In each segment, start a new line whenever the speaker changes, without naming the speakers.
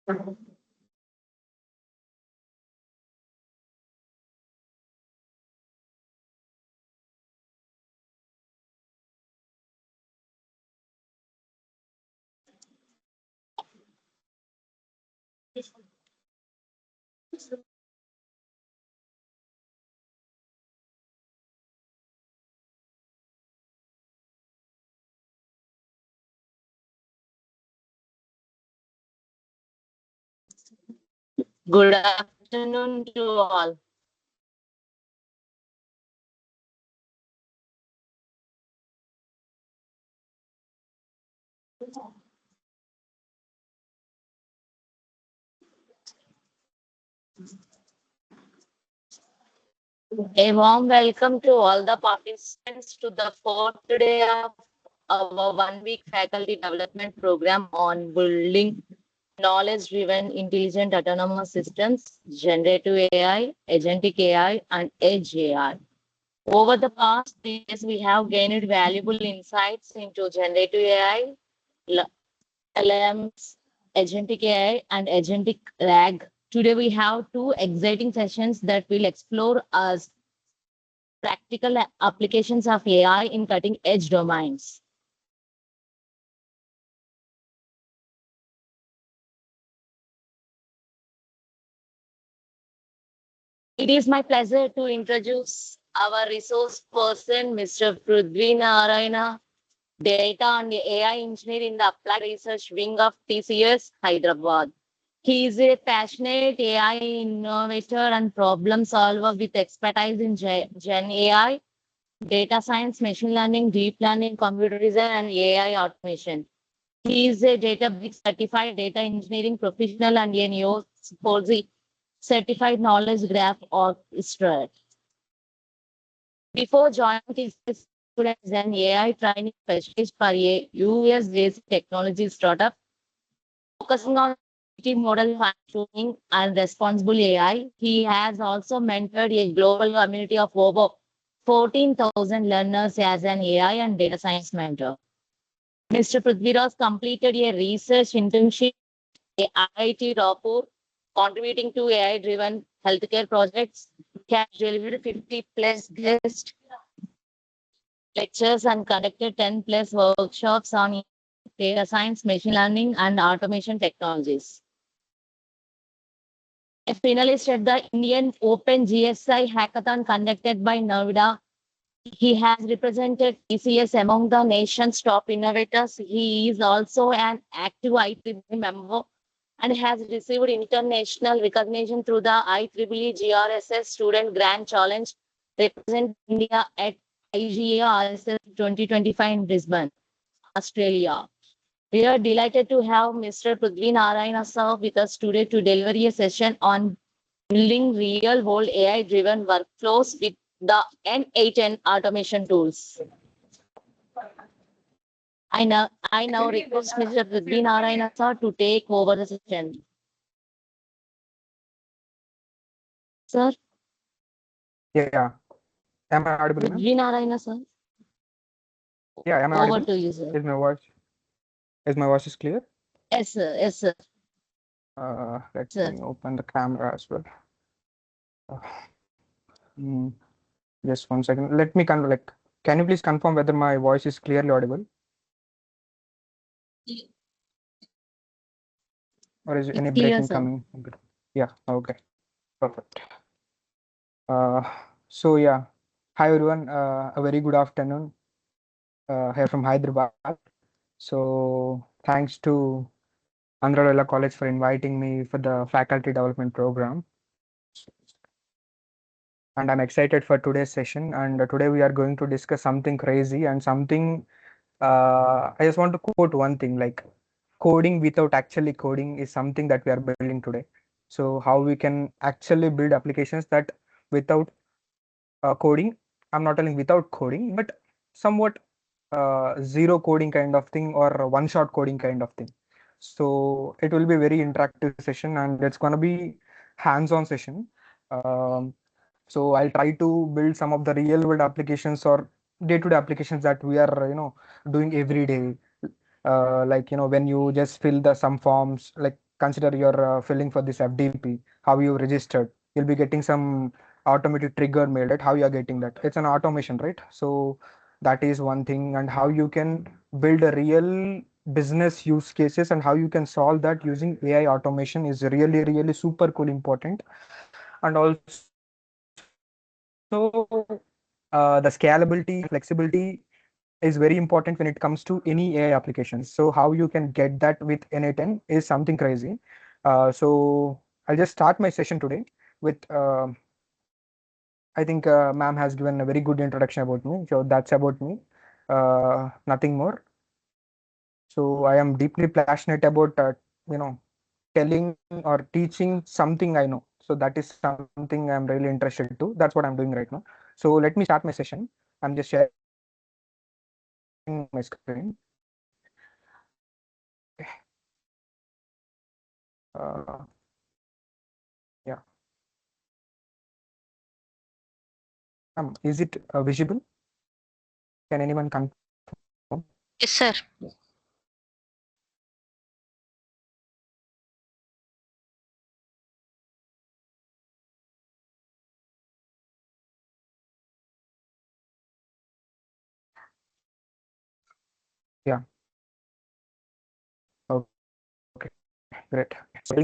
Good afternoon to all. A warm welcome to all the participants to the fourth day of our 1 week faculty development program on building knowledge-driven intelligent autonomous systems, generative AI, agentic AI, and edge AI. Over the past 3 years, we have gained valuable insights into generative AI, LLMs, agentic AI, and agentic RAG. Today, we have two exciting sessions that will explore as practical applications of AI in cutting edge domains. It is my pleasure to introduce our resource person, Mr. Prudhvi Narayana, Data and AI Engineer in the Applied Research Wing of TCS, Hyderabad. He is a passionate AI innovator and problem solver with expertise in Gen AI, data science, machine learning, deep learning, computer vision, and AI automation. He is a Databricks certified data engineering professional and a Neo4j certified knowledge graph orchestrator. Before joining TCS, student as an AI training specialist for a US-based technology startup focusing on model fine-tuning and responsible AI. He has also mentored a global community of over 14,000 learners as an AI and data science mentor. Mr. Prudhvi completed a research internship at IIT Roppur, contributing to AI-driven healthcare projects. He has delivered 50 plus guest lectures and conducted 10 plus workshops on data science, machine learning, and automation technologies. A finalist at the Indian Open GSI hackathon conducted by Noida. He has represented TCS among the nation's top innovators. He is also an active IEEE member and has received international recognition through the IEEE GRSS Student Grand Challenge, represent India at IGA RSS 2025 in Brisbane, Australia. We are delighted to have Mr. Prudhvi Narayana sir with us today to deliver a session on building real-world AI-driven workflows with the N8N automation tools. I now request Mr. Prudhvi Narayana sir to take over the session. Sir,
Yeah. Am I audible?
Prudhvi Narayana sir.
Yeah, am I
Over
audible?
to you, sir.
Is my voice clear?
Yes, sir. Yes, sir.
Let
Sir.
me open the camera as well. Just 1 second. Let me can you please confirm whether my voice is clearly audible? Or is any
Clear,
breaking
sir.
coming? Yeah, okay. Perfect. So yeah. Hi everyone. A very good afternoon. Here from Hyderabad. So thanks to Andhra College for inviting me for the faculty development program. And I'm excited for today's session. And today we are going to discuss something crazy and something. I just want to quote one thing, like coding without actually coding is something that we are building today. So how we can actually build applications that without coding, I'm not telling without coding, but somewhat zero coding kind of thing or one-shot coding kind of thing. So it will be a very interactive session and it's going to be hands-on session. So I'll try to build some of the real world applications or day-to-day applications that we are, doing every day. Like, when you just fill some forms, like consider you're filling for this FDP, how you registered, you'll be getting some automated trigger mail, right? How you are getting that? It's an automation, right? So that is one thing, and how you can build a real business use cases and how you can solve that using AI automation is really, really super cool, important. And also the scalability and flexibility is very important when it comes to any AI applications. So how you can get that with NA10 is something crazy. So I'll just start my session today with I think ma'am has given a very good introduction about me. So that's about me. Nothing more. So I am deeply passionate about you know telling or teaching something I know. So that is something I'm really interested to. That's what I'm doing right now. So let me start my session. I'm just sharing my screen. Okay. Yeah. Is it visible? Can anyone confirm?
Yes, sir.
Yeah. Okay. Great. So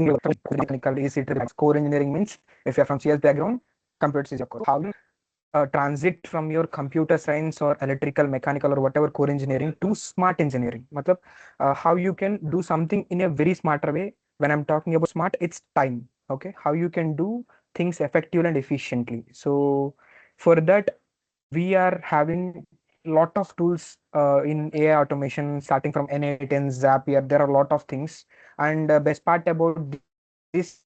technical easy to relax. Core engineering means if you're from CS background, computers is your core. How you transit from your computer science or electrical, mechanical, or whatever core engineering to smart engineering. Matlab, how you can do something in a very smarter way. When I'm talking about smart, it's time. Okay, how you can do things effectively and efficiently. So for that, we are having lot of tools in AI automation, starting from N8 Zapier. There are a lot of things, and best part about this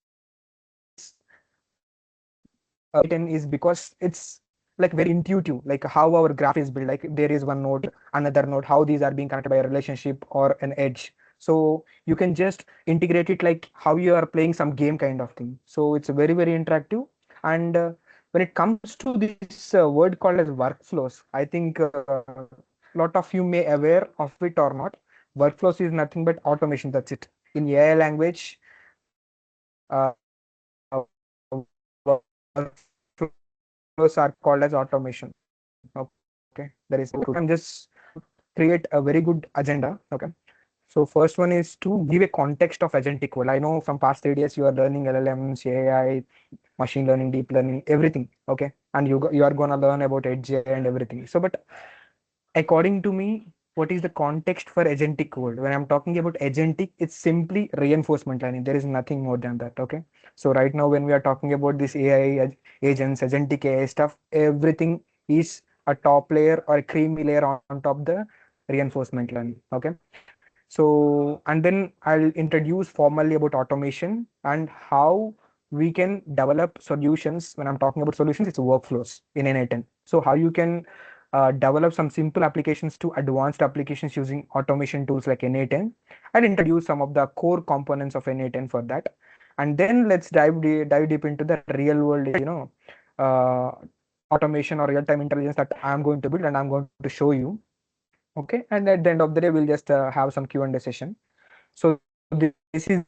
N10 is because it's like very intuitive, like how our graph is built. Like there is one node, another node, how these are being connected by a relationship or an edge. So you can just integrate it like how you are playing some game kind of thing. So it's very, very interactive. And when it comes to this word called as workflows, I think lot of you may aware of it or not. Workflows is nothing but automation. That's it. In AI language, workflows are called as automation. Okay, there is I'm just create a very good agenda. Okay. So first one is to give a context of agentic world. I know from past 3 days you are learning LLMs, AI, machine learning, deep learning, everything. Okay, and you are gonna learn about edge and everything. So, but according to me, what is the context for agentic world? When I'm talking about agentic, it's simply reinforcement learning. There is nothing more than that. Okay. So right now, when we are talking about this AI agents, agentic AI stuff, everything is a top layer or a creamy layer on top the reinforcement learning. Okay. So, and then I'll introduce formally about automation and how we can develop solutions. When I'm talking about solutions, it's workflows in N8. So, how you can develop some simple applications to advanced applications using automation tools like N8 and introduce some of the core components of N8 for that. And then let's dive deep into the real world, uh, automation or real-time intelligence that I'm going to build and I'm going to show you. Okay, and at the end of the day, we'll just have some Q&A session. So this is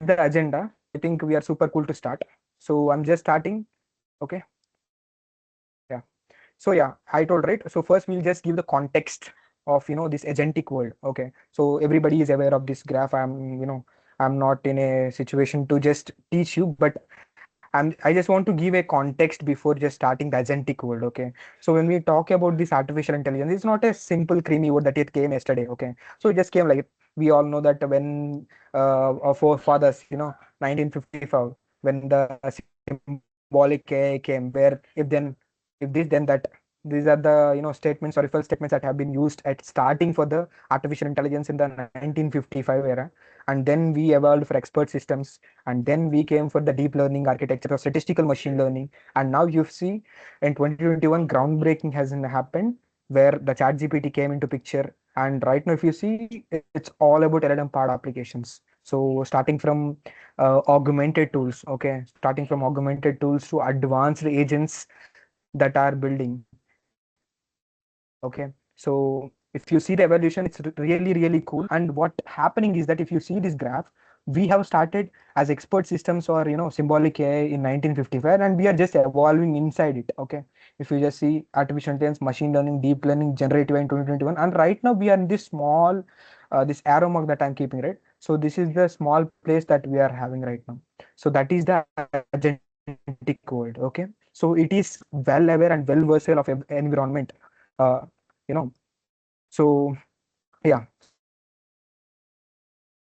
the agenda. I think we are super cool to start. So I'm just starting. Okay. Yeah. So yeah, I told right. So first we'll just give the context of this agentic world. Okay. So everybody is aware of this graph. I'm not in a situation to just teach you, but I just want to give a context before just starting the agentic world. Okay. So when we talk about this artificial intelligence, it's not a simple creamy word that it came yesterday. Okay. So it just came like we all know that when our forefathers, 1955, when the symbolic AI came, where if this then that, these are the statements or reference statements that have been used at starting for the artificial intelligence in the 1955 era, and then we evolved for expert systems, and then we came for the deep learning architecture of statistical machine learning, and now you see in 2021 groundbreaking has happened where the chat GPT came into picture. And right now if you see, it's all about LLM powered applications. So starting from augmented tools, okay, starting from augmented tools to advanced agents that are building. Okay, so if you see the evolution, it's really, really cool. And what happening is that if you see this graph, we have started as expert systems or symbolic AI in 1955, and we are just evolving inside it. Okay, if you just see artificial intelligence, machine learning, deep learning, generative AI in 2021, and right now we are in this small, this arrow mark that I'm keeping, right? So this is the small place that we are having right now. So that is the agentic world. Okay, so it is well aware and well versatile of environment. uh, you know so yeah,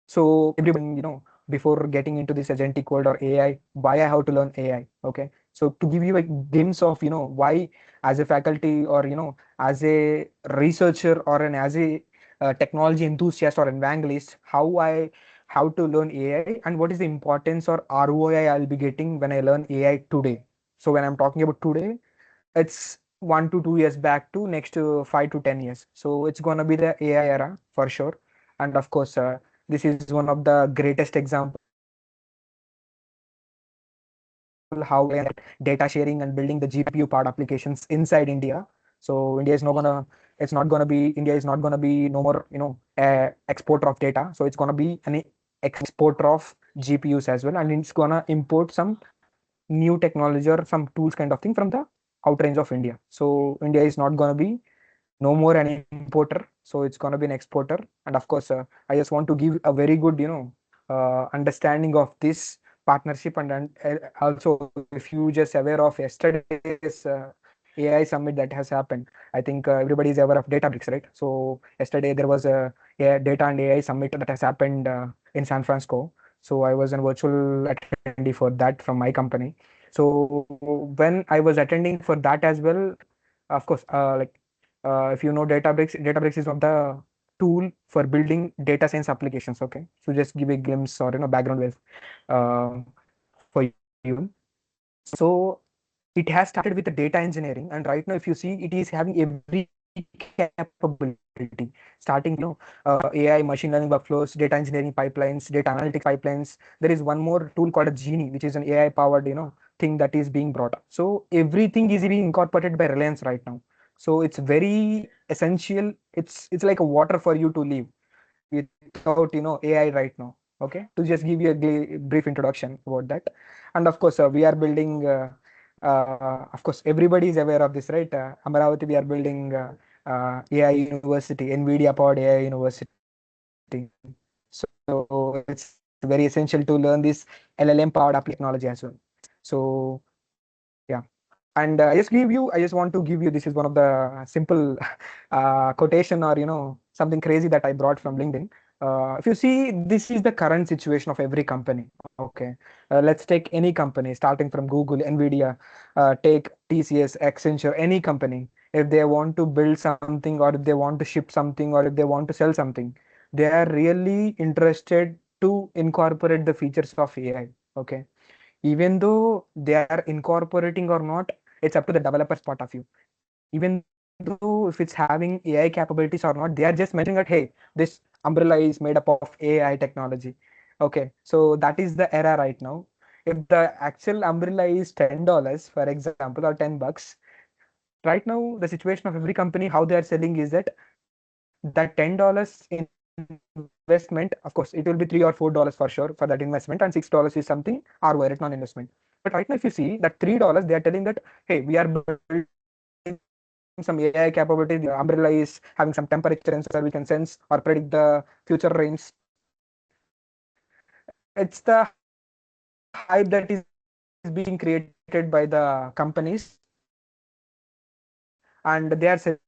so everybody is asking, before getting into this agentic world or AI, why I have to learn AI. Okay, so to give you a glimpse of why, as a faculty or as a researcher or an as a technology enthusiast or evangelist, how I have to learn AI and what is the importance or ROI I'll be getting when I learn AI today. So when I'm talking about today, it's 1 to 2 years back to next 5 to 10 years. So it's gonna be the AI era for sure. And of course, this is one of the greatest example how AI enabled data sharing and building the GPU powered applications inside India. So it's not gonna be India is not gonna be no more exporter of data. So it's gonna be an exporter of GPUs as well, and it's gonna import some new technology or some tools kind of thing from the out range of India. So India is not going to be no more an importer, so it's going to be an exporter. And of course, I just want to give a very good understanding of this partnership. And also, if you just aware of yesterday's AI summit that has happened, I think everybody is aware of Databricks, right? So yesterday there was a data and AI summit that has happened in San Francisco. So I was a virtual attendee for that from my company. So when I was attending for that as well, of course, if you know Databricks is one of the tool for building data science applications. Okay, so just give a glimpse or background with for you. So it has started with the data engineering, and right now if you see, it is having every capability, starting with AI, machine learning workflows, data engineering pipelines, data analytics pipelines. There is one more tool called a Genie, which is an AI powered thing that is being brought up. So everything is being incorporated by Reliance right now. So it's very essential. It's like a water for you to live without AI right now. Okay, to just give you a brief introduction about that. And of course, we are building of course everybody is aware of this, right? Amaravati, we are building AI university, NVIDIA powered AI university. So it's very essential to learn this LLM powered technology as well. So yeah, and I just want to give you, this is one of the simple quotation or something crazy that I brought from LinkedIn. If you see, this is the current situation of every company. Okay, let's take any company starting from Google, Nvidia, take TCS, Accenture, any company. If they want to build something, or if they want to ship something, or if they want to sell something, they are really interested to incorporate the features of AI. Okay, even though they are incorporating or not, it's up to the developer's part of view. Even though if it's having AI capabilities or not, they are just mentioning that, hey, this umbrella is made up of AI technology. Okay, so that is the era right now. If the actual umbrella is $10, for example, or $10, right now the situation of every company, how they are selling is that $10 investment, of course, it will be $3 or $4 for sure for that investment, and $6 is something ROI, return on investment. But right now, if you see that $3, they are telling that, hey, we are building some AI capability. The umbrella is having some temperature sensor where we can sense or predict the future rains. It's the hype that is being created by the companies, and they are selling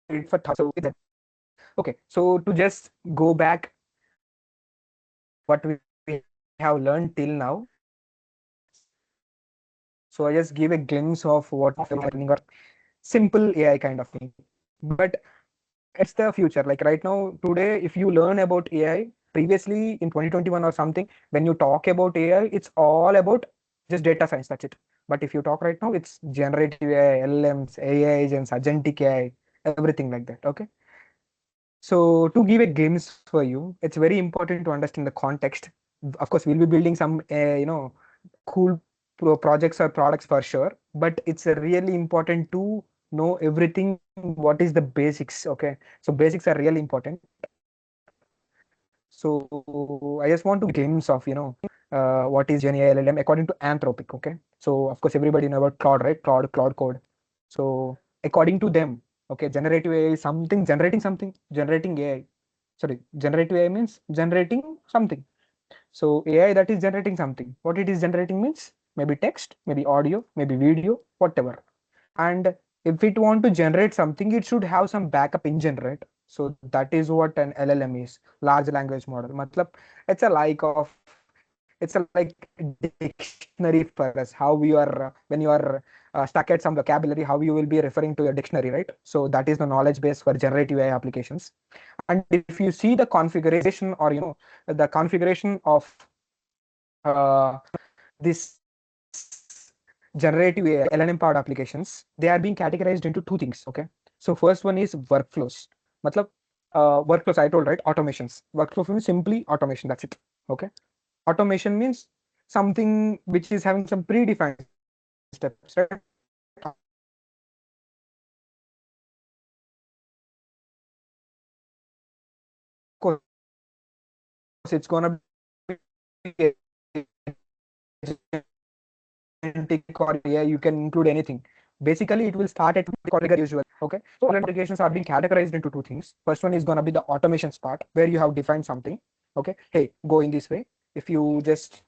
it for $1,000. So it's that. Okay, so to just go back what we have learned till now. So I just give a glimpse of what is happening, or simple AI kind of thing. But it's the future. Like right now, today, if you learn about AI, previously in 2021 or something, when you talk about AI, it's all about just data science. That's it. But if you talk right now, it's generative AI, LLMs, AI agents, agentic AI, everything like that. Okay. So to give a glimpse for you, it's very important to understand the context. Of course, we'll be building some cool projects or products for sure, but it's really important to know everything. What is the basics? Okay, so basics are really important. So I just want to glimpse of, what is Gen AI LLM according to Anthropic. Okay. So of course everybody know about Claude, right? Claude code. So according to them, okay, generative AI is something generating AI. Sorry, generative AI means generating something. So AI that is generating something. What it is generating means maybe text, maybe audio, maybe video, whatever. And if it want to generate something, it should have some backup engine, right? So that is what an LLM is, large language model. Matlab, it's a like dictionary for us. How we are when you are stuck at some vocabulary, how you will be referring to a dictionary, right? So that is the knowledge base for generative AI applications. And if you see the configuration, or the configuration of this generative AI, LLM powered applications, they are being categorized into two things. Okay. So first one is workflows. Matlab, workflows, I told, right? Automations. Workflow means simply automation. That's it. Okay. Automation means something which is having some predefined steps, right? Of course, it's gonna be agentic or AI, you can include anything. Basically, it will start at usual. Okay. So all applications are being categorized into two things. First one is gonna be the automations part, where you have defined something. Okay. Hey, go in this way. If you just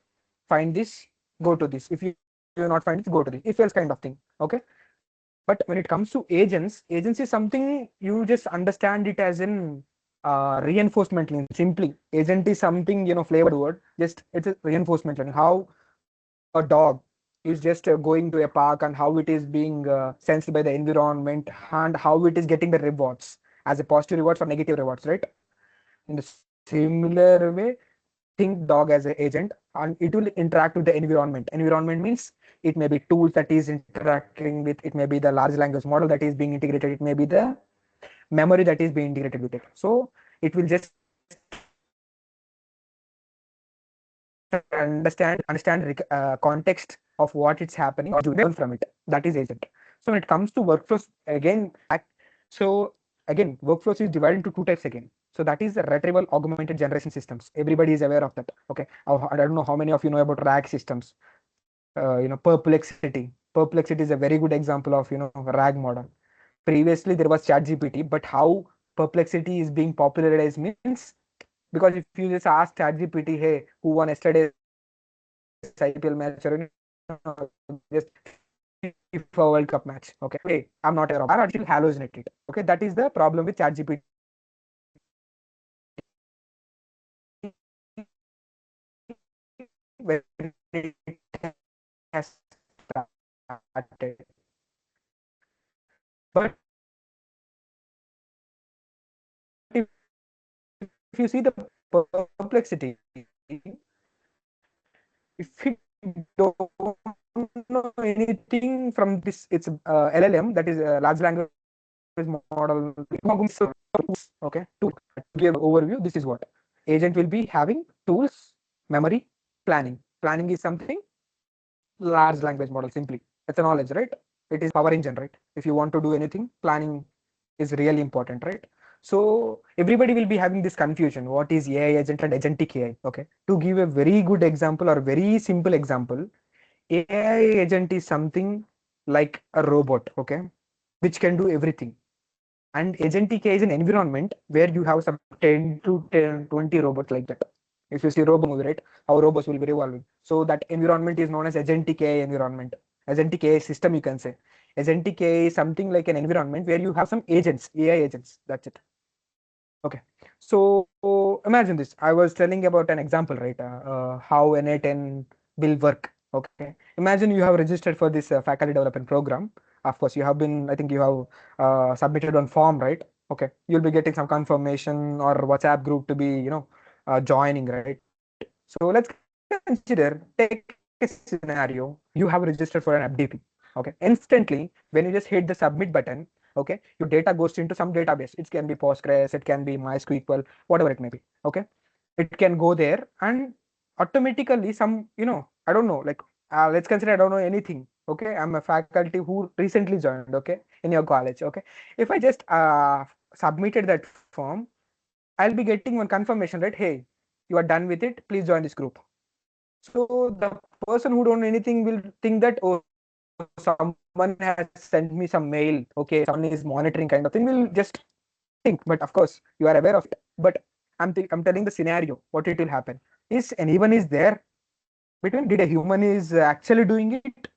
find this, go to this. If you not find it, go to this. If else kind of thing. Okay. But when it comes to agents is something you just understand it as in reinforcement learning. Simply, agent is something, flavored word. Just it's a reinforcement learning. How a dog is just going to a park and how it is being sensed by the environment and how it is getting the rewards as a positive rewards or negative rewards, right? In the similar way, think dog as an agent, and it will interact with the environment. Environment means it may be tools that is interacting with, it may be the large language model that is being integrated, it may be the memory that is being integrated with it. So it will just understand context of what it's happening or learn from it. That is agent. So when it comes to workflows, again, so again, workflows is divided into two types again. So that is the retrieval augmented generation systems. Everybody is aware of that. Okay. I don't know how many of you know about RAG systems. Perplexity. Perplexity is a very good example of, RAG model. Previously, there was ChatGPT, but how Perplexity is being popularized means, because if you just ask ChatGPT, hey, who won yesterday's IPL match, or just FIFA World Cup match, okay, hey, I'm not aware of. Our artificial hallucinate it. Okay, that is the problem with ChatGPT when it has started. But if you see the perplexity, if you don't know anything from this, it's LLM, that is a large language model. Okay, to give overview, this is what agent will be having: tools, memory, planning. Planning is something large language model. Simply, it's a knowledge, right? It is power engine, right? If you want to do anything, planning is really important, right? So everybody will be having this confusion: what is AI agent and agentic AI? Okay, to give a very good example or very simple example, AI agent is something like a robot, okay, which can do everything. And agentic AI is an environment where you have some 10 to 10, 20 robots like that. If you see Robo movie, right, how robots will be revolving. So that environment is known as agentic AI environment. Agentic AI system, you can say. Agentic AI is something like an environment where you have some agents, AI agents. That's it. Okay. So imagine this. I was telling about an example, right? How N8N will work. Okay. Imagine you have registered for this faculty development program. Of course, you have been, I think you have submitted on form, right? Okay. You'll be getting some confirmation or WhatsApp group to be, joining, right? So let's consider, take a scenario, you have registered for an FDP. Okay. Instantly, when you just hit the submit button, okay, your data goes into some database. It can be Postgres, it can be MySQL, whatever it may be. Okay. It can go there and automatically I don't know, like, let's consider I don't know anything. Okay. I'm a faculty who recently joined, okay, in your college. Okay. If I just submitted that form, I'll be getting one confirmation, right? Hey, you are done with it, please join this group. So the person who don't know anything will think that, oh, someone has sent me some mail, okay, someone is monitoring kind of thing, will just think. But of course you are aware of it. But I'm telling the scenario what it will happen. Is anyone is there between? Did a human is actually doing it,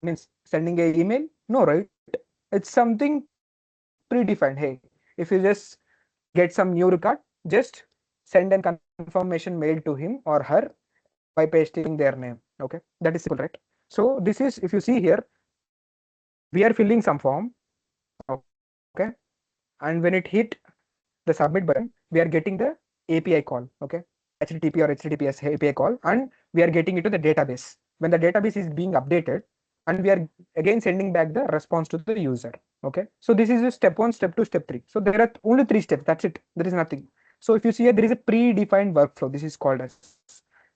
means sending a email? No, right? It's something predefined. Hey, if you just get some new record, just send an confirmation mail to him or her by pasting their name. Okay, that is simple, right? So this is, if you see here, we are filling some form. Okay, and when it hit the submit button, we are getting the API call. Okay, HTTP or HTTPS API call, and we are getting it to the database. When the database is being updated, and we are again sending back the response to the user. Okay, so this is a step 1, step 2, step 3. So there are only 3 steps. That's it. There is nothing. So if you see here, there is a predefined workflow. This is called as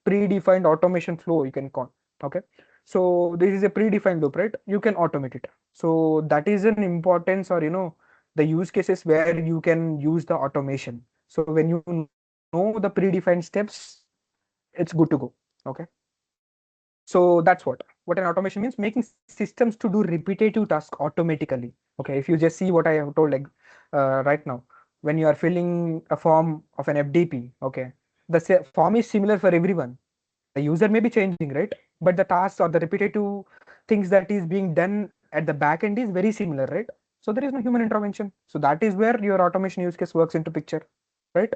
predefined automation flow. You can call. Okay, so this is a predefined loop, right? You can automate it. So that is an importance, or the use cases where you can use the automation. So when you know the predefined steps, it's good to go. Okay, so that's what an automation means: making systems to do repetitive tasks automatically. Okay, if you just see what I have told, like right now, when you are filling a form of an FDP, okay, the form is similar for everyone. The user may be changing, right? But the tasks or the repetitive things that is being done at the back end is very similar, right? So there is no human intervention. So that is where your automation use case works into picture, right?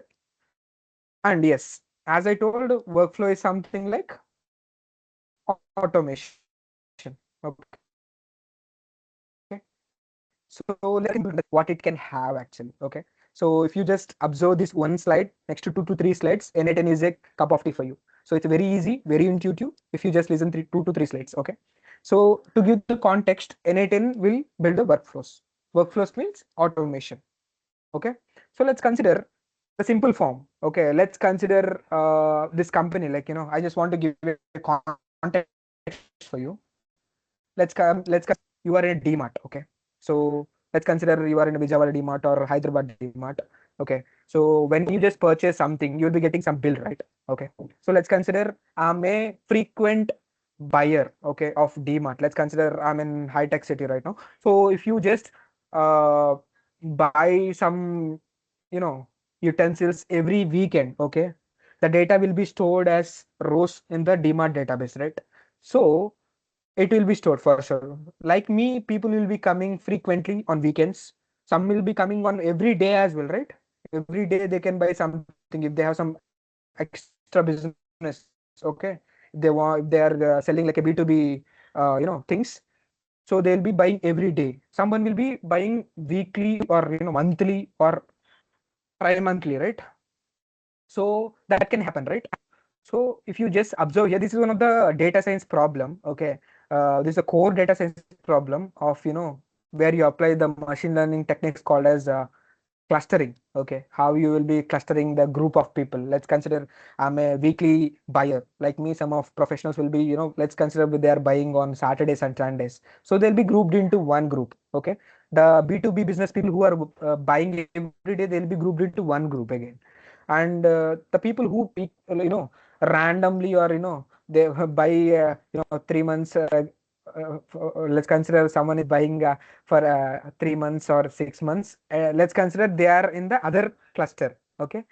And yes, as I told, workflow is something like automation. Okay, so let's get into what it can have actually. Okay, so if you just observe this one slide, next to 2 to 3 slides, N8N is a cup of tea for you. So it's very easy, very intuitive if you just listen 2 to 3 slides. Okay, so to give the context, N8N will build the workflows. Workflows means automation. Okay, so let's consider the simple form. Okay, let's consider this company. Like, I just want to give a context for you. Let's consider you are in a DMart. Okay, so let's consider you are in a Vijayawada DMart or Hyderabad DMart. Okay, so when you just purchase something, you'll be getting some bill, right? Okay, so let's consider I'm a frequent buyer, okay, of DMart. Let's consider I'm in high tech city right now. So if you just uh buy some, you know utensils every weekend, okay, the data will be stored as rows in the DMart database, right? So it will be stored for sure. Like me, people will be coming frequently on weekends. Some will be coming on every day as well, right? Every day they can buy something if they have some extra business. Okay, if they are selling like a B2B, things. So they'll be buying every day. Someone will be buying weekly or monthly or tri-monthly, right? So that can happen, right? So if you just observe here, this is one of the data science problem. Okay, this is a core data science problem of, where you apply the machine learning techniques called as clustering. Okay, how you will be clustering the group of people. Let's consider I'm a weekly buyer. Like me, some of professionals will be, let's consider they are buying on Saturdays and Sundays. So they'll be grouped into one group. Okay, the B2B business people who are buying every day, they'll be grouped into one group again. And the people who pick, randomly, or they buy 3 months. Let's consider someone is buying for 3 months or 6 months. Let's consider they are in the other cluster. Okay,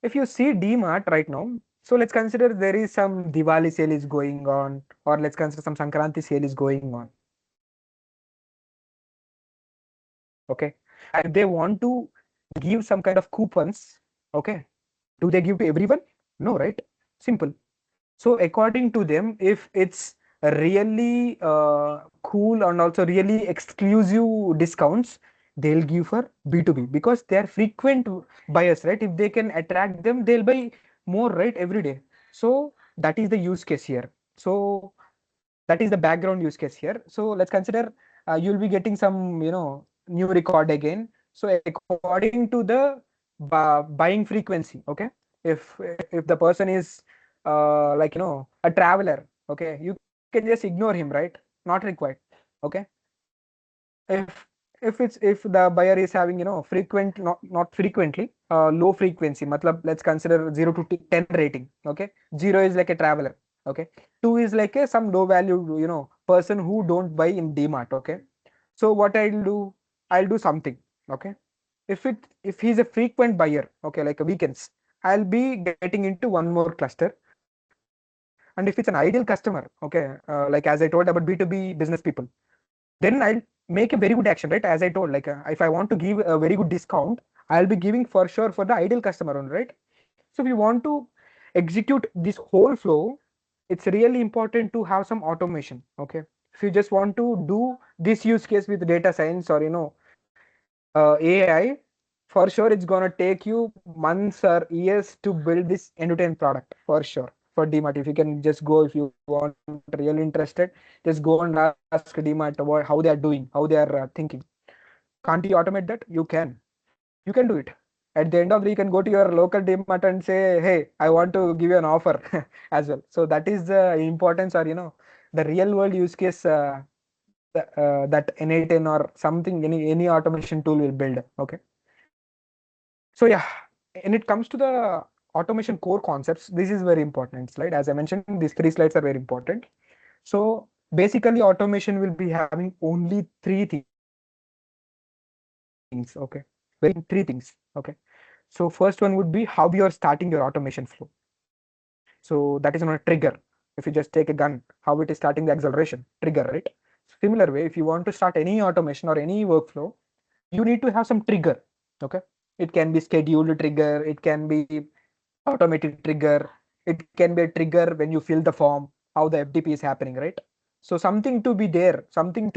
if you see DMart right now, so let's consider there is some Diwali sale is going on, or let's consider some Sankranti sale is going on. Okay, and they want to give some kind of coupons. Okay, do they give to everyone? No, right? Simple. So according to them, if it's really cool and also really exclusive discounts, they'll give for B2B because they are frequent buyers, right? If they can attract them, they'll buy more, right, every day. So that is the use case here. So that is the background use case here. So let's consider you'll be getting some, new record again. So according to the buying frequency, okay, if the person is a traveler, okay, you can just ignore him, right? Not required. Okay, if if the buyer is having, frequent, not frequently, low frequency, matlab, let's consider 0 to 10 rating. Okay, 0 is like a traveler. Okay, 2 is like a some low value, person who don't buy in DMart. Okay, so what I'll do something. Okay, if he's a frequent buyer, okay, like a weekends, I'll be getting into one more cluster. And if it's an ideal customer, okay, like as I told about B2B business people, then I'll make a very good action, right? As I told, like if I want to give a very good discount, I'll be giving for sure for the ideal customer only, right? So if you want to execute this whole flow, it's really important to have some automation. Okay, if you just want to do this use case with data science or AI, for sure it's gonna take you months or years to build this end-to-end product for sure. For DMart, if you can just go, if you want really interested, just go and ask DMart about how they are doing, how they are thinking. Can't you automate that? You can do it. At the end of the day, you can go to your local DMart and say, hey, I want to give you an offer as well. So that is the importance, or the real world use case, that N8N or something, any automation tool will build. Okay. So yeah, when it comes to the automation core concepts, this is very important slide. As I mentioned, these 3 slides are very important. So basically, automation will be having only 3 things. Okay, very important 3 things. Okay. So first one would be how you are starting your automation flow. So that is on a trigger. If you just take a gun, how it is starting the acceleration trigger, right? Similar way, if you want to start any automation or any workflow, you need to have some trigger. Okay, it can be scheduled trigger, it can be automated trigger, it can be a trigger when you fill the form, how the FDP is happening, right? So something to be there, something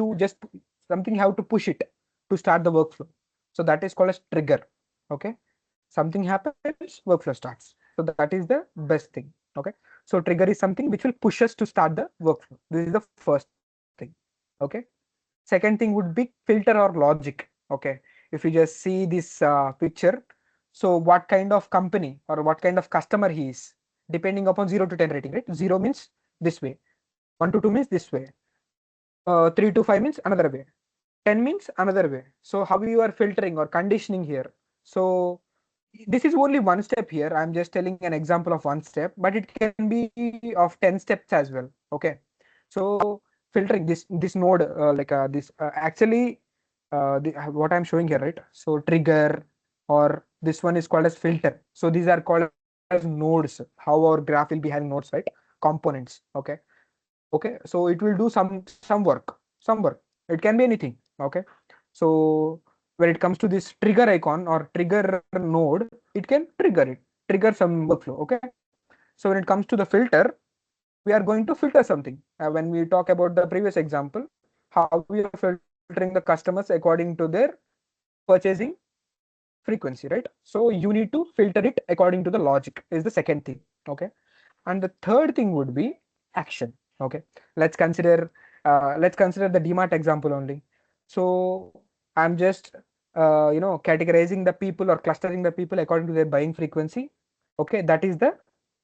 have to push it to start the workflow. So that is called as trigger. Okay, something happens, workflow starts. So that is the best thing. Okay, so trigger is something which will push us to start the workflow. This is the first thing. Okay, second thing would be filter or logic. Okay, if you just see this picture, so what kind of company or what kind of customer he is, depending upon 0 to 10 rating, right? 0 means this way, 1 to 2 means this way, 3 to 5 means another way, 10 means another way. So how you are filtering or conditioning here? So this is only one step here. I'm just telling an example of one step, but it can be of 10 steps as well. Okay, so filtering this node, this actually, what I'm showing here, right? So trigger, or this one is called as filter. So these are called as nodes. How our graph will be having nodes, right? Components. Okay, so it will do some work. It can be anything. Okay, so when it comes to this trigger icon or trigger node, it can trigger some workflow. Okay, so when it comes to the filter, we are going to filter something. When we talk about the previous example, how we are filtering the customers according to their purchasing frequency, right? So you need to filter it according to the logic is the second thing. Okay, and the third thing would be action. Okay, let's consider the DMart example only. So I'm just categorizing the people or clustering the people according to their buying frequency. Okay, that is the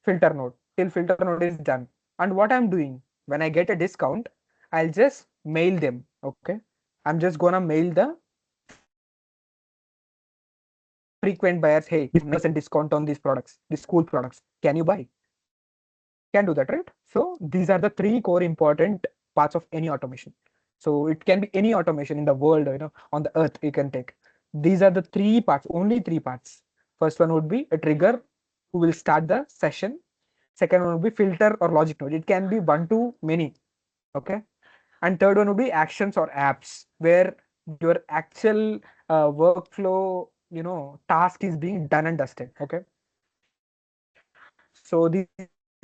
filter node. Till filter node is done. And what I'm doing, when I get a discount, I'll just mail them. Okay, I'm just gonna mail the frequent buyers, hey, we have given 90% discount on these products, these school products. Can you buy? Can do that, right? So these are the 3 core important parts of any automation. So it can be any automation in the world, on the earth you can take. These are the 3 parts, only 3 parts. First one would be a trigger who will start the session. Second one would be filter or logic node. It can be one to many. Okay. And third one would be actions or apps, where your actual workflow, task is being done and dusted. Okay. So these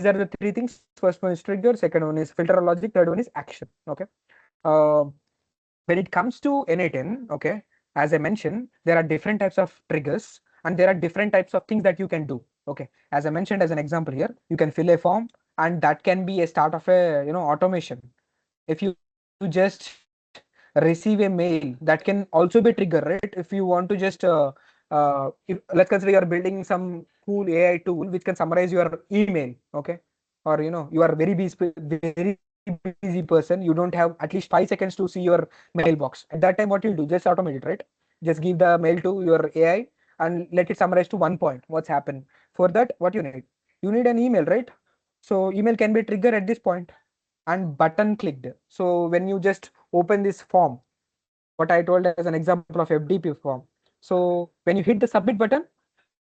are the 3 things. First one is trigger, second one is filter or logic, third one is action. Okay. Uh, when it comes to N8N, okay, as I mentioned, there are different types of triggers and there are different types of things that you can do. Okay. As I mentioned as an example here, you can fill a form, and that can be a start of a, automation. If you just receive a mail, that can also be trigger, right? If you want to just let's consider you are building some cool AI tool which can summarize your email. Okay, or you are very busy busy person, you don't have at least 5 seconds to see your mailbox. At that time, what you'll do, just automate it, right? Just give the mail to your AI and let it summarize to one point what's happened. For that, what you need? You need an email, right? So email can be triggered at this point and button clicked. So when you just open this form, what I told as an example of FDP form. So when you hit the submit button,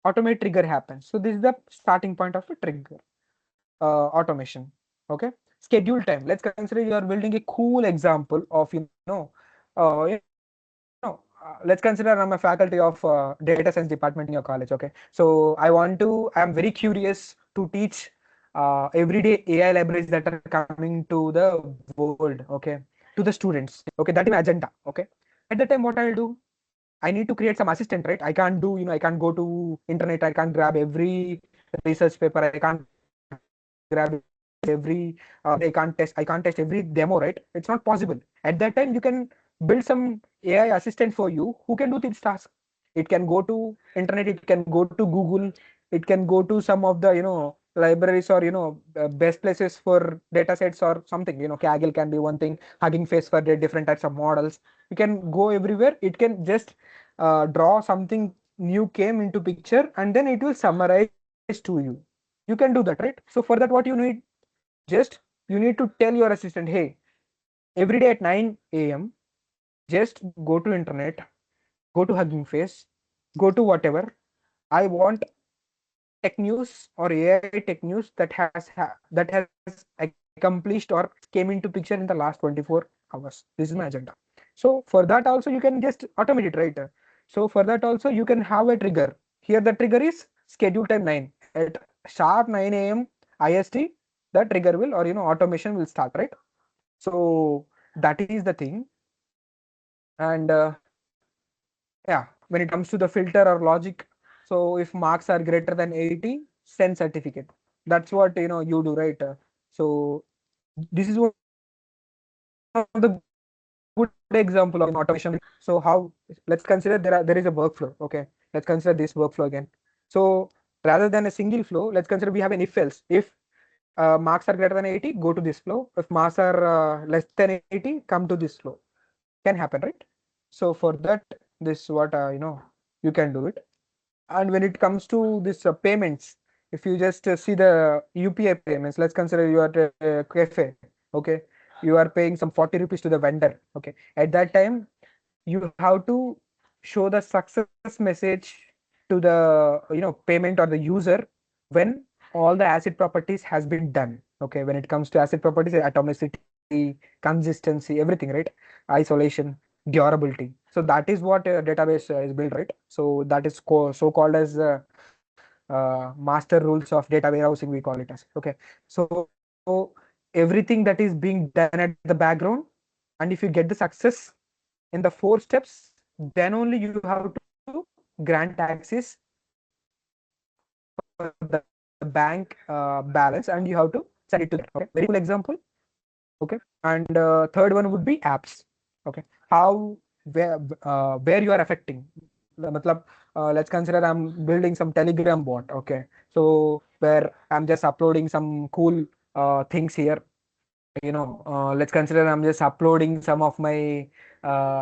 automate trigger happens. So this is the starting point of a trigger automation. Okay, schedule time. Let's consider you are building a cool example of let's consider I'm a faculty of data science department in your college. Okay, so I'm very curious to teach everyday AI libraries that are coming to the world. Okay, to the students. Okay, that is my agenda. Okay, at that time, what I'll do? I need to create some assistant, right? I can't do, I can't go to internet. I can't grab every research paper. I can't grab every I can't test every demo, right? It's not possible. At that time, you can build some AI assistant for you who can do this task. It can go to internet. It can go to Google. It can go to some of the, libraries or, best places for data sets or something. Kaggle can be one thing. Hugging Face for the different types of models. You can go everywhere. It can just draw something new came into picture and then it will summarize to you. You can do that, right? So for that, what you need? Just you need to tell your assistant, hey, every day at 9 a.m., just go to internet, go to Hugging Face, go to whatever. I want tech news or AI tech news that has accomplished or came into picture in the last 24 hours. This is my agenda. So for that also you can just automate it, right? So for that also you can have a trigger. Here the trigger is schedule time 9 at sharp 9 a.m. IST. The trigger will or automation will start, right? So that is the thing. And yeah, when it comes to the filter or logic, so if marks are greater than 80, send certificate. That's what you do, right? So this is one of the good example of automation. So how, let's consider there is a workflow. Okay, let's consider this workflow again. So rather than a single flow, let's consider we have an if else. If marks are greater than 80, go to this flow. If marks are less than 80, come to this flow. Can happen, right? So for that, this what you can do it. And when it comes to this payments, if you just see the UPI payments, let's consider you are at a cafe. Okay, you are paying some 40 rupees to the vendor. Okay, at that time you have to show the success message to the payment or the user when all the asset properties has been done. Okay, when it comes to asset properties, atomicity, consistency, everything, right? Isolation, durability. So that is what a database is built, right? So that is so called as master rules of data warehousing, we call it as. Okay, so everything that is being done at the background, and if you get the success in the 4 steps, then only you have to grant access for the bank balance, and you have to send it to them. Okay, very cool example. Okay, and third one would be apps. Okay, how where you are affecting. Matlab, let's consider I'm building some Telegram bot. Okay, so where I'm just uploading some cool things here. Let's consider I'm just uploading some of my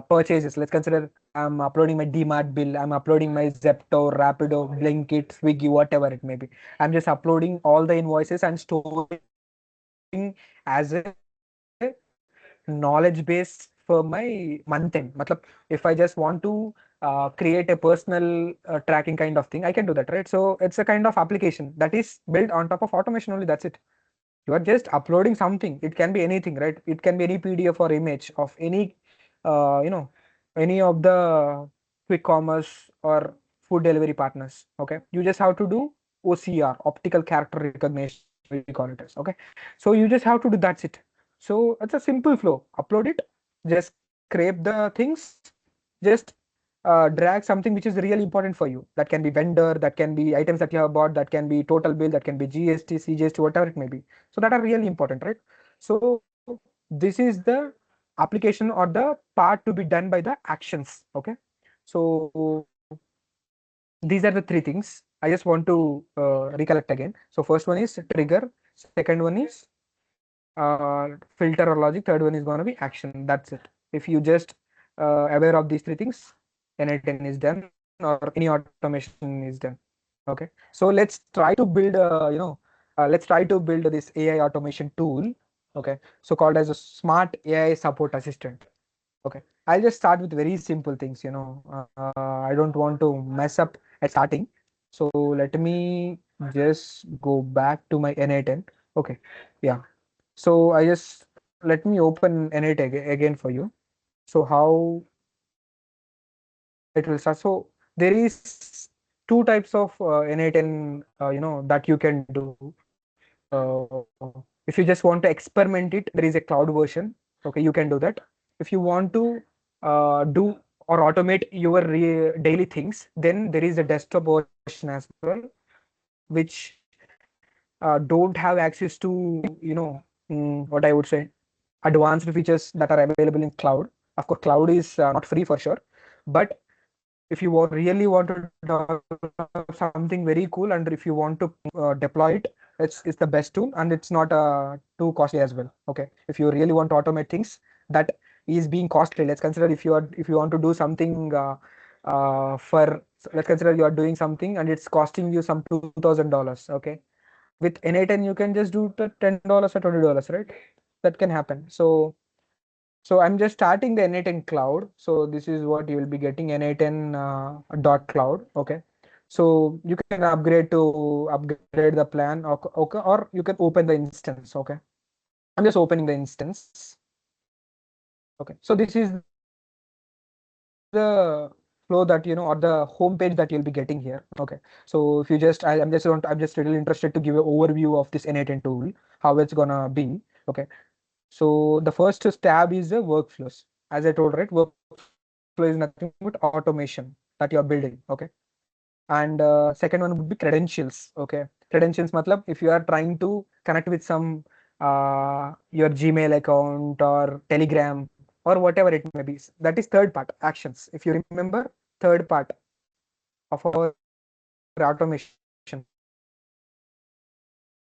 purchases. Let's consider I'm uploading my DMart bill. I'm uploading my Zepto, Rapido, Blinkit, Swiggy, whatever it may be. I'm just uploading all the invoices and storing as a knowledge base for my month end. Matlab, if I just want to create a personal tracking kind of thing, I can do that, right? So it's a kind of application that is built on top of automation only. That's it. You are just uploading something. It can be anything, right? It can be any PDF or image of any any of the quick commerce or food delivery partners. Okay, you just have to do OCR, optical character recognition, we call it as. Okay, so you just have to do that's it. So it's a simple flow. Upload it, just scrape the things, just drag something which is really important for you. That can be vendor, that can be items that you have bought, that can be total bill, that can be GST, CGST, whatever it may be. So that are really important, right? So this is the application or the part to be done by the actions. Okay, so these are the 3 things. I just want to recollect again. So first one is trigger, second one is filter or logic. Third one is going to be action. That's it. If you just aware of these three things, N10 is done or any automation is done. Okay. So let's try to build let's try to build this AI automation tool. Okay. So called as a smart AI support assistant. Okay. I'll just start with very simple things. I don't want to mess up at starting. So let me just go back to my N10. Okay. Yeah. So I just let me open N8 again for you. So how it will start. So there is two types of N8 that you can do. If you just want to experiment it, there is a cloud version. Okay, you can do that. If you want to do or automate your daily things, then there is a desktop version as well, which don't have access to what I would say advanced features that are available in cloud. Of course, cloud is not free for sure, but if you really want to develop something very cool and if you want to deploy it, it's the best tool and it's not too costly as well. Okay, if you really want to automate things that is being costly, let's consider if you want to do something for let's consider you are doing something and it's costing you some $2,000. Okay, with N8 you can just do the $10 or $20, right? That can happen. So I'm just starting the N8 cloud. So this is what you will be getting, N8 dot cloud. Okay. So you can upgrade the plan. Okay, or you can open the instance. Okay. I'm just opening the instance. Okay. So this is the flow that or the homepage that you'll be getting here. Okay. So if you just I'm just really interested to give an overview of this N8 tool, how it's gonna be. Okay. So the first tab is the workflows. As I told, right, workflow is nothing but automation that you are building. Okay. And second one would be credentials. Okay. Credentials matlab if you are trying to connect with some your Gmail account or Telegram or whatever it may be. That is third part, actions. If you remember, third part of our automation.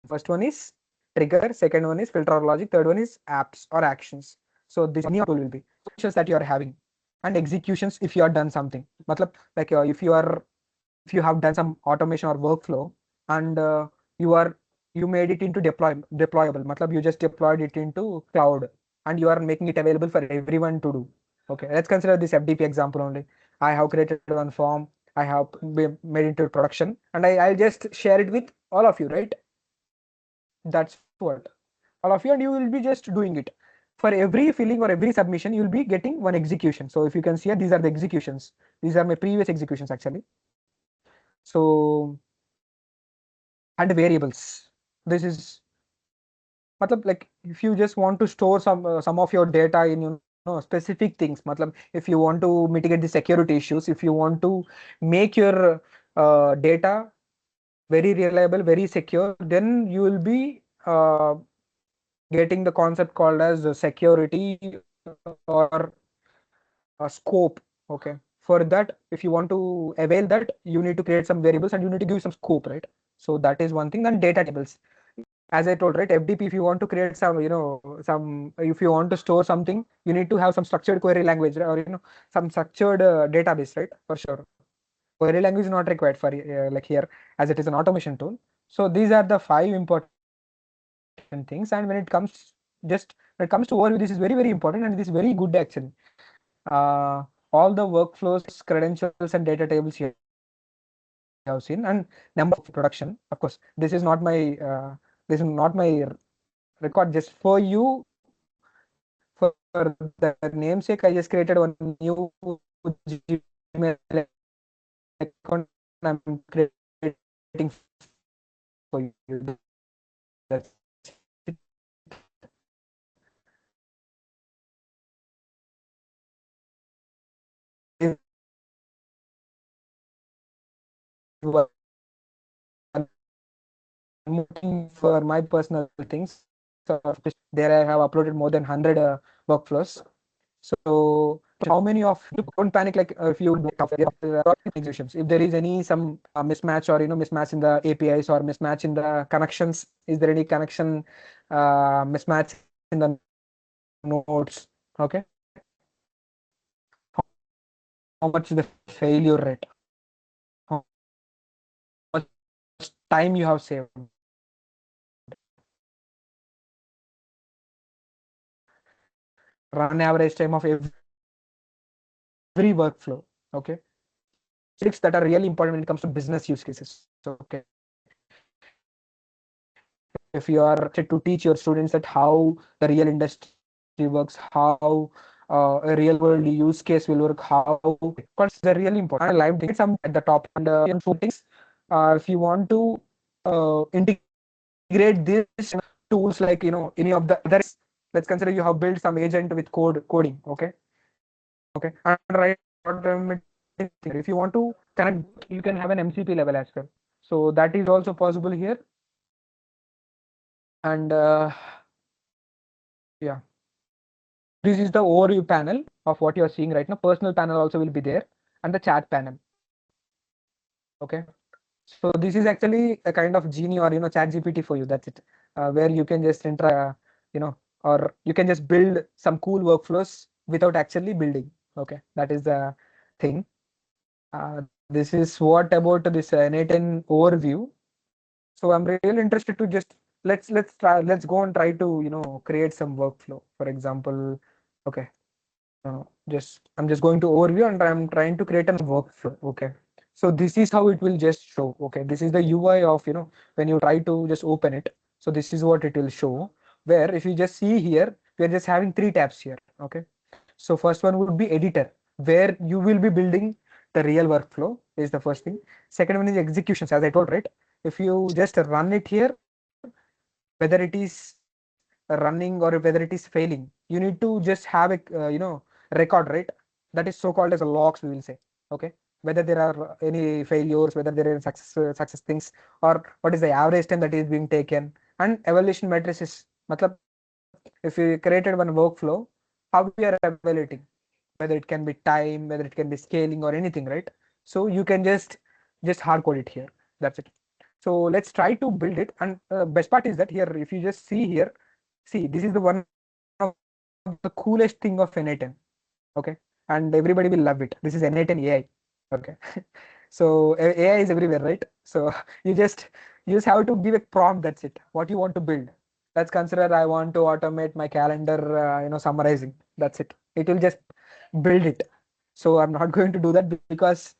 First one is trigger, second one is filter or logic, third one is apps or actions. So this is what any automation tool will be. So credentials that you are having and executions if you are done something. Matlab, like if you have done some automation or workflow and you are you made it into deployable. Matlab, you just deployed it into cloud and you are making it available for everyone to do. Okay, let's consider this FDP example only. I have created one form, I have made it into production, and I'll just share it with all of you, right? That's what all of you, and you will be just doing it. For every filling or every submission, you'll be getting one execution. So if you can see here, these are the executions. These are my previous executions actually. So and variables. This is matlab, like if you just want to store some of your data in specific things. Matlab, if you want to mitigate the security issues, if you want to make your data very reliable, very secure, then you will be getting the concept called as security or scope. Okay, for that if you want to avail that, you need to create some variables and you need to give some scope, right? So that is one thing. Then data tables, as I told, right, FDP, if you want to create some if you want to store something, you need to have some structured query language, right? Or some structured database, right? For sure, query language is not required for like here, as it is an automation tool. So these are the five important things. And when it comes to overview, this is very, very important and this is very good actually. All the workflows, credentials, and data tables you have seen, and number of features you have seen in production. Of course, this is not my record just for you. For the namesake, I just created one new Gmail account and I'm creating for you. That's for my personal things. There I have uploaded more than 100 workflows. So how many of you don't panic, like if you executions, if there is any some mismatch or mismatch in the APIs or mismatch in the connections, is there any connection mismatch in the notes. Okay, how much the failure rate, how much time you have saved, run average time of every workflow. Okay, so these are the basics that are really important when it comes to business use cases. Okay, if you are interested to teach your students that how the real industry works, how a real world use case will work, how okay, because these are really important. And I'll create some at the top and four things. If you want to integrate this tools like any of the other agents, let's consider you have built some agent with coding. Okay, and right automating. If you want to connect both, you can have an MCP level as well. So that is also possible here. And yeah, this is the overview panel of what you are seeing right now. Personal panel also will be there, and the chat panel. Okay, so this is actually a kind of Genie or Chat GPT for you. That's it, where you can just enter, or you can just build some cool workflows without actually building. Okay, that is the thing. This is what about this N8N overview. So I'm really interested to just let's go and try to create some workflow. For example, okay, just I'm just going to overview and I'm trying to create a workflow. Okay, so this is how it will just show. Okay, this is the UI of when you try to just open it. So this is what it will show. Where if you just see here, we are just having three tabs here. Okay, so first one would be editor, where you will be building the real workflow is the first thing. Second one is executions, as I told, right? If you just run it here, whether it is running or whether it is failing, you need to just have a record, right? That is so called as a logs, we will say. Okay, whether there are any failures, whether there are success things, or what is the average time that is being taken, and evaluation matrices. Matlab, if you created one workflow, how we are evaluating, whether it can be time, whether it can be scaling or anything, right? So you can just hard code it here. That's it. So let's try to build it. And best part is that here, if you just see here, see, this is the one of the coolest thing of N8N. Okay, and everybody will love it. This is N8N AI. Okay, so AI is everywhere, right? So you just have to give a prompt. That's it. What you want to build. Let's consider I want to automate my calendar, summarizing. That's it. It will just build it. So I'm not going to do that because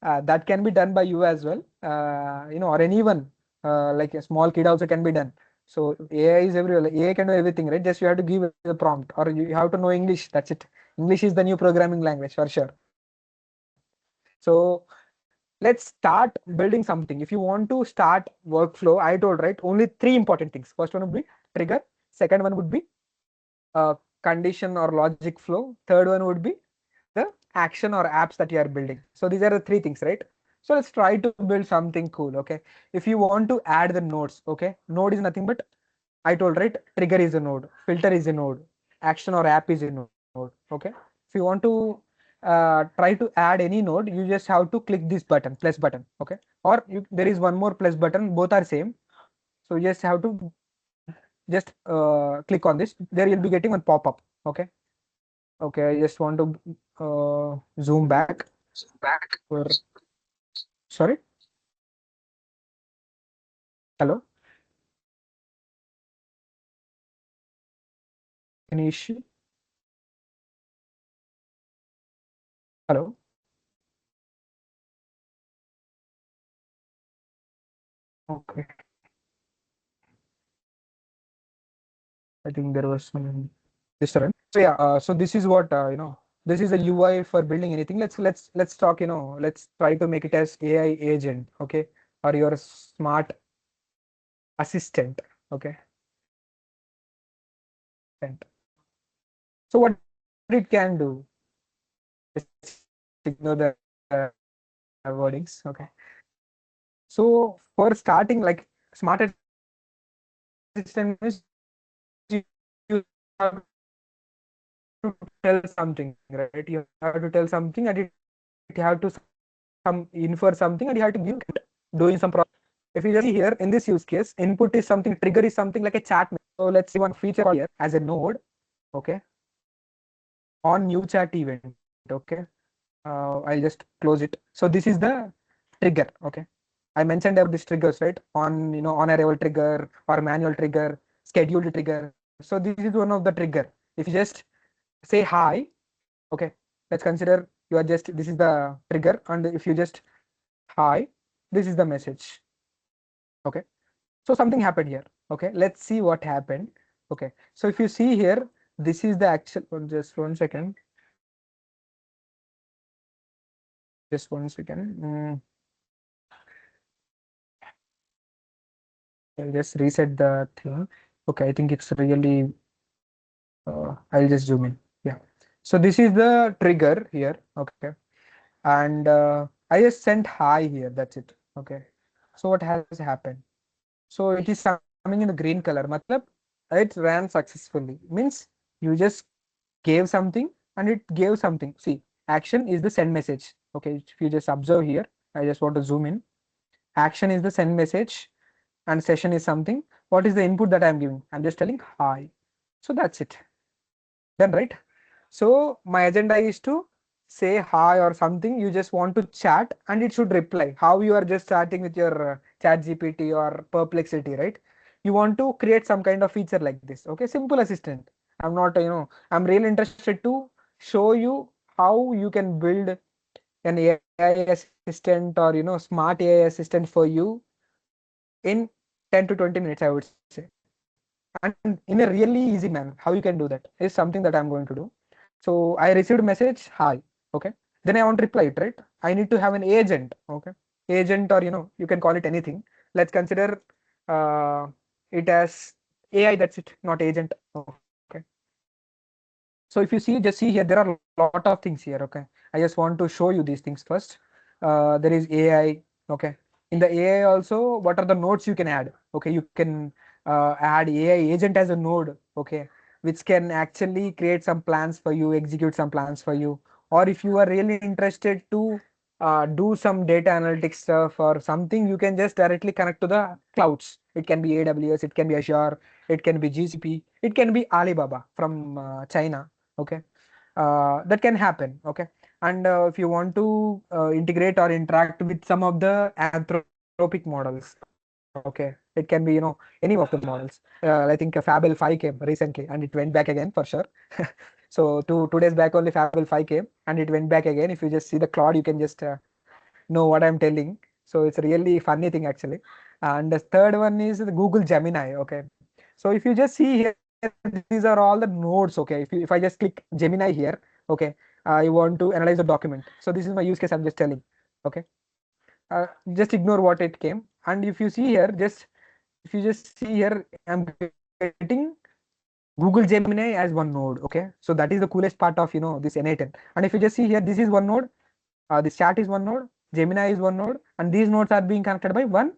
that can be done by you as well, or anyone, like a small kid also can be done. So AI is everywhere. Like, AI can do everything, right? Just you have to give a prompt, or you have to know English. That's it. English is the new programming language for sure. So let's start building something. If you want to start workflow, I told, right, only three important things. First one would be trigger. Second one would be condition or logic flow. Third one would be the action or apps that you are building. So these are the three things, right? So let's try to build something cool. Okay, if you want to add the nodes, okay, node is nothing but, I told, right, trigger is a node, filter is a node, action or app is a node. Okay, if you want to try to add any node, you just have to click this button, plus button. Okay, or there is one more plus button, both are same. So you just have to just click on this, there you'll be getting one pop-up. Okay, okay, I just want to zoom back for, sorry, hello, any issue, hello, okay, I think there was some disturbance. So yeah, so this is what this is a UI for building anything. Let's talk, let's try to make it as AI agent. Okay, or your smart assistant. Okay, and so what it can do, just ignore the wordings. Okay, so for starting, like, smart assistant means you have to tell something, right? You have to tell something and it have to some infer something, and it have to some infer something and you have to give doing some process. It will just if you just see here in this use case, input is something, trigger is something like a chat. So let's see one feature here as a node. Okay. On new chat event. Okay. I'll just close it. So this is the trigger. Okay. I mentioned about these triggers, right? On, on arrival trigger or manual trigger, scheduled trigger. So this is one of the trigger. If you just say hi, okay, let's consider you are just, this is the trigger, and if you just hi, this is the message. Okay. So something happened here. Okay. Let's see what happened. Okay. So if you see here, this is the actual, just 1 second. Just 1 second. I'll just reset the thing. Okay, I think it's really, I'll just zoom in. Yeah. So this is the trigger here. Okay. And I just sent hi here. That's it. Okay. So what has happened? So it is coming in the green color. Matlab, it ran successfully. Means you just gave something and it gave something. See, action is the send message. Okay. If you just observe here, I just want to zoom in. Action is the send message and session is something. What is the input that I'm giving? I'm just telling hi. So that's it. Then, right? So my agenda is to say hi or something. You just want to chat and it should reply. How you are just chatting with your chat GPT or perplexity, right? You want to create some kind of feature like this. Okay, simple assistant. I'm not, I'm really interested to show you how you can build an AI assistant or, smart AI assistant for you in 10 to 20 minutes, I would say. And in a really easy manner, how you can do that is something that I'm going to do. So I received message, hi. Okay. Then I want to reply it, right? I need to have an agent. Okay. Agent, or you can call it anything. Let's consider uh, it as AI, that's it, not agent. Okay. So if you see, just see here, there are a lot of things here. Okay. I just want to show you these things first. There is AI. Okay. In the AI also, what are the nodes you can add? Okay. You can add AI agent as a node. Okay. Which can actually create some plans for you, execute some plans for you. Or if you are really interested to do some data analytics stuff or something, you can just directly connect to the clouds. It can be AWS, it can be Azure, it can be GCP, it can be Alibaba from China. Okay. That can happen. Okay. And if you want to integrate or interact with some of the anthropic models, okay, it can be, any of the models. I think Fable 5 came recently and it went back again for sure. So 2 days back only Fable 5 came and it went back again. If you just see the cloud, you can just know what I'm telling. So it's really funny thing actually. And the third one is the Google Gemini. Okay. So if you just see here, these are all the nodes. Okay. If I just click Gemini here, okay, I want to analyze the document. So this is my use case. I'm just telling. Okay. Just ignore what it came. And if you see here, if you just see here, I'm getting Google Gemini as one node. Okay. So that is the coolest part of, this N8N. And if you just see here, this is one node. This chat is one node, Gemini is one node, and these nodes are being connected by one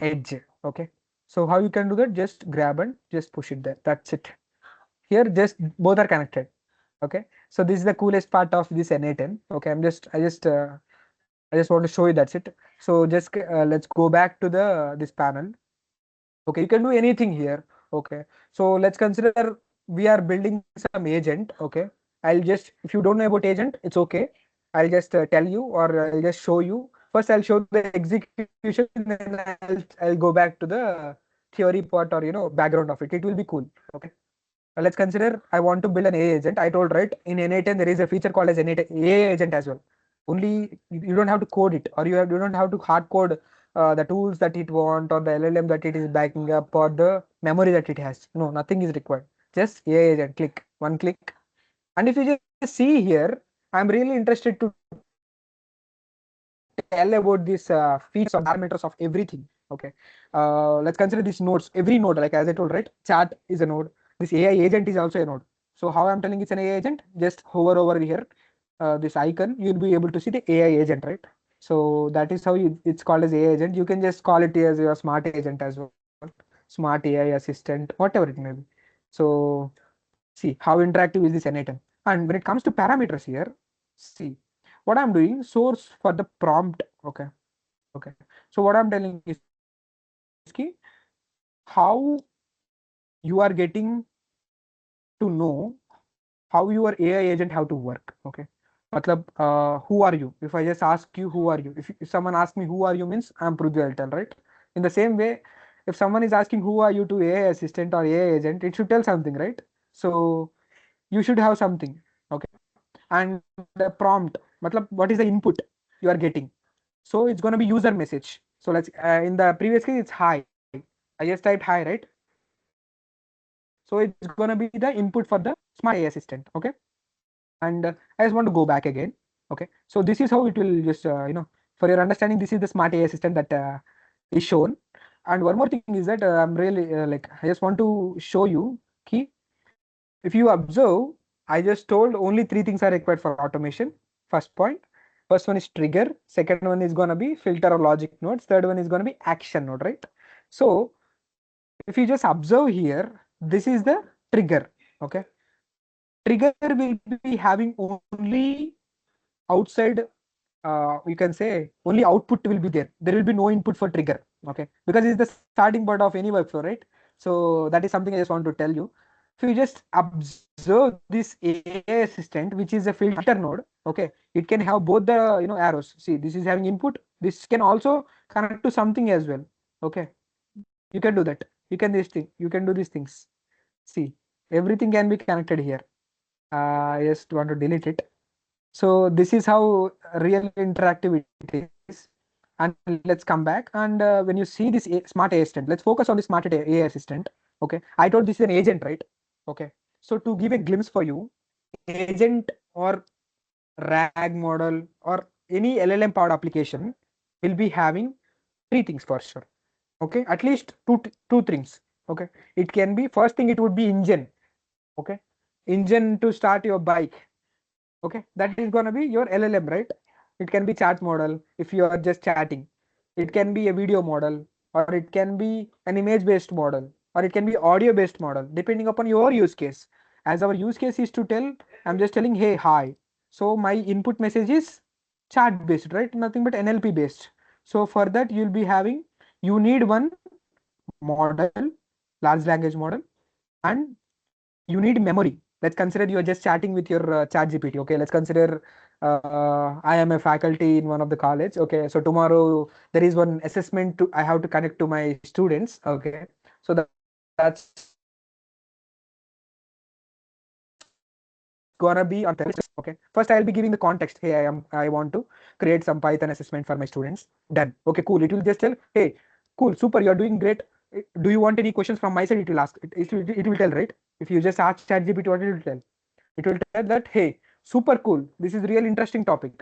edge. Okay. So how you can do that? Just grab and just push it there. That's it. Here, just both are connected. Okay. So this is the coolest part of this N8N. Okay. I just want to show you. That's it. So just let's go back to the this panel. Okay, you can do anything here. Okay, so let's consider we are building some agent. Okay, I'll just, if you don't know about agent, it's okay. I'll just tell you, or I'll just show you. First, I'll show the execution, then I'll go back to the theory part, or background of it. It will be cool. Okay. Let's consider I want to build an AI agent. I told, right, in N8N there is a feature called as N8 AI agent as well. Only you don't have to code it, or you don't have to hard code the tools that it want, or the LLM that it is backing up, or the memory that it has. No, nothing is required. Just AI agent, click one click. And if you just see here, I'm really interested to tell about these features or parameters of everything. Okay. Let's consider these nodes. Every node, like as I told, right? Chat is a node. This AI agent is also a node. So how I'm telling it's an AI agent? Just hover over here, this icon, you'll be able to see the AI agent, right? So that is how it's called as AI agent. You can just call it as your smart agent as well, smart AI assistant, whatever it may be. So see how interactive is this N8N. And when it comes to parameters here, see what I'm doing, source for the prompt. Okay. Okay. So what I'm telling is ki, how you are getting to know how your AI agent have to work. Okay. Matlab, who are you? If I just ask you, who are you? If someone asks me, who are you means I'm Prudhvi, I'll tell, right? In the same way, if someone is asking, who are you to AI assistant or AI agent, it should tell something, right? So you should have something. Okay. And the prompt, matlab, what is the input you are getting? So it's going to be user message. So let's, in the previous case, it's hi. I just typed hi, right? So it's going to be the input for the smart AI assistant. Okay. And I just want to go back again. Okay, so this is how it will just for your understanding, this is the smart AI assistant that is shown. And one more thing is that I'm really like, I just want to show you key. If you observe, I just told only three things are required for automation. First point, first one is trigger, second one is going to be filter or logic nodes, third one is going to be action node, right? So if you just observe here, this is the trigger. Okay, trigger will be having only outside, you can say only output will be there. There will be no input for trigger. Okay, because it's the starting point of any workflow, right? So that is something I just want to tell you. If you just observe this AI assistant, which is a filter node, okay, it can have both the arrows. See, this is having input. This can also connect to something as well. Okay, you can do that. You can this thing. You can do these things. See, everything can be connected here. I just want to delete it. So this is how real interactive it is. And let's come back. And when you see this smart AI assistant, let's focus on the smart AI assistant. Okay, I told this is an agent, right? Okay. So to give a glimpse for you, agent or RAG model or any LLM powered application will be having three things for sure. Okay, at least two things. Okay, it can be, first thing, it would be engine. Okay, engine to start your bike. Okay, that is going to be your LLM, right? It can be chat model if you are just chatting. It can be a video model, or it can be an image based model, or it can be audio based model, depending upon your use case. As our use case is to tell, I'm just telling, hey, hi. So my input message is chat based, right? Nothing but NLP based. So for that, you'll be having, you need one model, large language model, and you need memory. Let's consider you are just chatting with your chat GPT. Okay, let's consider I am a faculty in one of the college. Okay, so tomorrow there is one assessment to, I have to connect to my students. Okay, so that's gonna be on Thursday. Okay, first I'll be giving the context. Hey, I want to create some Python assessment for my students. Done. Okay, cool. It will just tell, hey, cool, super, you're doing great. Do you want any questions from my side? It will ask. It will tell, right? If you just ask ChatGPT, what it will tell? It will tell that, hey, super cool. This is real interesting topic.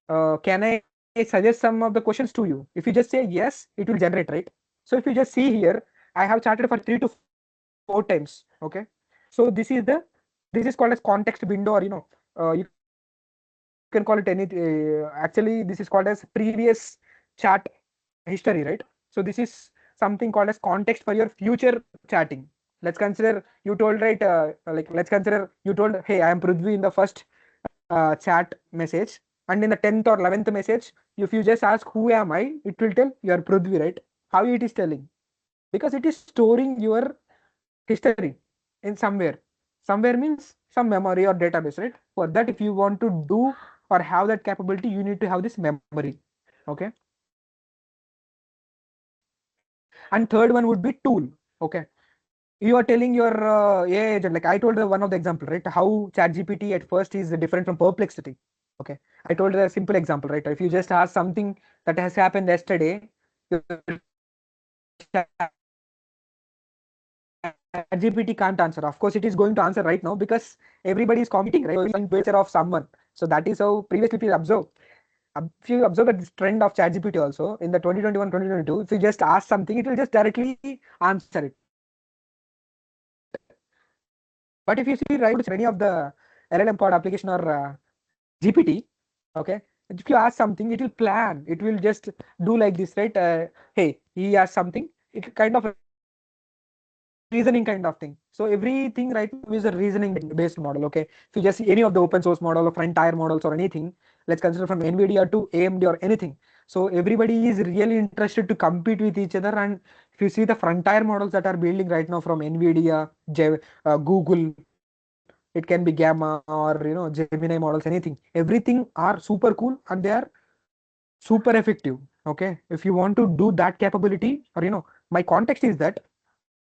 Can I suggest some of the questions to you? If you just say yes, it will generate, right? So if you just see here, I have chatted for 3 to 4 times. Okay. So this is called as context window, or you can call it any. Actually, this is called as previous chat history, right? So this is something called as context for your future chatting. Let's consider you told, right? Let's consider you told, hey, I am Prudhvi in the first chat message, and in the 10th or 11th message, if you just ask who am I, it will tell you are Prudhvi, right? How it is telling? Because it is storing your history in somewhere. Somewhere means some memory or database, right? For that, if you want to do or have that capability, you need to have this memory. Okay. And third one would be tool. Okay. You are telling your AI agent, like I told one of the example, right? How ChatGPT at first is different from Perplexity. Okay, I told a simple example, right? If you just ask something that has happened yesterday, your ChatGPT can't answer. Of course, it is going to answer right now because everybody is competing, right? So you are showing picture of someone. So that is how previously people observe. If you observe that this trend of ChatGPT also in the 2021, 2022, if you just ask something, it will just directly answer it. But if you see right now, any of the LLM pod application or GPT, okay, if you ask something, it will plan. It will just do like this, right? Hey, he asked something. It kind of reasoning kind of thing. So everything right now is a reasoning based model. Okay, if you just see any of the open source model of entire models or anything, let's consider from NVIDIA to AMD or anything. So So everybody is really interested to compete with each other. And if you see the frontier models that are building right now from NVIDIA, Google, it can be Gamma or Gemini models, anything. Everything are super cool and they are super effective. Okay, if you want to do that capability, or my context is that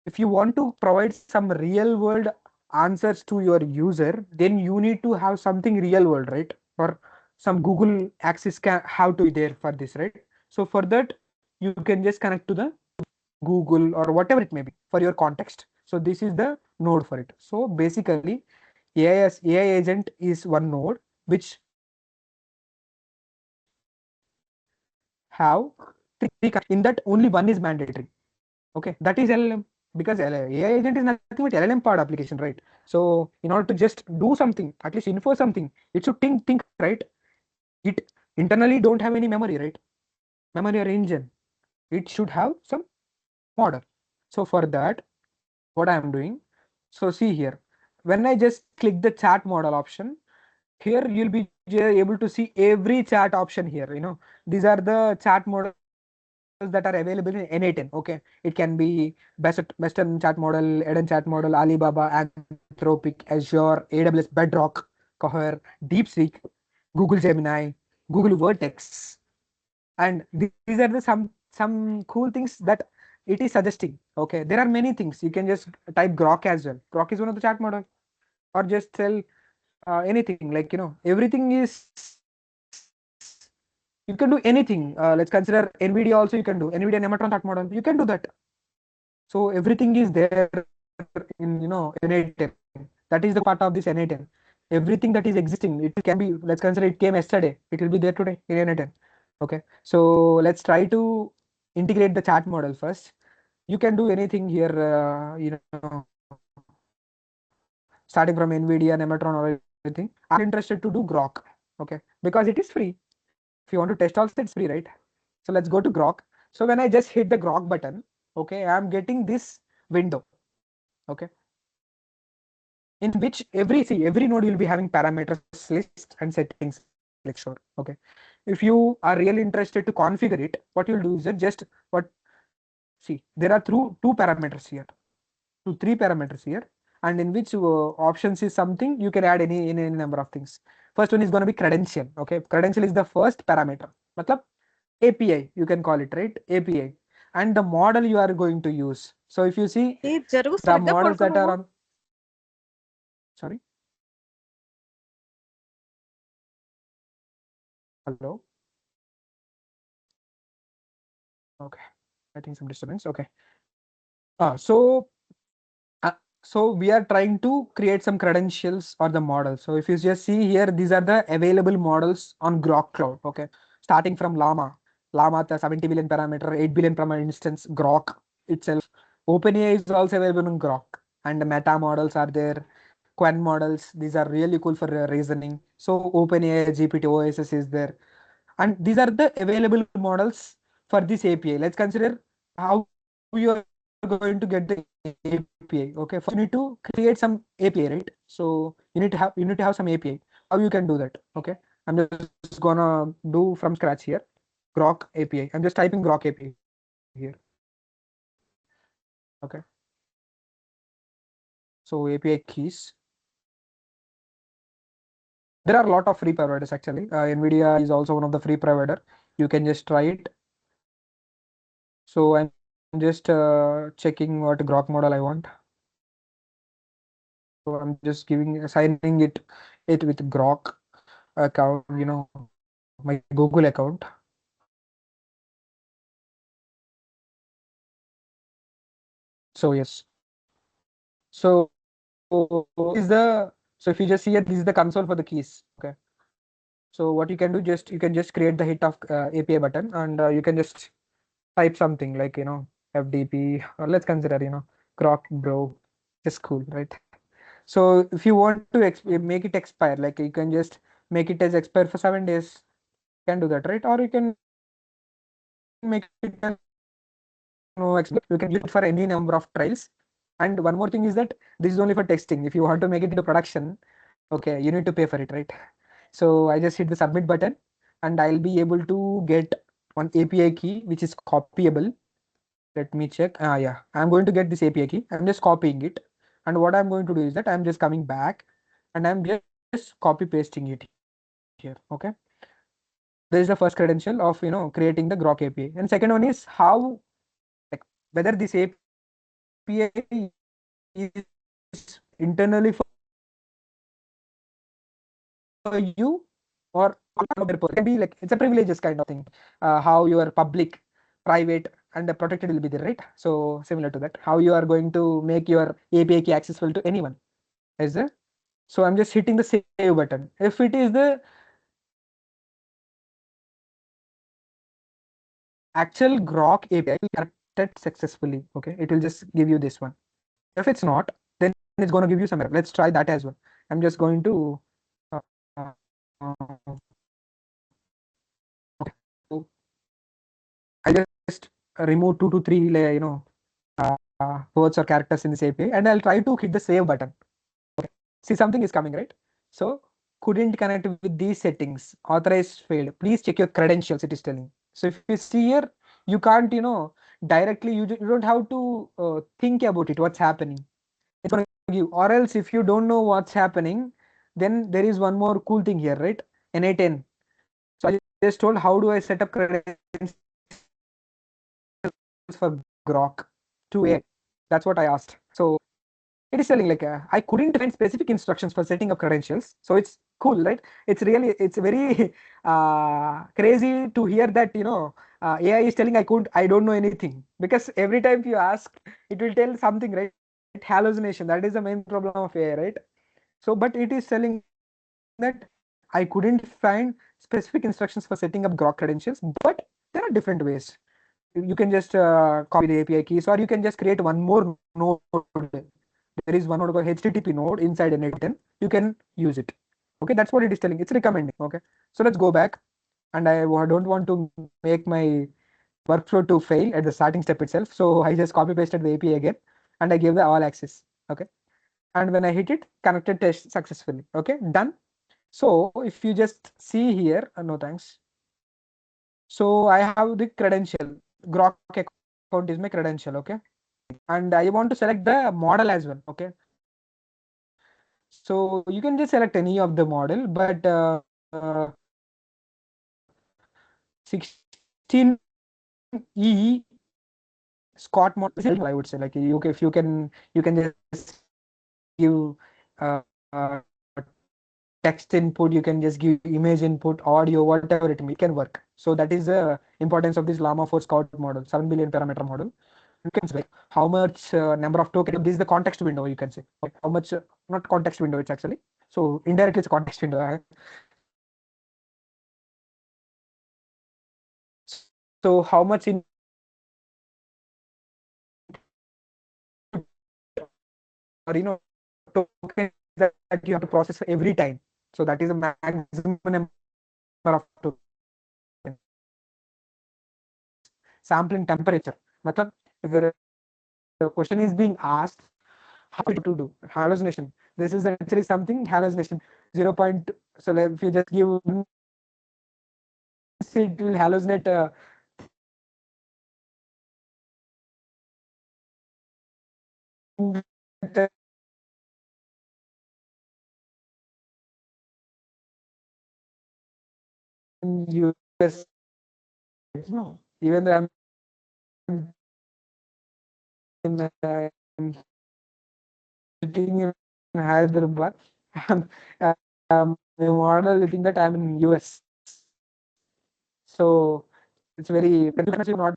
if you want to provide some real world answers to your user, then you need to have something real world, right? Or some Google access can have to be there for this, right? So for that, you can just connect to the Google or whatever it may be for your context. So this is the node for it. So basically, AI agent is one node which have three in that only one is mandatory. Okay, that is LLM, because AI agent is nothing but LLM part application, right? So in order to just do something, at least info something, it should think, right? It internally don't have any memory, right? Memory or engine. It should have some model. So for that, what I am doing, so see here, when I just click the chat model option, here you'll be able to see every chat option here. These are the chat models that are available in N8N. Okay, it can be Western chat model, Eden chat model, Alibaba, Anthropic, Azure, AWS, Bedrock, Cohere, DeepSeek, Google Gemini, Google Vertex, and these are the some cool things that it is suggesting. Okay, there are many things. You can just type Grok as well. Grok is one of the chat model, or just tell anything, like everything is, you can do anything. Let's consider NVIDIA also, you can do NVIDIA Nematron chat model, you can do that. So everything is there in N8N. That is the part of this N8N. Everything that is existing, it can be, let's consider it came yesterday, it will be there today in N8N. Okay, so let's try to integrate the chat model first. You can do anything here, starting from NVIDIA, Nematron, or everything. I'm just interested to do Grok. Okay, because it is free. If you want to test also, it's free, right? So let's go to Grok. So when I just hit the Grok button, okay, I'm getting this window. Okay, in which every node will be having parameters list and settings like sure. Okay, if you are really interested to configure it, what you'll do is that just what, see, there are two parameters here, two three parameters here, and in which options is something you can add any number of things. First one is going to be credential. Okay, credential is the first parameter, matlab API, you can call it, right? API, and the model you are going to use. So if you see
ఈ జరుగు
the
సరిగ్గా
models
పడుకో
that are
నువ్వు.
on, sorry, hello, okay, I think some disturbance. Okay, so uh, so we are trying to create some credentials or the model. So if you just see here, these are the available models on Grok Cloud. Okay, starting from Llama, the 70 billion parameter, 8 billion parameter instance, Grok itself. OpenAI is also available on Grok, and the Meta models are there. Quen models, these are really cool for reasoning. So OpenAI GPT OSS is there, and these are the available models for this API. Let's consider how you are going to get the API. Okay, first you need to create some API, right? So you need to have some API. How you can do that? Okay, I'm just gonna do from scratch here. Grok API. I'm just typing Grok API here. Okay, so API keys. There are a lot of free providers actually. NVIDIA is also one of the free provider. You can just try it. So I'm just checking what Grok model I want. So I'm just assigning it with Grok account, my Google account. So yes. So so if you just see it, this is the console for the keys. Okay. So what you can do, just you can just create the hit of API button, and you can just type something like FDP, or let's consider Grok bro. Just cool, right? So if you want to make it expire, like you can just make it as expire for 7 days. You can do that, right? Or you can make it as no expire. You can use it for any number of trials. And one more thing is that this is only for testing. If you want to make it into production, okay, you need to pay for it, right? So I just hit the submit button, and I'll be able to get one API key which is copyable. Let me check. Yeah, I'm going to get this API key. I'm just copying it. And what I'm going to do is that I'm just coming back and I'm just copy pasting it here. Okay. There is the first credential of creating the Grok API. And second one is how, like, whether this API is internally for you or it can be like it's a privileges kind of thing. How your public, private, and the protected will be there, right? So similar to that, how you are going to make your API key accessible to anyone. Is there? So I'm just hitting the save button. If it is the actual Grok API connected successfully, okay, it will just give you this one. If it's not, then it's going to give you some error. Let's try that as well. I'm just going to uh, okay. I'll just remove 2 to 3 words or characters in this API, and I'll try to hit the save button. Okay. See, something is coming, right? So couldn't connect with these settings. Authorized failed. Please check your credentials. It is telling. So if you see here, you can't, directly. You don't have to think about it. What's happening? It's gonna give. Or else, if you don't know what's happening, then there is one more cool thing here, right? NA10. So I just told how do I set up credentials for Grok 2A. That's what I asked. So it is telling like I couldn't find specific instructions for setting up credentials. So it's cool, right? It's very crazy to hear that AI is telling I don't know anything, because every time you ask, it will tell something, right? Hallucination. That is the main problem of AI, right? So, but it is telling that I couldn't find specific instructions for setting up Grok credentials, but there are different ways. You can just copy the API keys, or you can just create one more node. There is one node called HTTP node inside NA10. You can use it. Okay, that's what it is telling. It's recommending. Okay, so let's go back. And I don't want to make my workflow to fail at the starting step itself. So I just copy pasted the API again, and I give the all access. Okay, and when I hit it, connected test successfully. Okay, done. So if you just see here, no thanks. So I have the credential. Grok account is my credential. Okay, and I want to select the model as well. Okay, so you can just select any of the model, but 16E Scott model is helpful, I would say. Like if you can just give text input, you can just give image input, audio, whatever it may, it can work. So that is the importance of this Llama 4 Scout model, 7 billion parameter model. You can say like how much number of token. This is the context window. You can say okay, how much not context window. It's actually so indirectly it's a context window. So how much in or tokens that you have to process every time. So that is a maximum number of tokens. Sampling temperature. Matlab, if the question is being asked, how to do hallucination. This is actually something hallucination 0. So like if you just give it will hallucinate US. No, even though I'm I'm sitting in Hyderabad, um, the model within that I'm in US. So it's very not.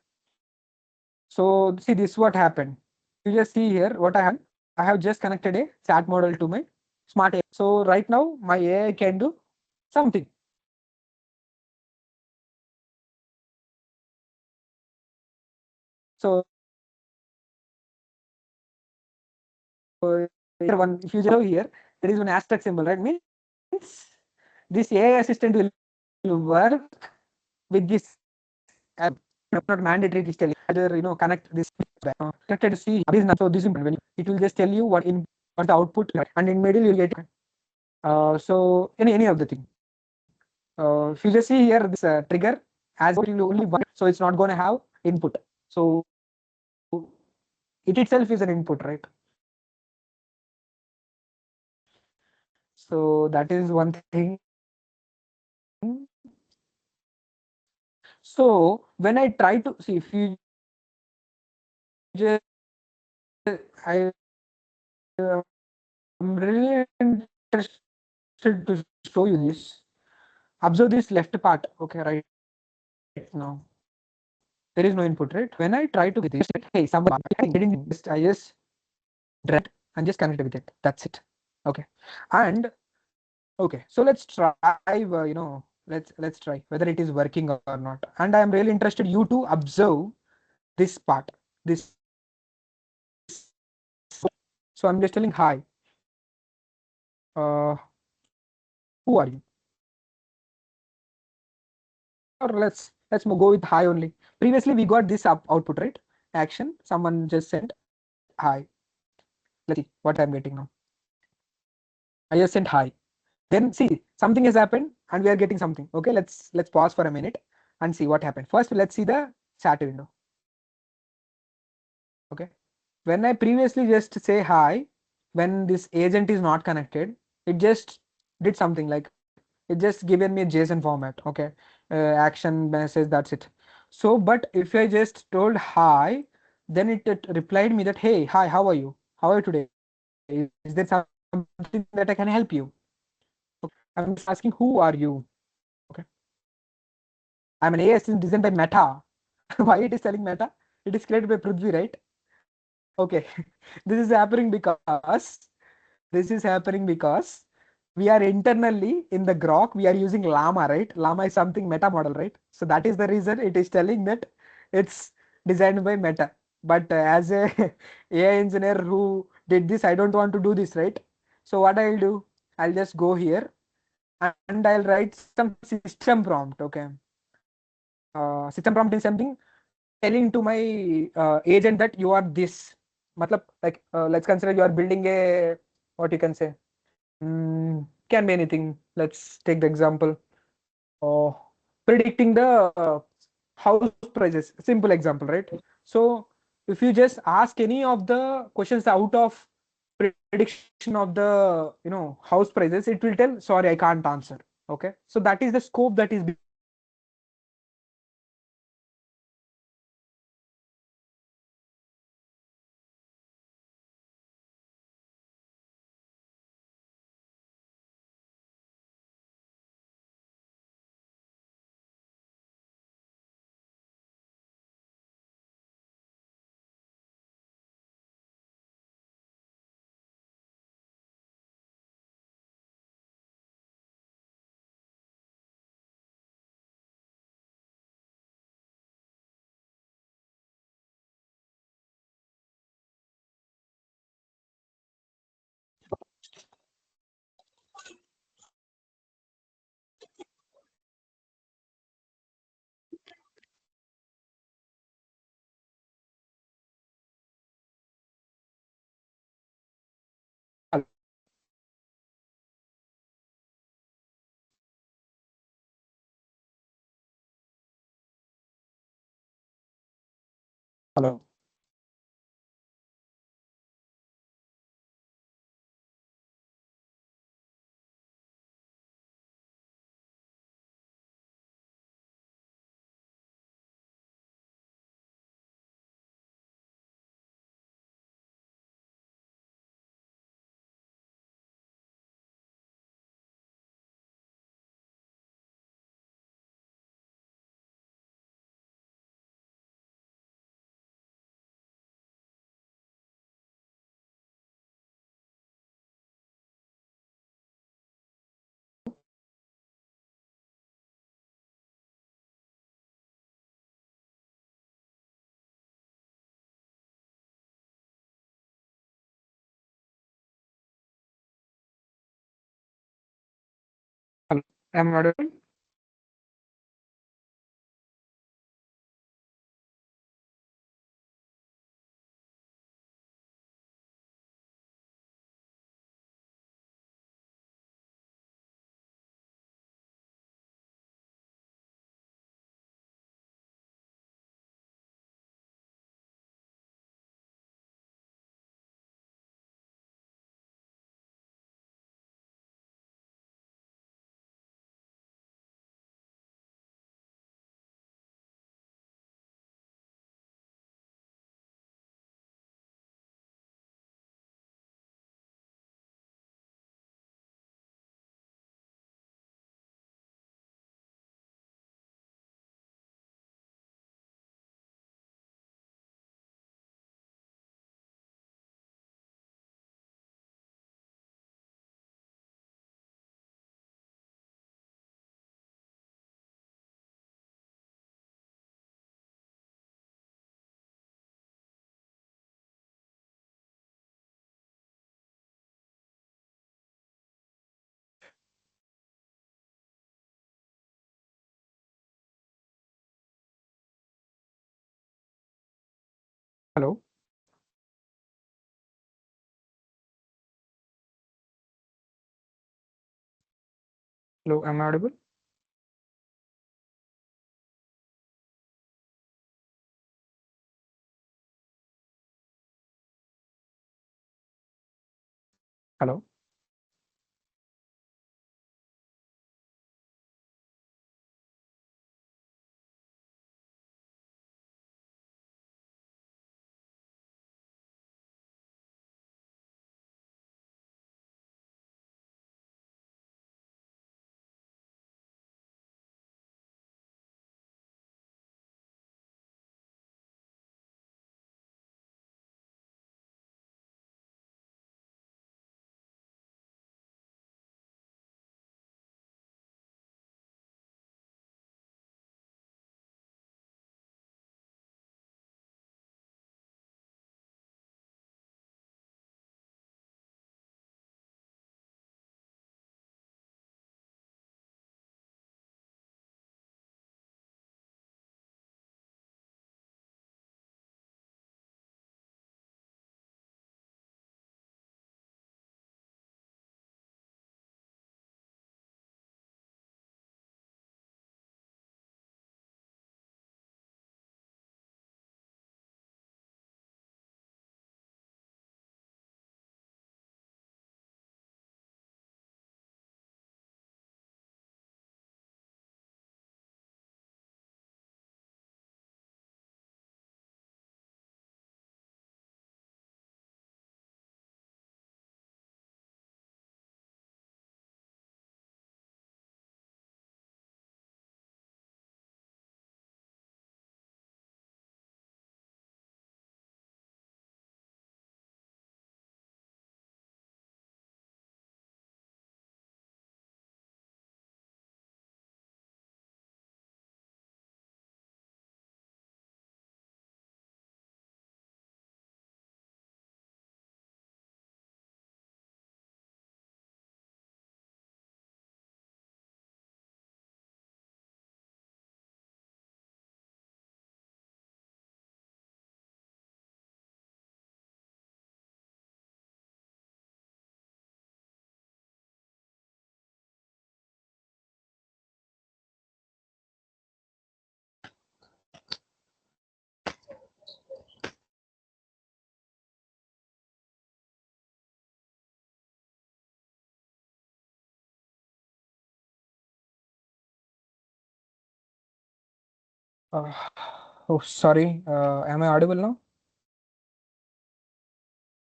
So see this what happened. You just see here what I have. I have just connected a chat model to my smart AI. So right now my AI can do something. So here one if you just here there is one asterisk symbol, right? Means this AI assistant will work with this not mandatory. It is telling either connect this connected to see this so this when it will just tell you what the output, and in middle you'll get so any of the thing. If you just see here this trigger as only one, so it's not going to have input. So it itself is an input, right? So that is one thing. So when I try to see, if you just, I am really interested to show you this. Observe this left part. Okay, right now there is no input, right? When I try to this, hey, someone, I didn't just, I just dread and just connect with it. That's it. Okay, and okay, so let's try. Let's try whether it is working or not. And I am really interested you to observe this part. This. So I'm just telling hi. Who are you? Or let's go with hi only. Previously we got this output, right? Action. Someone just sent hi. Let's see what I'm getting now. I just sent hi. Then see something has happened and we are getting something. Okay, let's pause for a minute and see what happened. First, let's see the chat window. Okay, when I previously just say hi, when this agent is not connected, it just did something like it just given me a JSON format. Okay, action message, that's it. So, but if I just told hi, then it replied me that, hey, hi, how are you? How are you today? Is there something that I can help you? Okay, I'm just asking, who are you? Okay, I'm an AI assistant designed by Meta. Why it is telling Meta? It is created by Prudhvi, right? Okay, this is happening because we are internally in the Grok, we are using Llama, right? Llama is something Meta model, right? So that is the reason it is telling that it's designed by Meta. But as a AI engineer who did this, I don't want to do this, right? So what I'll do, I'll just go here and I'll write some system prompt. Okay, system prompt is something telling to my agent that you are this. Matlab, like let's consider you are building a, what you can say, can be anything. Let's take the example of predicting the house prices. Simple example, right? So if you just ask any of the questions out of prediction of the house prices, it will tell, sorry, I can't answer. Okay, so that is the scope that is being used. Hello. Hello. Am I audible? Hello. Hello, am I audible? Hello. Uh, oh, sorry. Am I audible now?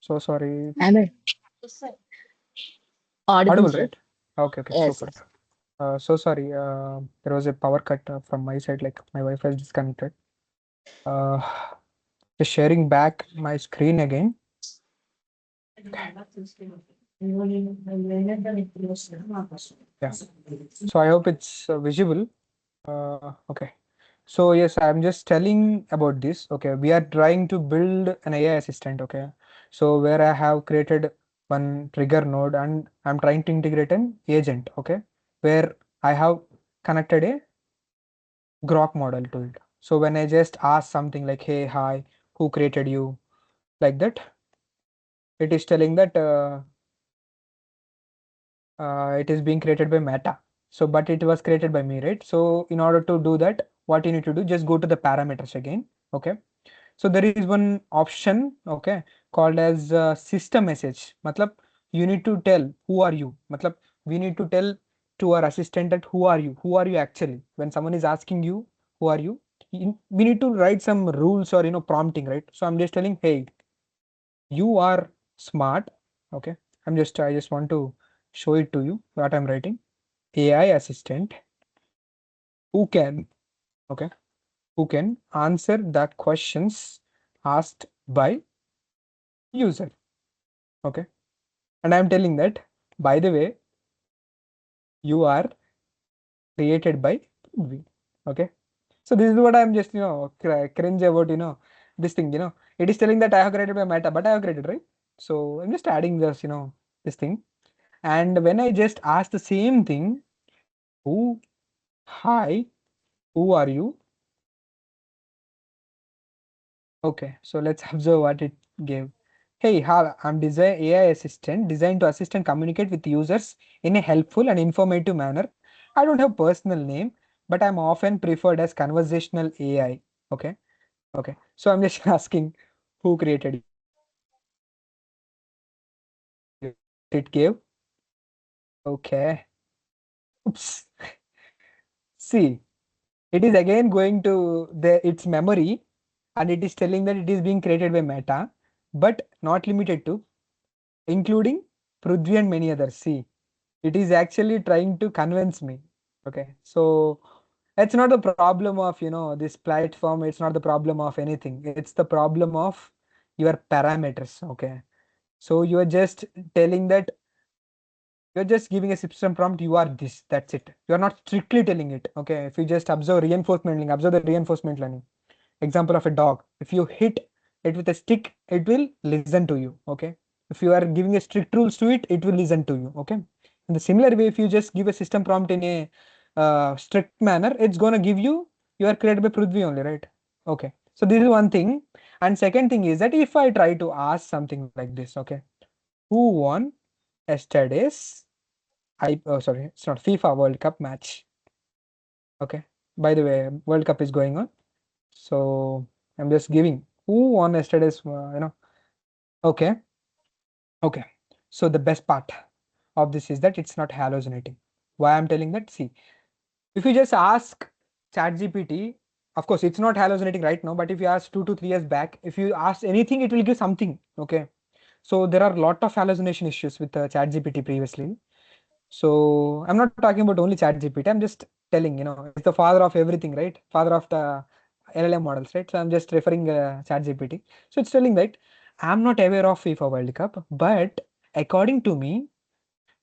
So sorry.
Am I audible,
Audible,
sir?
right? Okay, okay,
Yes,
super.
yes.
So sorry. There was a power cut from my side, like my Wi-Fi is disconnected. Uh, just sharing back my screen again. Yeah. So I hope it's visible. Okay. So yes, I'm just telling about this. Okay, we are trying to build an AI assistant. Okay, so where I have created one trigger node and I'm trying to integrate an agent. Okay, where I have connected a grok model to it. So when I just ask something like, "Hey, hi, who created you?" like that, it is telling that it is being created by Meta. So, but it was created by me, right? So in order to do that, what you need to do, just go to the parameters again. Okay. So there is one option, okay, called as system message. Matlab, you need to tell who are you. Matlab, we need to tell to our assistant that who are you actually. When someone is asking you, who are you, we need to write some rules or prompting, right? So I'm just telling, hey, you are smart. Okay, I just want to show it to you what I'm writing. AI assistant who can, okay, who can answer the questions asked by user. Okay, and I'm telling that, by the way, you are created by Prudhvi. Okay, so this is what I'm just cringe about this thing. It is telling that I have created by Meta, but I have created, right? So I'm just adding this this thing. And when I just ask the same thing, who, hi, who are you? Okay, so let's observe what it gave. Hey, hi, I'm design AI assistant designed to assist and communicate with users in a helpful and informative manner. I don't have personal name, but I'm often preferred as conversational AI. Okay, okay. So I'm just asking who created it. What it gave. Okay. Oops. See, it is again going to its memory and it is telling that it is being created by Meta, but not limited to, including Prudhvi and many others. See, it is actually trying to convince me. Okay, so it's not the problem of this platform. It's not the problem of anything. It's the problem of your parameters. Okay, so you are just telling that you're just giving a system prompt. You are this. That's it. You are not strictly telling it. Okay, if you just observe reinforcement learning, observe the reinforcement learning example of a dog. If you hit it with a stick, it will listen to you. Okay, if you are giving a strict rules to it, it will listen to you. Okay, in the similar way, if you just give a system prompt in a strict manner, it's gonna give you. You are created by Prudhvi only, right? Okay, so this is one thing. And second thing is that if I try to ask something like this, okay, who won yesterday's sorry, it's not FIFA World Cup match. Okay, by the way, World Cup is going on. So I'm just giving who won yesterday's, Okay, okay. So the best part of this is that it's not hallucinating. Why I'm telling that? See, if you just ask ChatGPT, of course, it's not hallucinating right now, but if you ask 2 to 3 years back, if you ask anything, it will give something. Okay. So there are a lot of hallucination issues with ChatGPT previously. So I'm not talking about only ChatGPT. I'm just telling, it's the father of everything, right? Father of the LLM models, right? So I'm just referring ChatGPT. So it's telling that I'm not aware of FIFA World Cup, but according to me,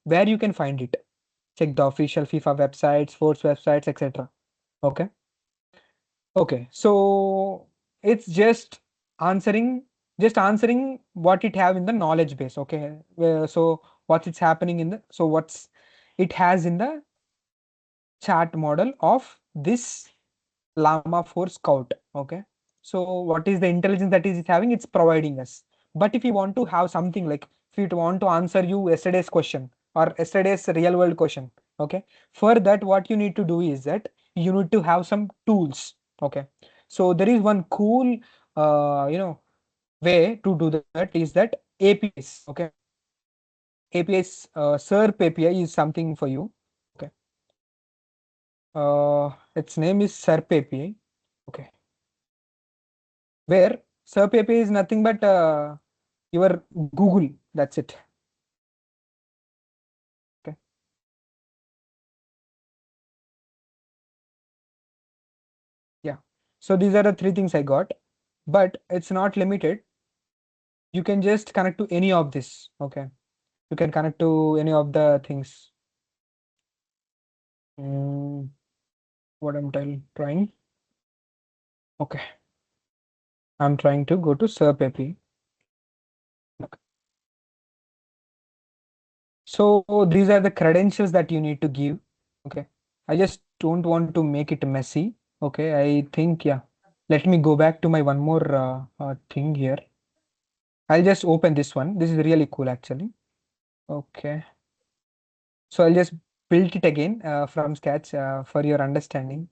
where you can find it, check the official FIFA websites, sports websites, etc. Okay. Okay. So it's answering, just answering what it have in the knowledge base. Okay. So what's it's happening in the, so what's it has in the chat model of this Llama 4 Scout. Okay. So what is the intelligence that is it having? It's providing us. But if you want to have something like if you want to answer you yesterday's question or yesterday's real world question, okay. For that, what you need to do is that you need to have some tools. Okay. So there is one cool way to do that is that APIs. Okay. APIs SERP API is something for you. Okay. Its name is SERP API. Okay. Where SERP API is nothing but your Google. That's it. Okay. Yeah. So these are the three things I got, but it's not limited. You can just connect to any of this. Okay. You can connect to any of the things. Mm, what I'm trying. Okay. I'm trying to go to SERP API. Okay. So these are the credentials that you need to give. Okay. I just don't want to make it messy. Okay. I think, yeah. Let me go back to my one more thing here. I'll just open this one. This is really cool actually. Okay. So I'll just build it again from scratch for your understanding.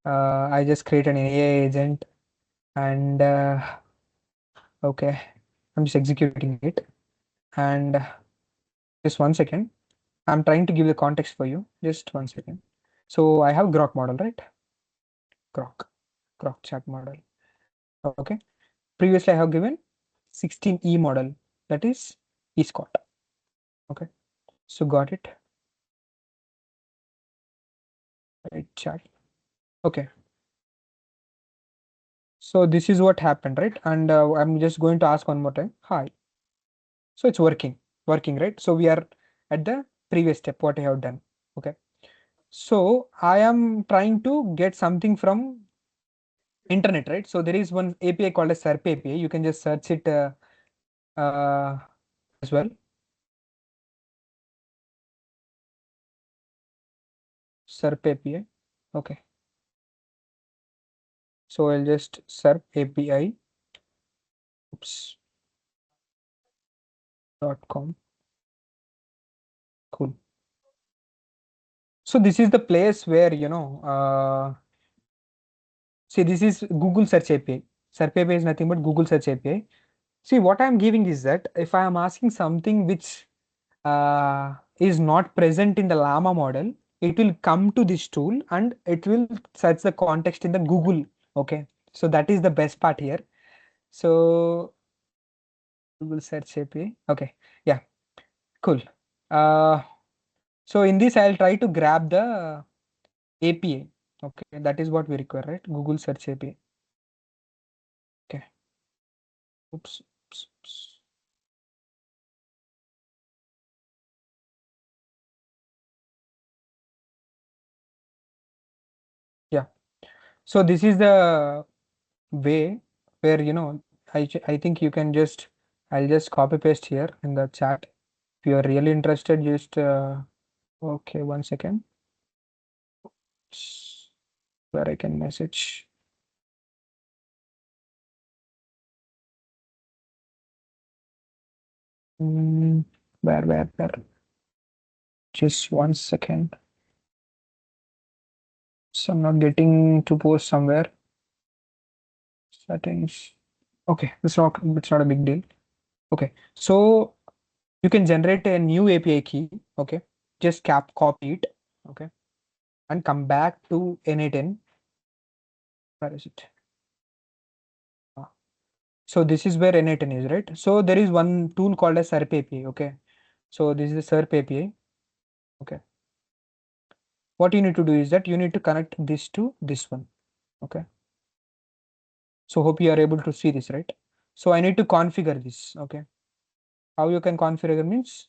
I just create an AI agent and okay, I'm just executing it. And just 1 second. I'm trying to give the context for you. Just 1 second. So I have Grok model, right? Grok, Grok chat model. Okay. Previously I have given 16E model, that is eScot. Okay. So got it. Right, chat. Okay. So this is what happened, right? And I'm just going to ask one more time. Hi. So it's working, right? So we are at the previous step, what I have done. Okay. So I am trying to get something from internet, right? So there is one API called a SERP API. You can just search it uh, as well. SERP API. Okay. So I'll just SERP API. Oops. .com. Cool. So this is the place where, see, this is Google Search API. Search API is nothing but Google Search API. See, what I'm giving is that if I am asking something which is not present in the Llama model, it will come to this tool and it will search the context in the Google. Okay. So that is the best part here. So Google Search API. Okay. Yeah. Cool. Uh, so in this, I'll try to grab the API. Okay. That is what we require, right? Google Search API. Okay. Oops. Oops, oops. Yeah. So this is the way where, I think you can just, I'll just copy paste here in the chat. If you are really interested, just, okay, 1 second. Where I can message. Mm, where? Just 1 second. So I'm not getting to post somewhere. Settings. Okay, it's not a big deal. Okay, so you can generate a new API key. Okay, just copy it. Okay, and come back to N8N. Where is it? Ah, so this is where N8N is, right? So there is one tool called as SERP API. Okay, so this is the SERP API. Okay, what you need to do is that you need to connect this to this one. Okay, so hope you are able to see this, right? So I need to configure this. Okay, how you can configure means,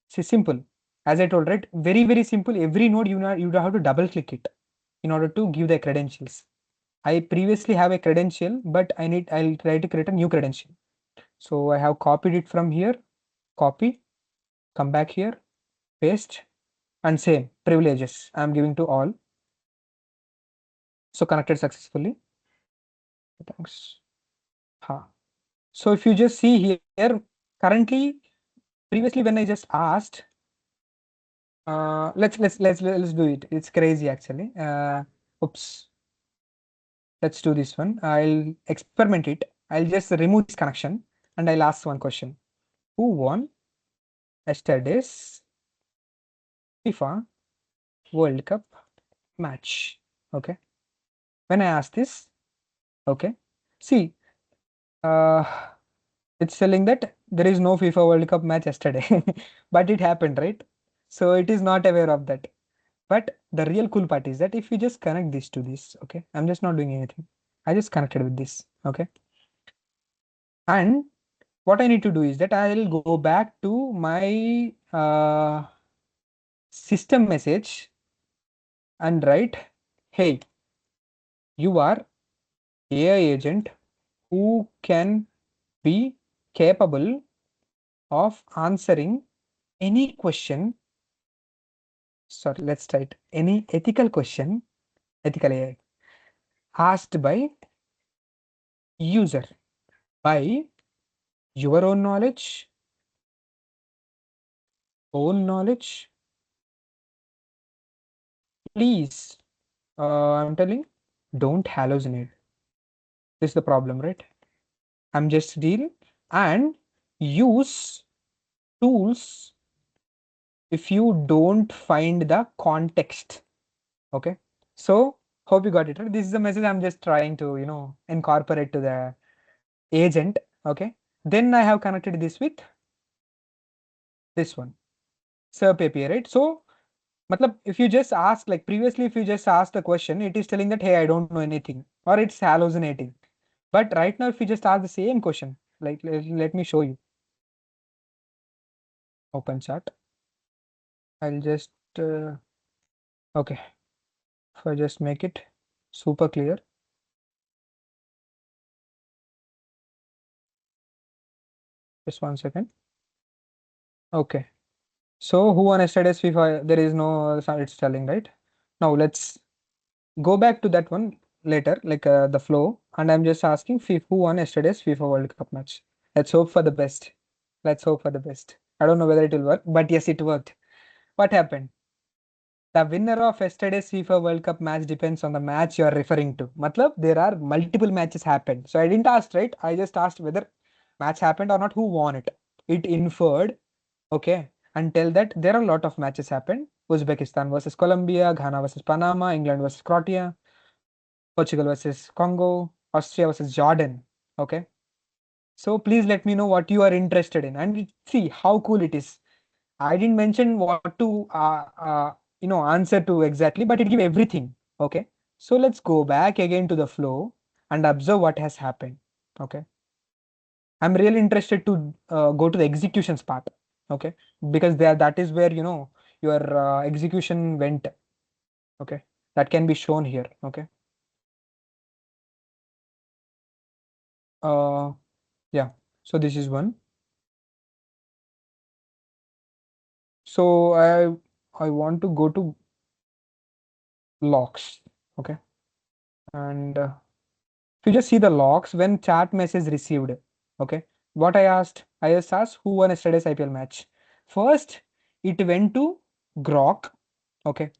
see, simple. As I told, right? Very simple. Every node you have to double click it in order to give the credentials. I previously have a credential, but I'll try to create a new credential. So I have copied it from here, copy, come back here, paste, and same privileges I'm giving to all. So connected successfully. Thanks. Ha. So if you just see here, currently, previously when I just asked, let's do it. It's crazy actually. Oops. Let's do this one. I'll experiment it. I'll just remove this connection and I'll ask one question. Who won yesterday's FIFA World Cup match? Okay. When I ask this, okay. See, uh, it's telling that there is no FIFA World Cup match yesterday, but it happened, right? So it is not aware of that. But the real cool part is that if you just connect this to this, okay, I'm just not doing anything. I just connected with this, okay. And what I need to do is that I'll go back to my system message and write, hey, you are AI agent who can be capable of answering any question. Sorry, let's write any ethical question, ethical AI, asked by user by your own knowledge. Please, I'm telling, don't hallucinate. This is the problem, right? I'm just deal and use tools if you don't find the context. Okay. So hope you got it right. This is the message I'm just trying to, incorporate to the agent. Okay. Then I have connected this with this one. SERP API, right? So matlab, if you just ask, like previously, if you just ask the question, it is telling that, hey, I don't know anything, or it's hallucinating. But right now, if you just ask the same question, like let me show you. Open chat. I'll just okay. If I just make it super clear. Just 1 second. Okay. So who won yesterday's FIFA? There is no it's telling, right? Now let's go back to that one later, like the flow. And I'm just asking who won yesterday's FIFA World Cup match. Let's hope for the best. Let's hope for the best. I don't know whether it will work, but yes, it worked. What happened? The winner of yesterday's FIFA World Cup match depends on the match you are referring to. Matlab, there are multiple matches happened. So I didn't ask, right? I just asked whether match happened or not, who won it. It inferred, okay, until that there are a lot of matches happened. Uzbekistan versus Colombia, Ghana versus Panama, England versus Croatia, Portugal versus Congo, Austria versus Jordan. Okay. So please let me know what you are interested in and see how cool it is. I didn't mention what to answer to exactly, but it give everything. Okay. So let's go back again to the flow and observe what has happened. Okay. I'm really interested to go to the executions part. Okay. Because that is where your execution went. Okay. That can be shown here. Okay. Uh yeah. So this is one. So I want to go to logs. Okay. And if you just see the logs when chat message received. Okay. What I just asked who won yesterday's IPL match. First, it went to Grok. Okay.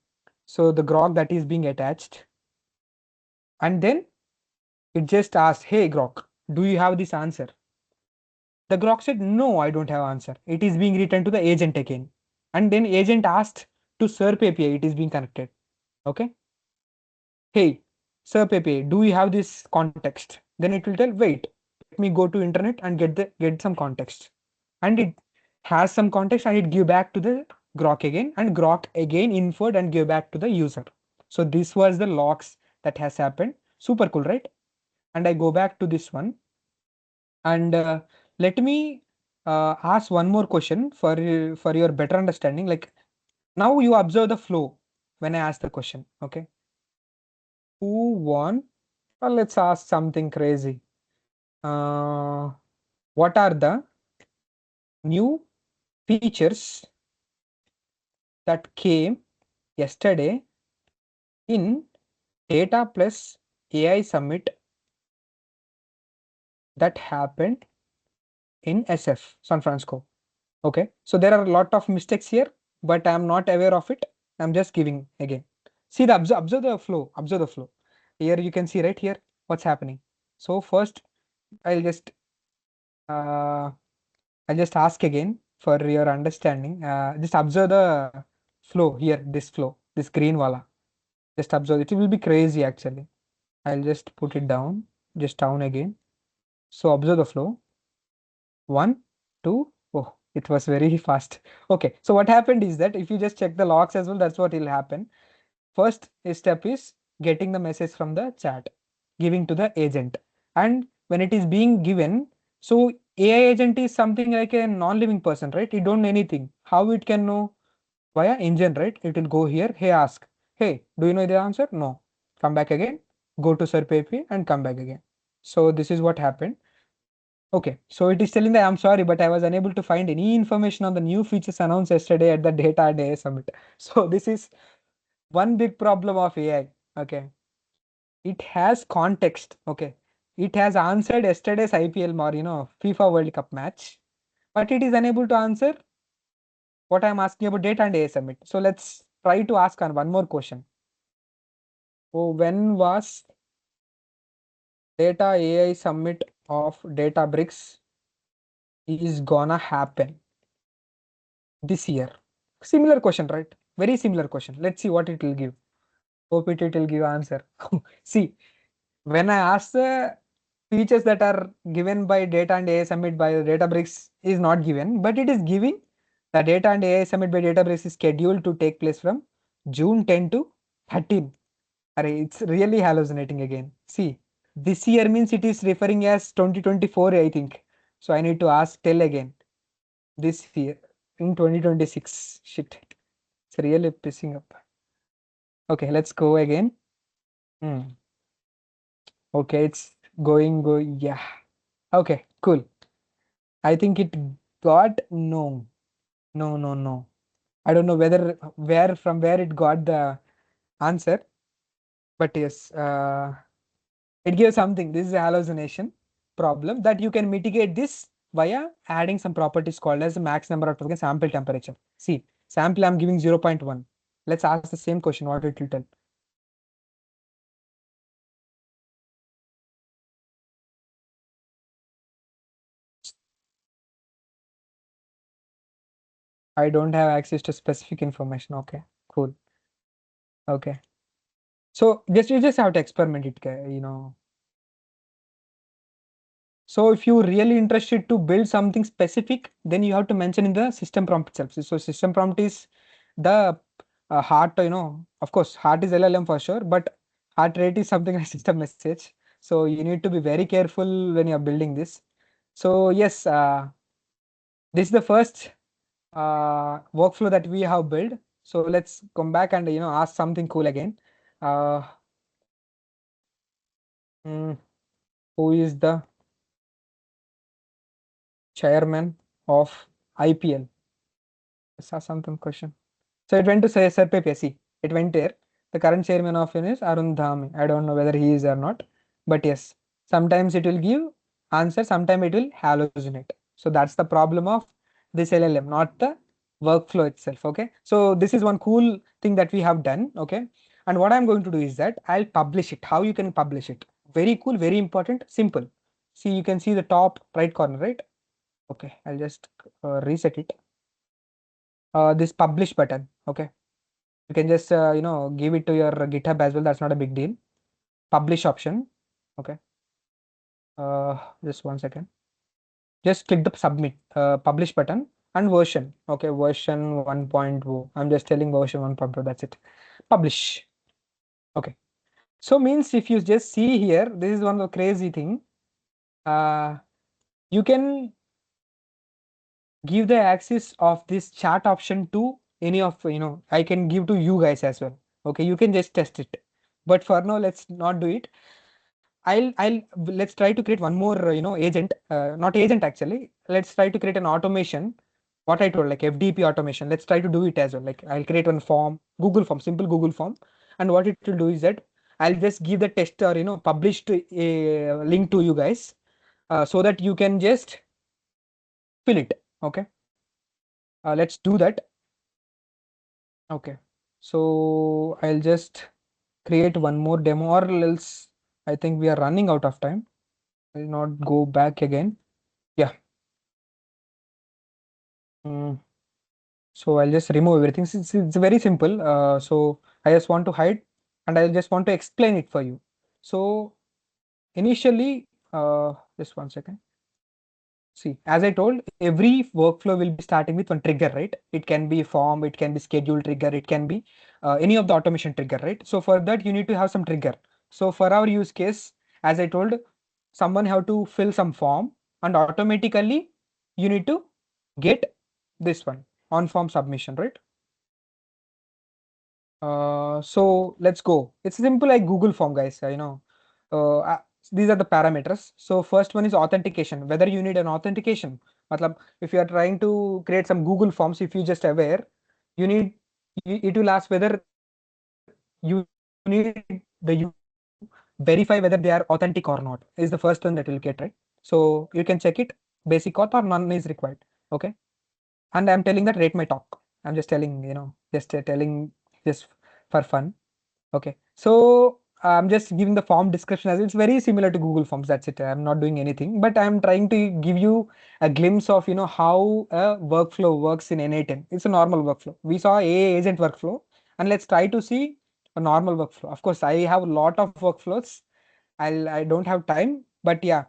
So the Grok that is being attached. And then it just asked, hey Grok, do you have this answer? The Grok said, no, I don't have answer. It is being written to the agent again. And then agent asked to SERP API, it is being connected. Okay. Hey, Sir Pepe, do you have this context? Then it will tell, wait, let me go to internet and get some context. And it has some context and it give back to the Grok again, and Grok again inferred and give back to the user. So this was the logs that has happened. Super cool, right? And I go back to this one and let me ask one more question for your better understanding. Like now you observe the flow when I ask the question. Okay, who won? Well, let's ask something crazy. Uh, what are the new features that came yesterday in Data Plus AI Summit that happened in SF, San Francisco? Okay, so there are a lot of mistakes here, but I'm not aware of it. I'm just giving again. See the observe the flow. Observe the flow. Here you can see right here what's happening. So first, I'll just uh, I'll just ask again for your understanding. Just observe the flow here, this flow, this green wala. Just observe it. It will be crazy actually. I'll just put it down, just down again. So observe the flow. One, two. Oh, it was very fast. Okay. So what happened is that if you just check the logs as well, that's what will happen. First step is getting the message from the chat, giving to the agent. And when it is being given, so AI agent is something like a non-living person, right? It don't know anything. How it can know? Via engine, right? It will go here. Hey, ask. Hey, do you know the answer? No. Come back again. Go to SERP API and come back again. So this is what happened. Okay, so it is telling that I'm sorry, but I was unable to find any information on the new features announced yesterday at the Data and AI Summit. So this is one big problem of AI. Okay, it has context. Okay, it has answered yesterday's IPL or FIFA World Cup match, but it is unable to answer what I'm asking about Data and AI Summit. So let's try to ask on one more question. Oh, when was Data AI Summit of Databricks is gonna happen? This year? Similar question, right? Very similar question. Let's see what it will give. Hope it will give answer. See, when I ask the features that are given by Data and AI Summit by Databricks is not given, but it is giving the Data and AI Summit by Databricks is scheduled to take place from June 10 to 13. Array, it's really hallucinating again. See, this year means it is referring as 2024, I think. So I need to ask, tell again. This year in 2026. Shit. It's really pissing up. Okay, let's go again. Hmm. Okay, it's go. Yeah. Okay, cool. I think it got no. No, no, no. I don't know from where it got the answer, but yes. It gives something. This is a hallucination problem that you can mitigate this via adding some properties called as the max number of tokens sample temperature. See, sample I'm giving 0.1. Let's ask the same question, what it will tell. I don't have access to specific information. Okay, cool. Okay. So just you just have to experiment it, So if you're really interested to build something specific, then you have to mention in the system prompt itself. So system prompt is the heart, of course, heart is LLM for sure, but heart rate is something like system message. So you need to be very careful when you're building this. So yes, this is the first workflow that we have built. So let's come back and ask something cool again. Uh, mm, who is the chairman of IPL? Let's ask something question. So it went to say Sir Pepe. See, it went there. The current chairman of it is Arun Dhami. I don't know whether he is or not, but yes, sometimes it will give answer, sometimes it will hallucinate. So that's the problem of this LLM, not the workflow itself. Okay. So this is one cool thing that we have done. Okay. And what I'm going to do is that I'll publish it. How you can publish it? Very cool, very important, simple. See, you can see the top right corner, right? Okay. I'll just reset it. This publish button. Okay. You can just give it to your GitHub as well. That's not a big deal. Publish option. Okay. Just 1 second. Just click the submit publish button and version. Okay, version 1.0. I'm just telling version 1.0. That's it. Publish. Okay. So means if you just see here, this is one of the crazy thing. You can give the access of this chat option to any of I can give to you guys as well. Okay, you can just test it. But for now, let's not do it. I'll let's try to create one more agent, not agent actually. Let's try to create an automation. What I told, like FDP automation. Let's try to do it as well. Like I'll create one form, Google form, simple Google form, and what it will do is that I'll just give the test or published a link to you guys, so that you can just fill it. Okay, let's do that. Okay, so I'll just create one more demo, or else I think we are running out of time. I'll not go back again. Yeah. Mm, so I'll just remove everything. It's very simple. So I just want to hide and I just want to explain it for you. So initially, just 1 second. See, as I told, every workflow will be starting with one trigger, right? It can be form, it can be schedule trigger, it can be any of the automation trigger, right? So for that, you need to have some trigger. So for our use case, as I told, someone have to fill some form and automatically you need to get this one on form submission, right? So let's go. It's simple like Google form, guys. Uh, uh, these are the parameters. So first one is authentication. Whether you need an authentication. Matlab, if you are trying to create some Google forms, if you just aware, you need it will ask whether you need the verify whether they are authentic or not. Is the first one that will get, right. So you can check it. Basic auth or none is required. Okay. And I'm telling that rate my talk. I'm just telling, just telling just for fun. Okay, so I'm just giving the form description as it's very similar to Google Forms. That's it. I'm not doing anything, but I'm trying to give you a glimpse of how a workflow works in N8N. It's a normal workflow. We saw AI agent workflow, and let's try to see a normal workflow. Of course, I have a lot of workflows. I don't have time, but yeah,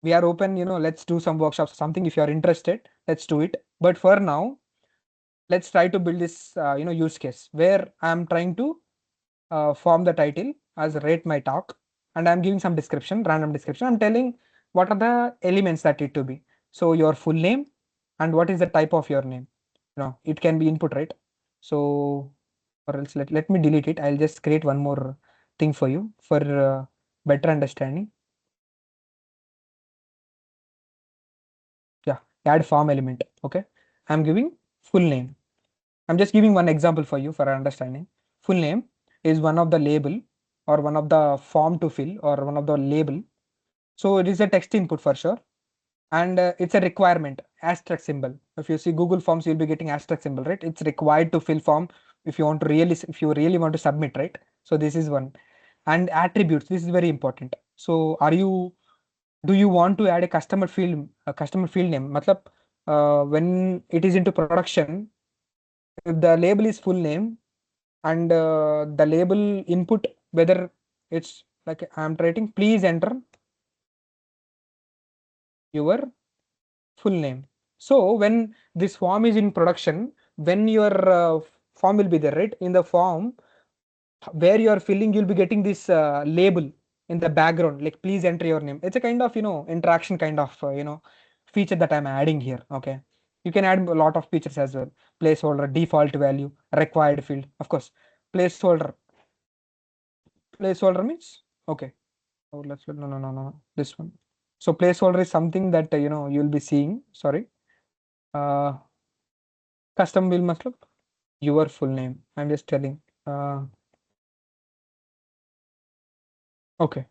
we are open. Let's do some workshops, something if you are interested. Let's do it. But for now, let's try to build this use case where I'm trying to form the title as rate my talk, and I'm giving some description, random description. I'm telling what are the elements that it to be. So your full name and what is the type of your name. It can be input, right? So or else let me delete it. I'll just create one more thing for you for better understanding. Yeah, add form element. Okay, I'm giving full name. I'm just giving one example for you for understanding. Full name is one of the label. or one of the form to fill or one of the label. So it is a text input for sure, and it's a requirement asterisk symbol. If you see Google Forms, you'll be getting asterisk symbol, right? It's required to fill form if you want to really, if you really want to submit, right? So this is one. And attributes, this is very important. So do you want to add a customer field name? Matlab, when it is into production, if the label is full name and the label input, whether it's like I'm writing, please enter your full name. So when this form is in production, when your form will be there, right? In the form where you are filling, you'll be getting this label in the background, like please enter your name. It's a kind of, interaction kind of, feature that I'm adding here. Okay. You can add a lot of features as well. Placeholder, default value, required field. Of course, placeholder. Placeholder means, okay. Oh, no. This one. So placeholder is something that, you'll be seeing. Sorry. Uh, Custom will matlab your full name. I'm just telling. Okay.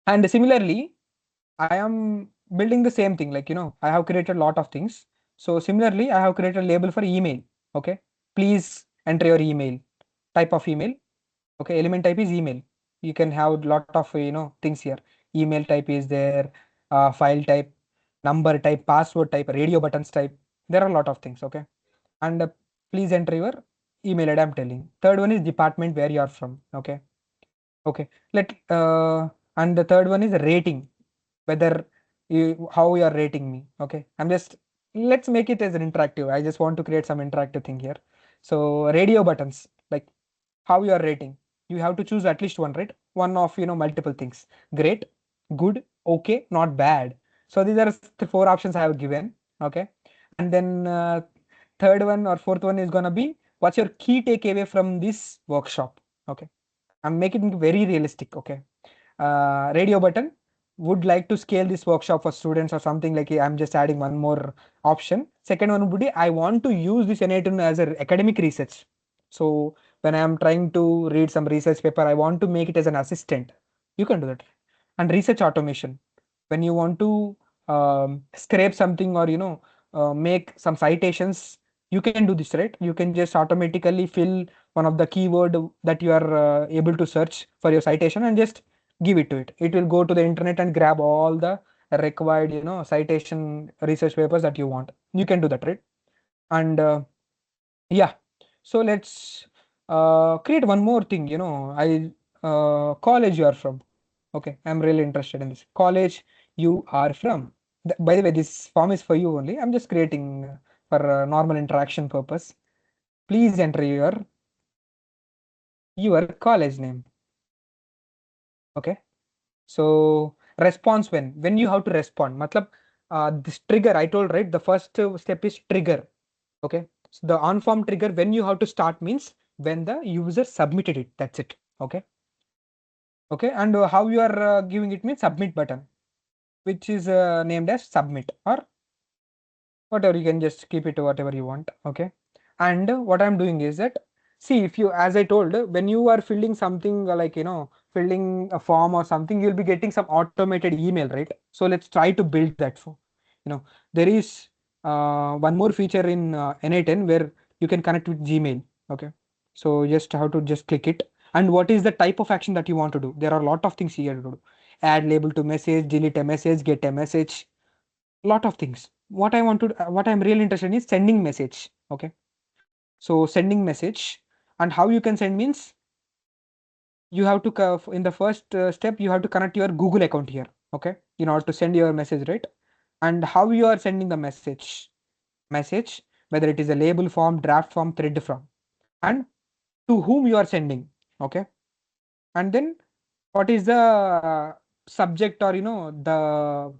And similarly, I am building the same thing. Like, I have created a lot of things. So similarly, I have created a label for email. Okay. Please enter your email, type of email. Okay. Element type is email. You can have a lot of, things here. Email type is there, file type, number type, password type, radio buttons type. There are a lot of things. Okay. And please enter your email ID. I'm telling. Third one is department where you are from. Okay. Okay. And the third one is rating, whether how you are rating me. Okay. Let's make it as an interactive. I just want to create some interactive thing here. So radio buttons, like how you are rating. You have to choose at least one, right? One of, multiple things. Great, good, okay, not bad. So these are the four options I have given. Okay. And then third one or fourth one is gonna be what's your key takeaway from this workshop. Okay. I'm making it very realistic. Okay. Radio button would like to scale this workshop for students or something, like I'm just adding one more option. Second one would be I want to use this NIT as an academic research. So when I'm trying to read some research paper, I want to make it as an assistant. You can do that. And research automation, when you want to scrape something or make some citations, you can do this, right? You can just automatically fill one of the keyword that you are able to search for your citation and just give it to it. It will go to the internet and grab all the required, citation research papers that you want. You can do that, right? And yeah, so let's create one more thing. College you are from. Okay, I'm really interested in this. College you are from. By the way, this form is for you only. I'm just creating for normal interaction purpose. Please enter your college name. Okay. So response when you have to respond. Matlab, this trigger I told, right? The first step is trigger. Okay. So the on form trigger when you have to start means when the user submitted it. That's it. Okay. Okay. And how you are giving it means submit button, which is named as submit or whatever. You can just keep it to whatever you want. Okay. And what I'm doing is that, see, if you, as I told, when you are filling something like, filling a form or something, you'll be getting some automated email, right? So let's try to build that for, there is one more feature in NA10 where you can connect with Gmail. Okay. So just how to just click it. And what is the type of action that you want to do? There are a lot of things here to do. Add label to message, delete a message, get a message, lot of things. What I'm really interested in is sending message. Okay. So sending message, and how you can send means you have to in the first step you have to connect your Google account here. Okay, in order to send your message, right? And how you are sending the message, whether it is a label form, draft form, thread form, and to whom you are sending. Okay. And then what is the subject or the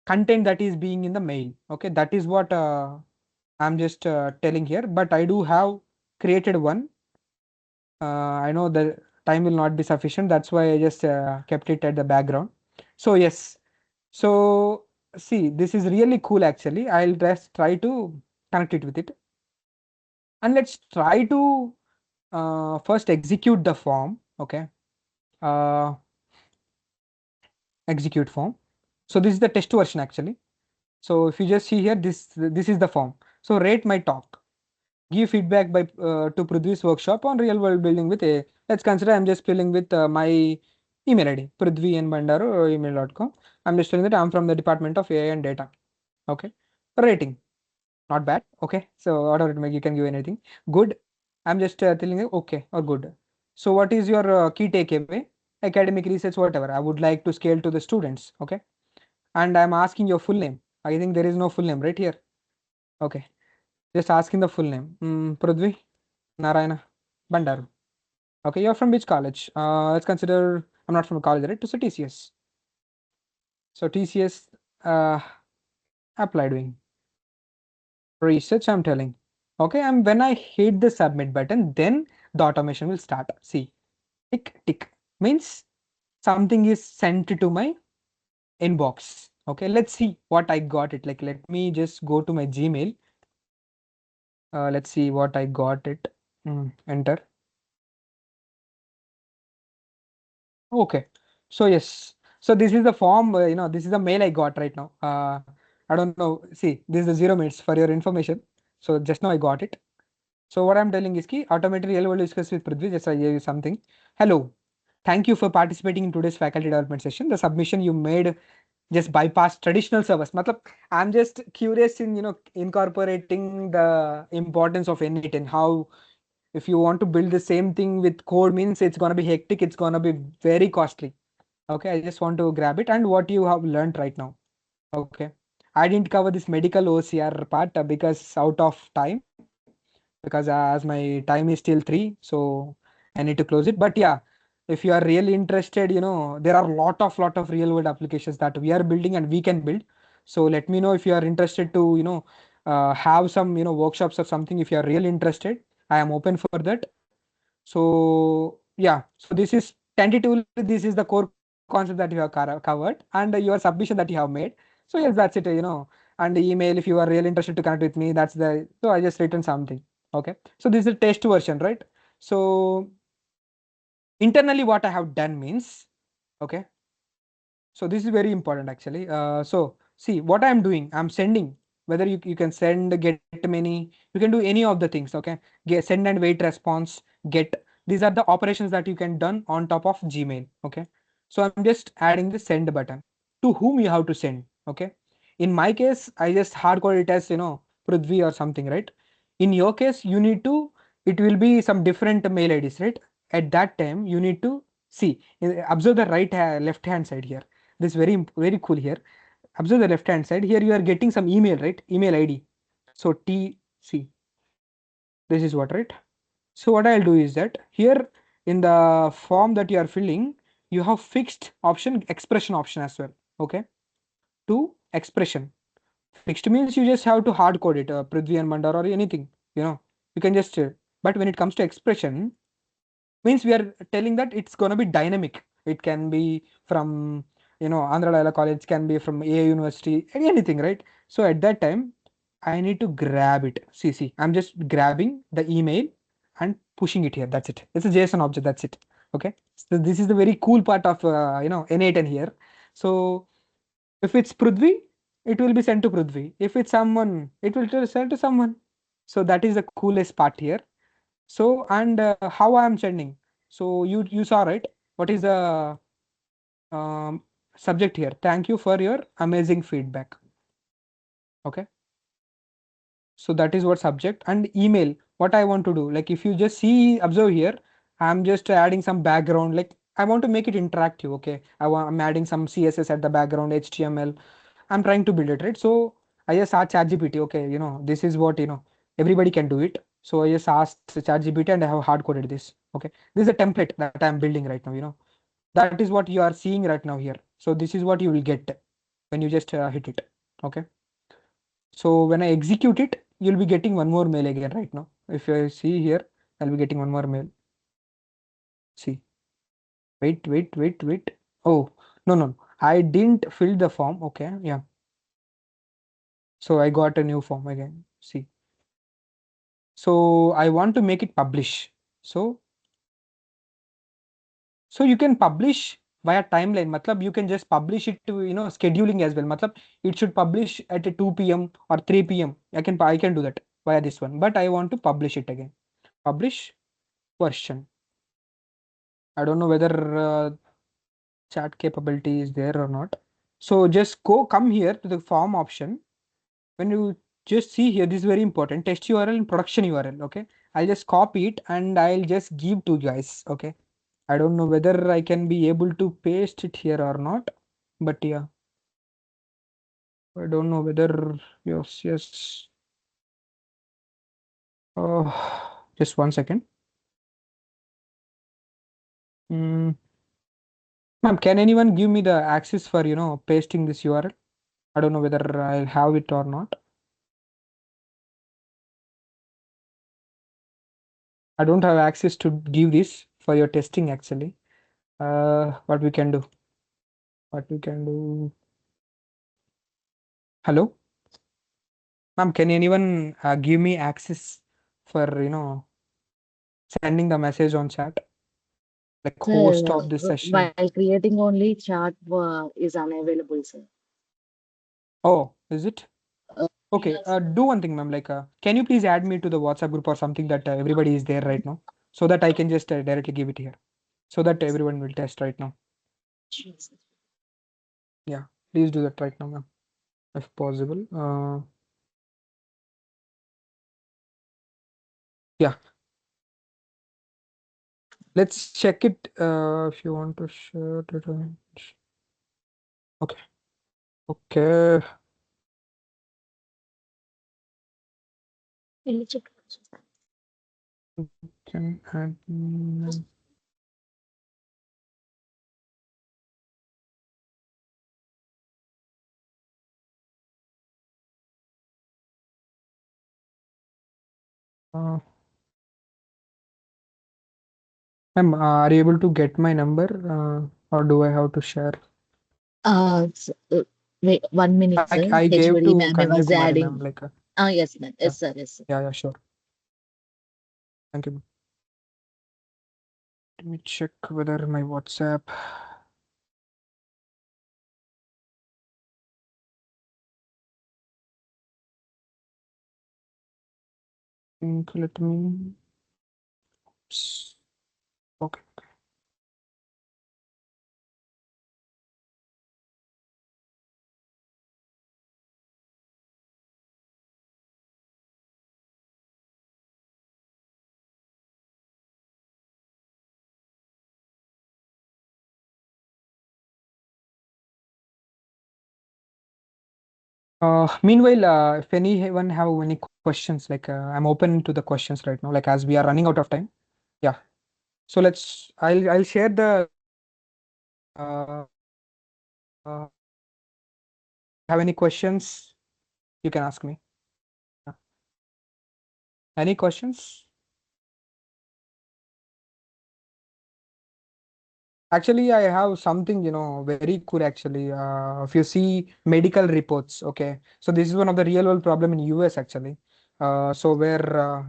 content that is being in the mail. Okay, that is what I'm just telling here, but I do have created one. I know the time will not be sufficient. That's why I just kept it at the background. So yes. So see, this is really cool actually. I'll just try to connect it with it. And let's try to first execute the form. Okay. Uh, Execute form. So this is the test version actually. So if you just see here, this is the form. So rate my talk. Give feedback by to Prudhvi's workshop on real world building with a. Let's consider I'm just filling with my email ID Prudhvi and Bandaru email.com. I'm just telling that I'm from the Department of AI and Data. Okay. Rating. Not bad. Okay. So whatever it may, you can give anything. Good. I'm just telling you okay or good. So what is your key takeaway? Academic research, whatever. I would like to scale to the students. Okay. And I'm asking your full name. I think there is no full name right here. Okay. Just asking the full name. Prudhvi, Narayana, Bandaru. Okay. You're from which college? Let's consider I'm not from a college, right? So TCS. So TCS applied wing. Research, I'm telling. Okay. And when I hit the submit button, then the automation will start. See, tick, tick means something is sent to my inbox. Okay. Let's see what I got it. Like, let me just go to my Gmail. Let's see what I got it. Enter. Okay. So yes. So this is the form, this is the mail I got right now. I don't know. See, this is the 0 minutes for your information. So just now I got it. So what I'm telling is ki automated real world discuss with Prithvi. Just I gave you something. Hello. Thank you for participating in today's faculty development session. The submission you made just bypass traditional service. Matlab, I'm just curious in incorporating the importance of N8 and how if you want to build the same thing with code means it's gonna be hectic. It's gonna be very costly. Okay, I just want to grab it and what you have learned right now. Okay, I didn't cover this medical OCR part because out of time, because as my time is still 3, so I need to close it. But yeah, if you are really interested, there are lot of real world applications that we are building and we can build. So let me know if you are interested to have some workshops or something. If you are really interested, I am open for that. So yeah, so this is tentatively this is the core concept that you have covered and your submission that you have made. So yes, that's it. And the email if you are really interested to connect with me. That's the so I just written something. Okay, so this is the test version, right? So internally, what I have done means okay. So this is very important actually. So see what I'm doing. I'm sending whether you can send, get many, you can do any of the things. Okay, get send and wait response, get. These are the operations that you can done on top of Gmail. Okay, so I'm just adding the send button to whom you have to send. Okay, in my case, I just hardcode it as Prudhvi or something, right? In your case, you need to. It will be some different mail IDs, right? At that time, you need to see. Observe the left hand side here. This is very cool here. Observe the left hand side. Here you are getting some email, right? Email ID. So TC. This is what, right? So what I'll do is that here in the form that you are filling, you have fixed option, expression option as well. Okay. To expression. Fixed means you just have to hard code it, Prithvi and Mandar or anything. You can just. But when it comes to expression, means we are telling that it's going to be dynamic. It can be from Andhra Laila College, can be from a university, anything, right? So at that time I need to grab it. See, I'm just grabbing the email and pushing it here. That's it. It's a JSON object. That's it. Okay, so this is the very cool part of N8 and here. So if it's Prudhvi, it will be sent to Prudhvi. If it's someone, it will send to someone. So that is the coolest part here. So and how I am sending. So you saw, right? What is the um, subject here? Thank you for your amazing feedback. Okay. So that is what subject and email. What I want to do, like if you just see observe here, I'm just adding some background. Like I want to make it interactive. Okay. I'm adding some CSS at the background, HTML. I'm trying to build it, right? So I just asked ChatGPT, okay, this is what everybody can do it. So I just asked ChatGPT and I have hard coded this. Okay, this is a template that I'm building right now. That is what you are seeing right now here. So this is what you will get when you just hit it. Okay. So when I execute it, you'll be getting one more mail again right now. If you see here, I'll be getting one more mail. See, wait. Oh, no. I didn't fill the form. Okay, yeah. So I got a new form again. See. So I want to make it publish. So you can publish via timeline. Matlab you can just publish it to scheduling as well. Matlab it should publish at a 2 p.m. or 3 p.m. I can do that via this one, but I want to publish it again. Publish version. I don't know whether chat capability is there or not. So just come here to the form option. When you just see here, this is very important, test URL and production URL. Okay, I'll just copy it and I'll just give to you guys. Okay, I don't know whether I can be able to paste it here or not, but yeah, I don't know whether yes. Just 1 second. Mm. Ma'am, can anyone give me the access for pasting this URL? I don't know whether I'll have it or not. I don't have access to give this for your testing actually. What we can do? What we can do? Hello, ma'am. Can anyone give me access for sending the message on chat, like host
Sir,
of this session?
while creating only chart is unavailable, sir.
Oh, is it? Okay.
Yes, sir.
Do one thing, ma'am. Like, can you please add me to the WhatsApp group or something that everybody is there right now, so that I can just directly give it here, so that everyone will test right now.
Sure, sir.
Yeah, please do that right now, ma'am, if possible. Yeah, let's check it. If you want to share it. Okay. Okay.
Will you check?
Can add. Uh, Ma'am, are you able to get my number, or do I have to share?
Wait 1 minute,
I,
sir.
I gave
HOD
to
ma'am was
Kanyakumari, ma'am.
adding.
Like,
Yes, ma'am.
yeah,
Yes, sir. Yes, sir.
yeah, sure. Thank you. Let me check whether my WhatsApp. Let me. Okay. Meanwhile, if anyone have any questions, like I'm open to the questions right now. Like as we are running out of time. Yeah. So I'll share the. Uh, uh, have any questions? You can ask me. Yeah. Any questions? Actually, I have something, very cool actually. If you see medical reports, okay. So this is one of the real world problem in US actually. So where,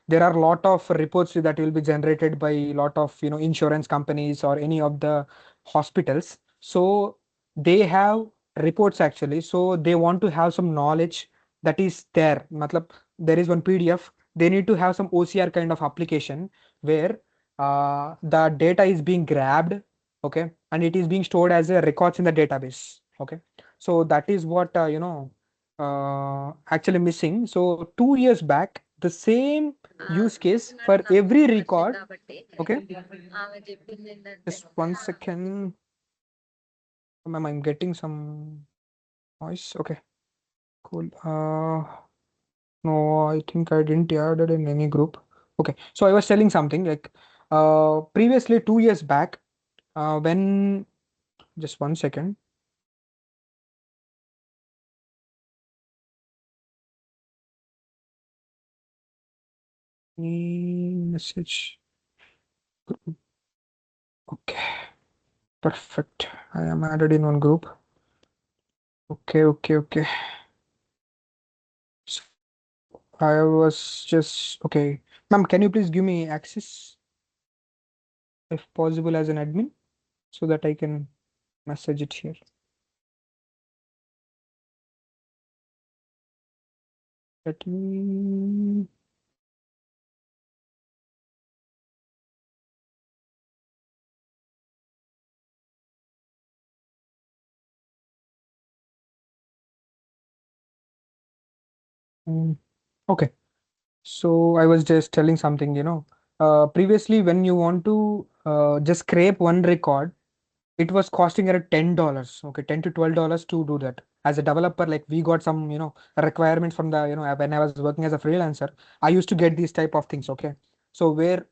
there are a lot of reports that will be generated by a lot of, insurance companies or any of the hospitals. So they have reports actually. So they want to have some knowledge that is there. Matlab, there is one PDF. They need to have some OCR kind of application where the data is being grabbed, okay, and it is being stored as a records in the database, okay. So that is what actually missing. So 2 years back the same use case for every record, okay. Just 1 second, ma'am, I'm getting some noise. Okay, cool. No, I think I didn't add it in any group. Okay, so I was telling something like previously 2 years back, when just 1 second. Message. Okay, perfect. I am added in one group. Okay. So I was just okay. Ma'am, can you please give me access if possible as an admin so that I can message it here? Let me. mm, Okay. So I was just telling something. Previously, when you want to just scrape one record, it was costing around $10. Okay, $10 to $12 to do that. As a developer, like we got some requirements from the when I was working as a freelancer, I used to get these type of things. Okay, so where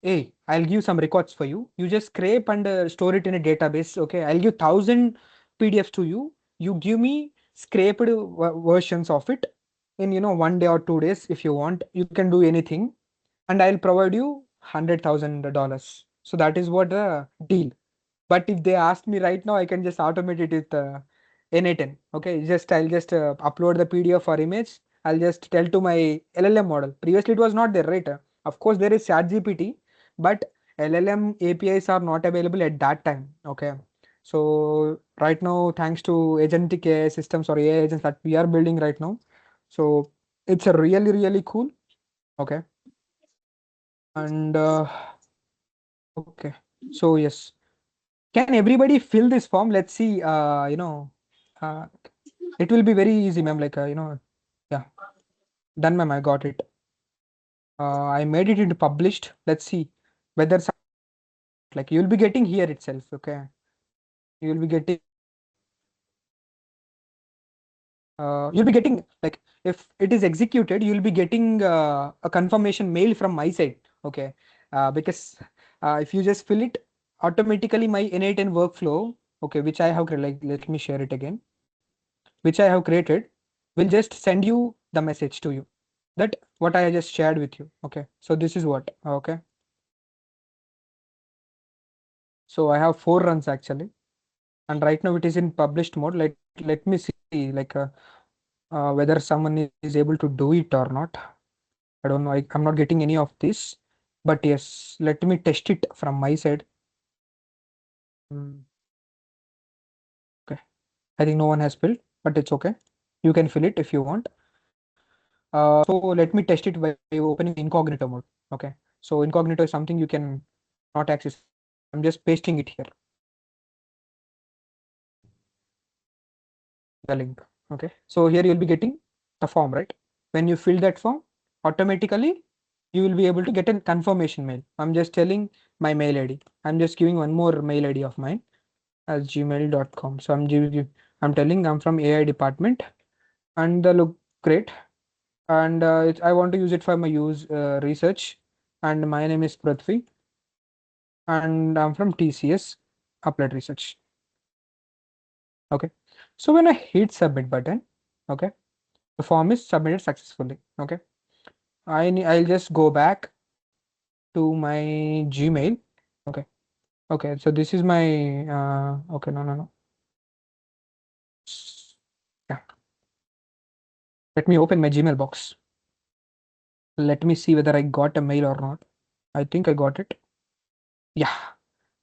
hey, I'll give some records for you. You just scrape and store it in a database. Okay, I'll give 1,000 PDFs to you. You give me scraped versions of it in 1 day or 2 days if you want. You can do anything, and I'll provide you $100,000. So that is what the deal. But if they ask me right now, I can just automate it with Na10. Okay, I'll just upload the PDF or image. I'll just tell to my LLM model. Previously, it was not there, right? Of course, there is ChatGPT, but LLM APIs are not available at that time. Okay, so right now, thanks to agentic AI systems or AI agents that we are building right now, so it's a really cool. Okay, and okay, so yes. Can everybody fill this form? Let's see. Uh, it will be very easy, ma'am. Yeah, done, ma'am. I got it. I made it into published. Let's see whether like you'll be getting here itself. Okay, you'll be getting. You'll be getting like if it is executed, you'll be getting a confirmation mail from my side. Okay, because if you just fill it automatically, my N8N workflow. Okay, which I have like let me share it again. Which I have created, will just send you the message to you that what I just shared with you. Okay, so this is what. Okay, so I have 4 runs actually, and right now it is in published mode. Let me see whether someone is able to do it or not. I don't know. I'm not getting any of this, but yes, let me test it from my side. Mm, okay, I think no one has filled, but it's okay. You can fill it if you want. So let me test it by opening incognito mode. Okay. So incognito is something you can not access. I'm just pasting it here, the link. Okay. So here you'll be getting the form, right? When you fill that form, automatically you will be able to get a confirmation mail. I'm just telling my mail ID. I'm just giving one more mail ID of mine as gmail.com. So I'm telling I'm from AI department and the look great. And I want to use it for my research. And my name is Prudhvi and I'm from TCS Applied Research. Okay. So when I hit submit button, okay, the form is submitted successfully. Okay. I'll just go back to my Gmail. Okay. Okay. So this is my okay, no. Yeah. Let me open my Gmail box. Let me see whether I got a mail or not. I think I got it. Yeah.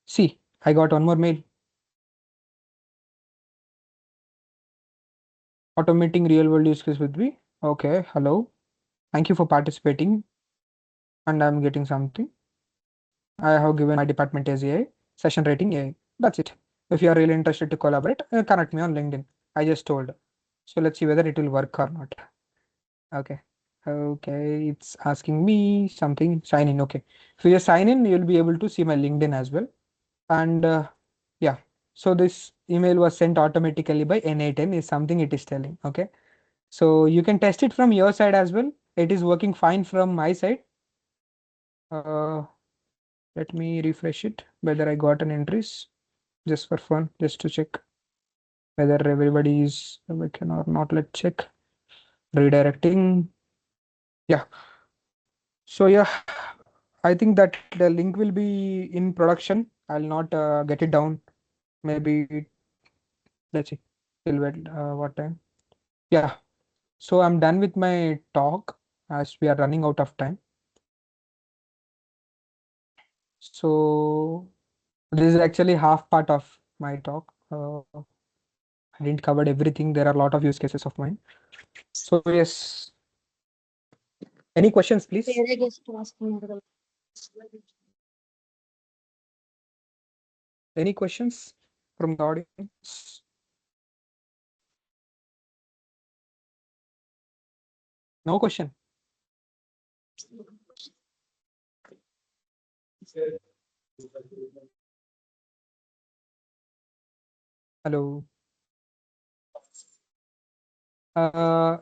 See, I got one more mail. Automating real world use case with me. Okay. Hello. Thank you for participating. And I'm getting something. I have given my department as AI, session rating AI. That's it. If you are really interested to collaborate, connect me on LinkedIn. I just told. So let's see whether it will work or not. Okay. Okay, it's asking me something. Sign in. Okay. If you just sign in, you'll be able to see my LinkedIn as well. And yeah, so this email was sent automatically by N8N is something it is telling. Okay. So you can test it from your side as well. It is working fine from my side. Uh, Let me refresh it whether I got an entries just for fun, just to check whether everybody is working or not. Let's check. Redirecting. Yeah. So yeah, I think that the link will be in production. I'll not get it down. Maybe let's see. Till what time? Yeah. So I'm done with my talk. as we are running out of time. So this is actually half part of my talk. I didn't cover everything. There are a lot of use cases of mine. So yes, any questions, please? Any questions from the audience? No question. Hello.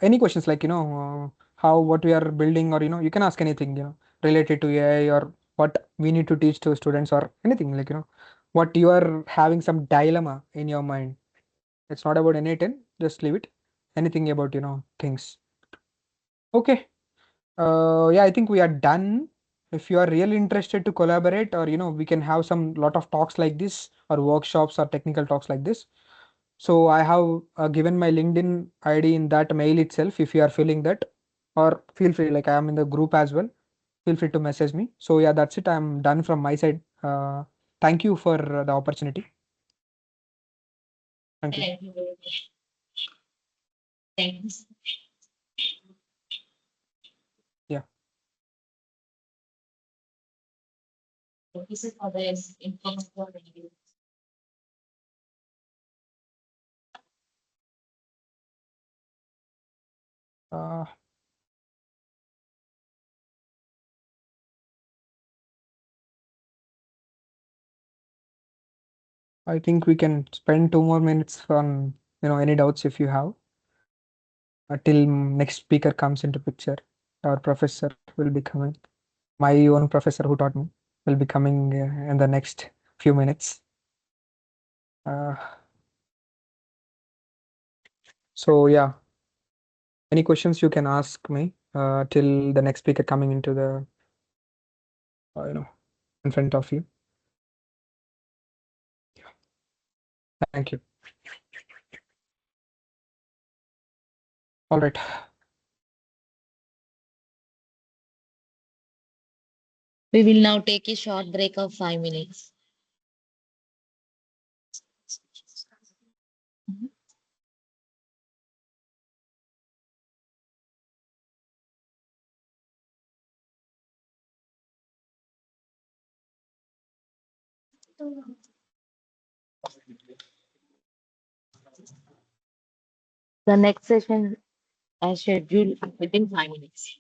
Any questions like how what we are building, or you can ask anything related to AI, or what we need to teach to students, or anything like what you are having some dilemma in your mind. It's not about any 10, just leave it. Anything about things. Okay. Yeah, I think we are done. If you are really interested to collaborate, or we can have some lot of talks like this, or workshops, or technical talks like this. So I have given my LinkedIn ID in that mail itself. If you are feeling that, or feel free, like I am in the group as well. Feel free to message me. So yeah, that's it. I'm done from my side. Thank you for the opportunity. Thank you.
Thank you very much. Thank you.
Yeah.
Thank you, sir, for this information.
Uh, I think we can spend 2 more minutes on any doubts if you have, till next speaker comes into picture. Our professor will be coming. My own professor who taught me will be coming in the next few minutes. Uh, so yeah, any questions you can ask me till the next speaker coming into the uh, you know in front of you. Thank you. All right.
We will now take a short break of 5 minutes. The next session as scheduled within 5 minutes.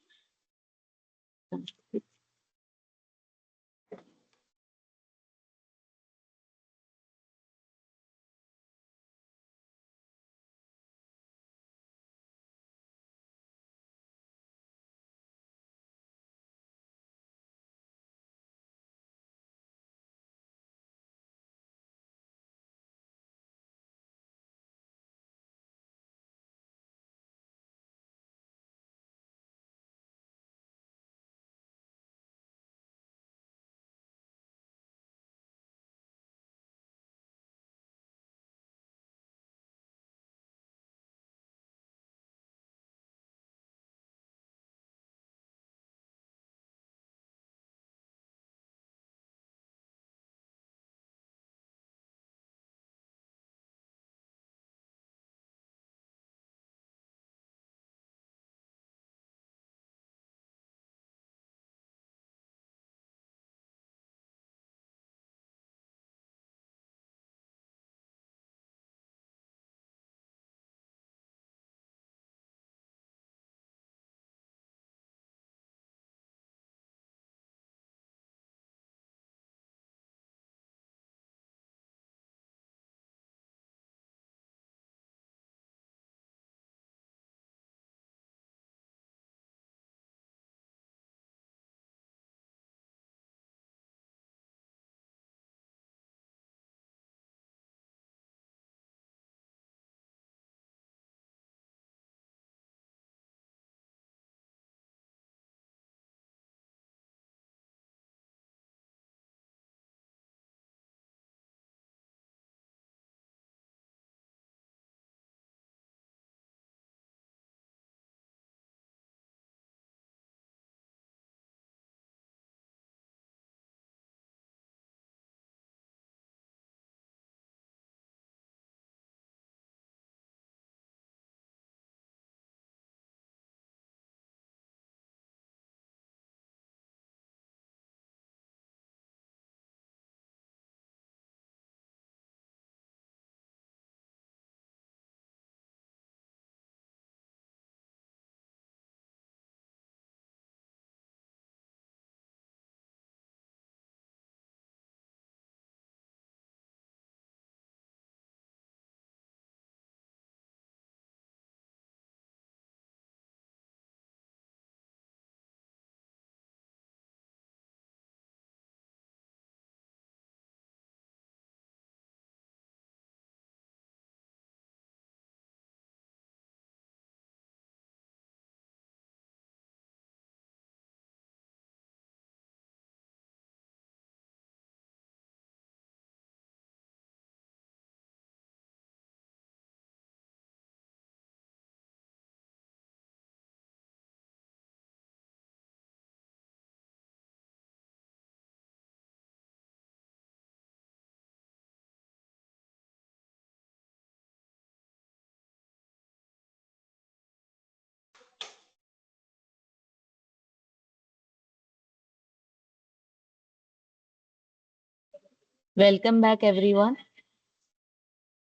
Welcome back, everyone.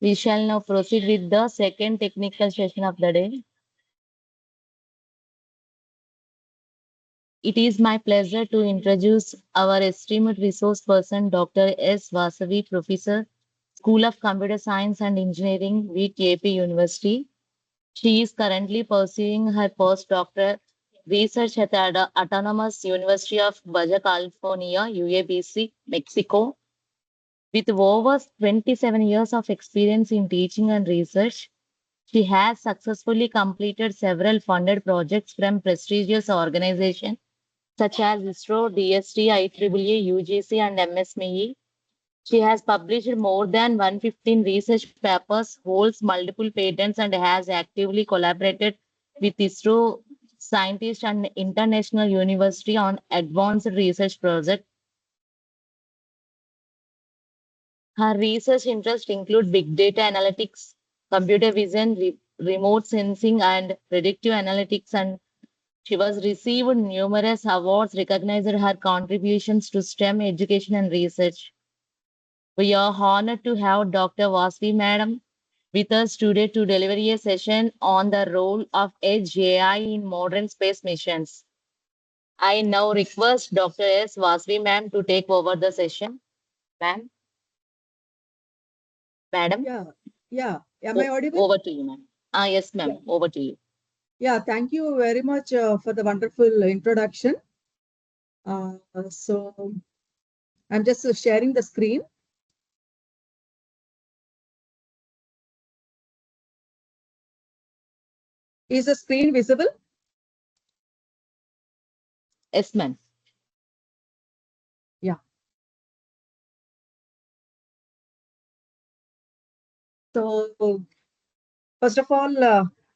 We shall now proceed with the second technical session of the day. It is my pleasure to introduce our esteemed resource person, Dr. S. Vasavi, Professor, School of Computer Science and Engineering, VIT-AP University. She is currently pursuing her postdoctoral research at the Autonomous University of Baja California, UABC, Mexico. With over 27 years of experience in teaching and research, she has successfully completed several funded projects from prestigious organizations such as ISRO, DST, IEEE, UGC, and MSME. She has published more than 115 research papers, holds multiple patents, and has actively collaborated with ISRO scientists and international university on advanced research projects. Her research interests include big data analytics, computer vision, remote sensing, and predictive analytics, and she was received numerous awards recognizing her contributions to STEM education and research. We are honored to have Dr. Vasavi Madam with us today to deliver a session on the role of Edge AI in modern space missions. I now request Dr. S. Vasavi Ma'am to take over the session. Ma'am, Madam,
Yeah, yeah. Am I audible?
over to you, ma'am. Yes,
Yeah,
ma'am. Over to you.
yeah. Thank you very much for the wonderful introduction. So I'm just sharing the screen. Is the screen visible?
Yes, ma'am.
Yeah. So first of all,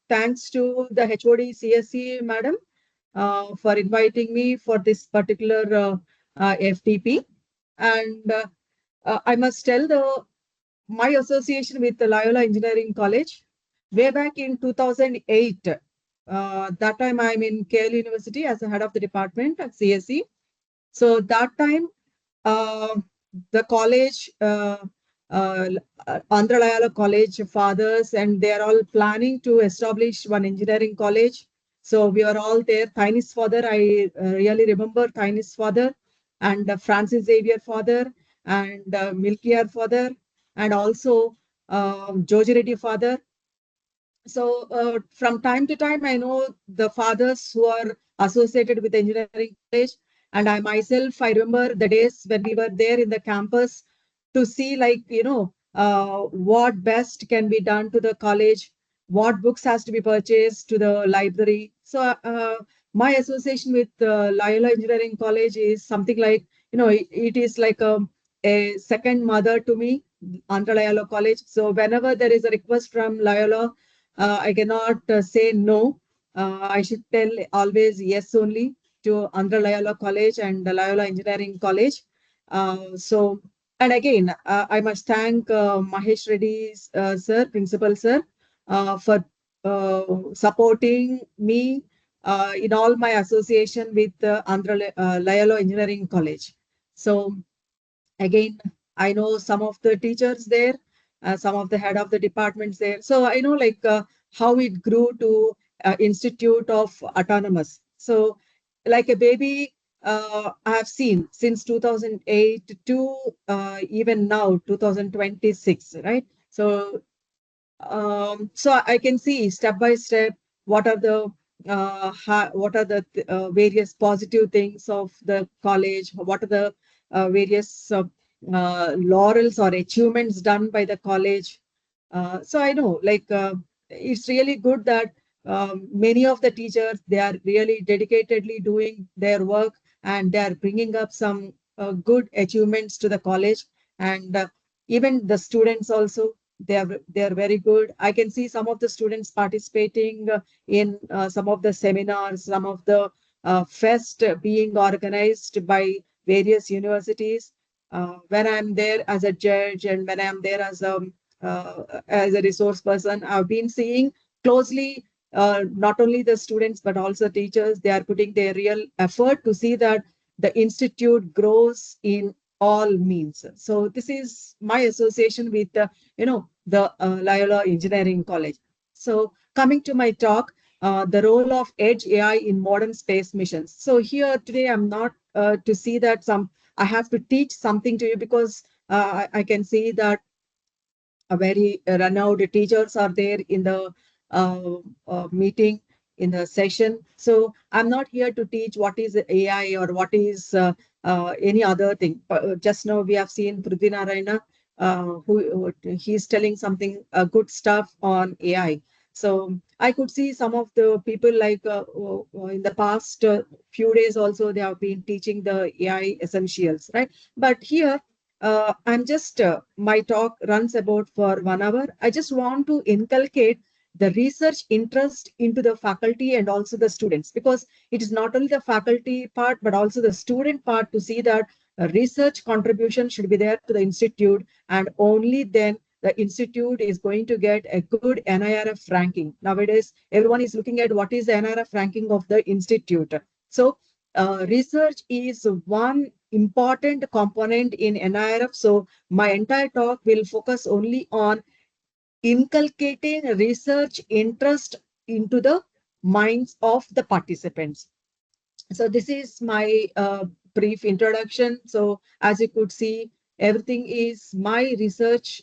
thanks to the HOD CSE madam for inviting me for this particular FDP. And I must tell my association with the Loyola Engineering College way back in 2008. That time I'm in KL University as the head of the department at CSE. So that time, uh, the college, uh, Andhra Loyola College fathers, and they are all planning to establish one engineering college. So we are all there. Tainis father, I really remember Tainis father, and Francis Xavier father, and Milkiar father, and also Joji Reddy father. So from time to time, I know the fathers who are associated with engineering college, and I myself, I remember the days when we were there in the campus to see, like, what best can be done to the college, what books has to be purchased to the library. So my association with Loyola Engineering College is something like, it is like a second mother to me, Andhra Loyola College. So whenever there is a request from Loyola, I cannot say no. I should tell always yes only to Andhra Loyola College and the Loyola Engineering College. And again, I must thank Mahesh Reddy, sir, principal sir, for supporting me in all my association with Andhra Loyola Engineering College. So again, I know some of the teachers there, some of the head of the departments there. So I know, like, how it grew to Institute of Autonomous. So like a baby, I have seen since 2008 to even now 2026, right? So so I can see step by step what are the various positive things of the college, what are the various laurels or achievements done by the college. So I know, like, it's really good that many of the teachers, they are really dedicatedly doing their work, and they are bringing up some good achievements to the college. And even the students also, they are very good. I can see some of the students participating in some of the seminars, some of the fest being organized by various universities. When I'm there as a judge, and when I'm there as a resource person, I've been seeing closely not only the students but also teachers. They are putting their real effort to see that the institute grows in all means. So this is my association with, the Loyola Engineering College. So coming to my talk, the role of edge AI in modern space missions. So here today, I'm not to see that I have to teach something to you, because I can see that a very renowned teachers are there in the uh, meeting, in the session. So I'm not here to teach what is AI or what is any other thing. Just now we have seen Prudhvi Narayana, who he's telling something good stuff on AI. So I could see some of the people like in the past few days also they have been teaching the AI essentials, right? But here I'm just, my talk runs about for 1 hour. I just want to inculcate the research interest into the faculty and also the students, because it is not only the faculty part, but also the student part, to see that a research contribution should be there to the institute, and only then the institute is going to get a good NIRF ranking. Nowadays, everyone is looking at what is the NIRF ranking of the institute. So research is one important component in NIRF. So my entire talk will focus only on inculcating research interest into the minds of the participants. So this is my brief introduction. So as you could see, everything is my research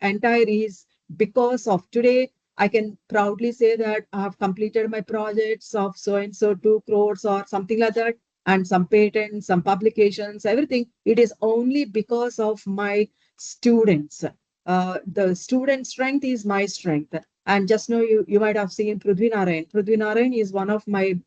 entire is because of today. I can proudly say that I have completed my projects of so and so 2 crores or something like that, and some patents, some publications, everything. It is only because of my students. The student strength is my strength. And just now you might have seen Prudhvi Narayan. Prudhvi Narayan is one of my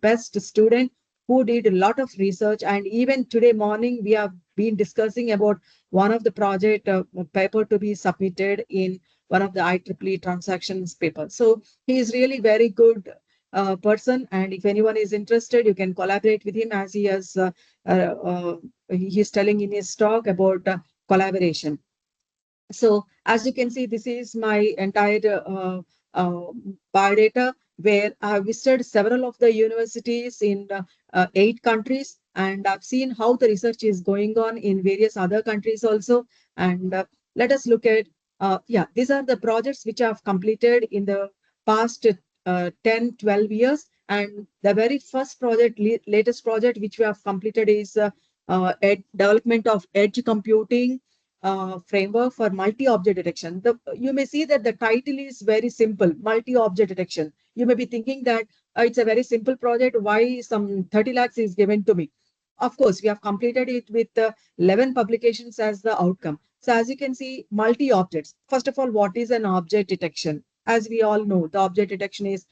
best student who did a lot of research. And even today morning, we have been discussing about one of the project paper to be submitted in one of the IEEE transactions paper. So he is really very good person. And if anyone is interested, you can collaborate with him, as he has, he's telling in his talk about collaboration. So as you can see, this is my entire uh, biodata, where I visited several of the universities in 8 countries, and I've seen how the research is going on in various other countries also. And let us look at, yeah, these are the projects which I've completed in the past 10, 12 years. And the very first project, latest project which we have completed is development of edge computing framework for multi-object detection. You may see that the title is very simple, multi-object detection. You may be thinking that it's a very simple project. Why some 30 lakhs is given to me? Of course, we have completed it with 11 publications as the outcome. So as you can see, multi-objects. First of all, what is an object detection? As we all know, the object detection is